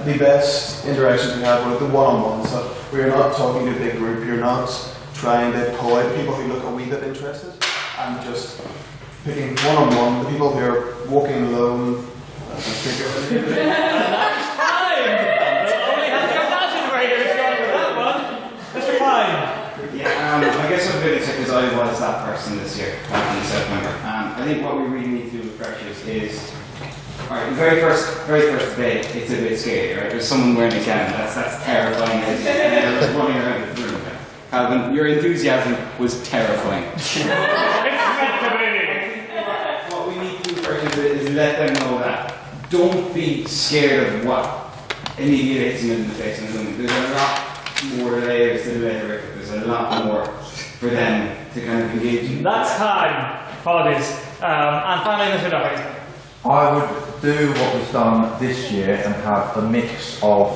the best interactions we had were the one-on-ones. So we're not talking to a big group, you're not trying to pull out people who look a wee bit interested, and just picking one-on-one, the people who are walking alone. I guess I'm really sick because I was that person this year, back in September. I think what we really need to do with freshers is, alright, the very first day, it's a bit scary, right? There's someone wearing a gown, that's terrifying. They're running around the room. Calvin, your enthusiasm was terrifying. What we need to do first is let them know that. Don't be scared of what immediately hits them in the face. There's a lot more layers to the rhetoric. There's a lot more for them to kind of engage in. That's time. Apologies. And finally, Mr. Doherty. I would do what was done this year and have a mix of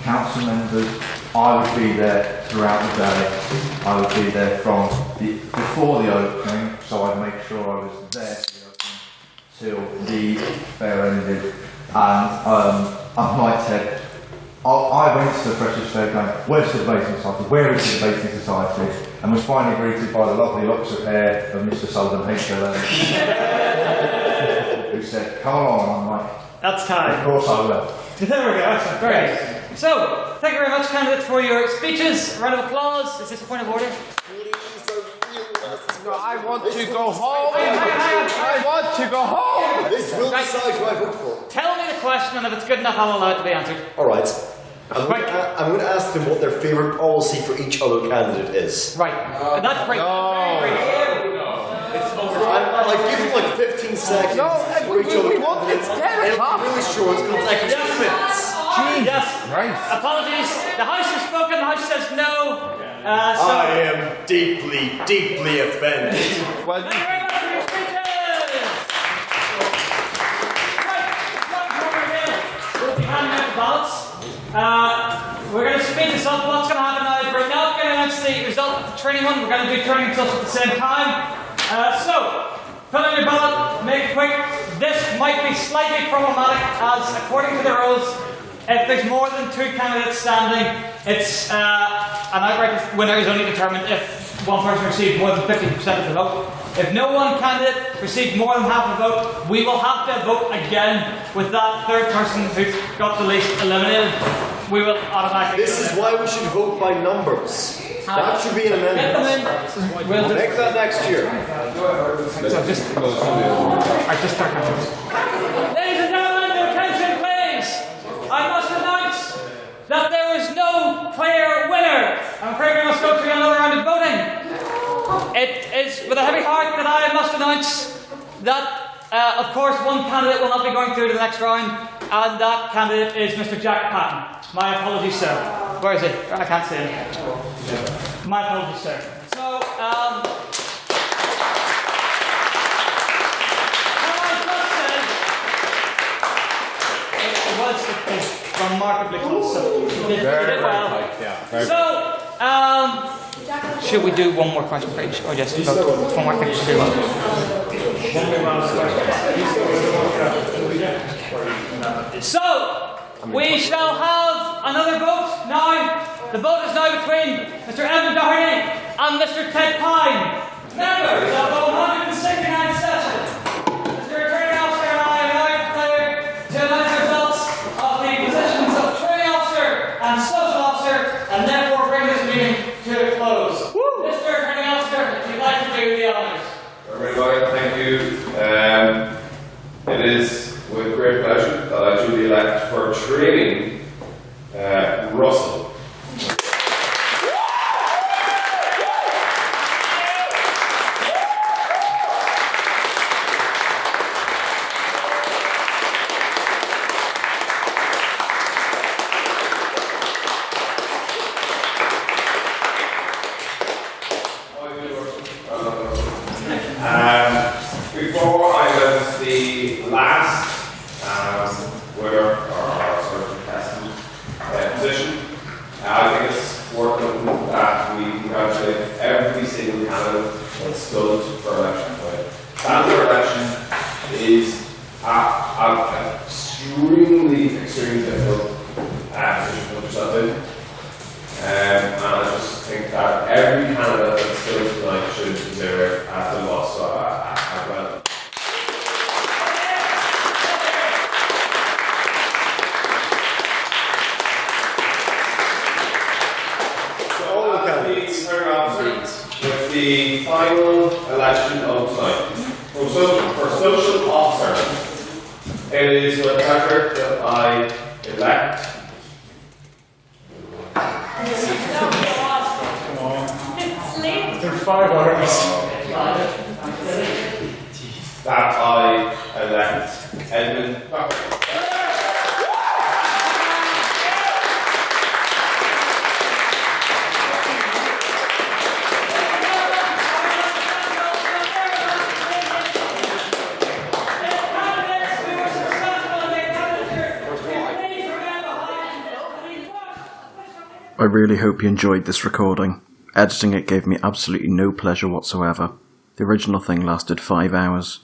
council members, I would be there throughout the day. I would be there from before the opening, so I'd make sure I was there for the opening till the fair ended. And like Ted, I went to the Freshers' Fair going, where's the Debating Society? Where is the Debating Society? And was finally greeted by the lovely locks of hair of Mr. Sullivan HLM, who said, come along. And I'm like, that's time. Of course I will. There we go, excellent. Very good. So, thank you very much, candidates, for your speeches. A round of applause. Is this a point of order? No, I want to go home. I want to go home. This will decide who I vote for. Tell me the question, and if it's good enough, I'll allow it to be answered. Alright. I'm going to ask them what their favourite policy for each other candidate is. Right. That's great. I'll give them like 15 seconds for each other candidate. And I'm really sure it's going to take 2 minutes. Yes. Right. Apologies. The House has spoken. The House says no. So I am deeply, deeply offended. Well, thank you very much for your speeches. We'll be handing out the ballots. We're going to speed this up. What's going to happen now is we're not going to announce the result of the training one. We're going to do training results at the same time. So, fill in your ballot, make it quick. This might be slightly problematic as, according to the rules, if there's more than 2 candidates standing, it's an outright winner is only determined if one person received more than 50% of the vote. If no one candidate received more than half the vote, we will have to vote again with that third person who got the least eliminated. We will automatically. This is why we should vote by numbers. That should be an amendment. We'll make that next year. So just start counting. Ladies and gentlemen, your attention please. I must announce that there is no clear winner. I'm afraid we must go through another round of voting. It is with a heavy heart that I must announce that, of course, one candidate will not be going through to the next round, and that candidate is Mr. Jack Patton. My apologies, sir. Where is he? I can't see him. My apologies, sir. So, it was remarkably close. So you did well. So, should we do one more question for each, or just vote? One more thing to do. So, we shall have another vote now. The vote is now between Mr. Evan Doherty and Mr. Ted Pine. Members of the 169th session, Mr. Returning Officer and I are now declared to announce the results of the positions of Training Officer and Social Officer, and therefore bring this meeting to a close. Mr. Returning Officer, if you'd like to do the honours. Everybody, thank you. It is with great pleasure that I duly elect for training Russell. Before I announce the last winner or sort of contestant position, I think it's worth noting that we congratulate every single candidate that stood for election. Standing for election is an extremely difficult position to put yourself in. And I just think that every candidate that stood tonight should deserve it at the loss. So I well. So all the candidates with the final election of tonight. For social officer, it is with pleasure that I elect. There are 5 hours. That I elect Edmund Buckley. I really hope you enjoyed this recording. Editing it gave me absolutely no pleasure whatsoever. The original thing lasted 5 hours.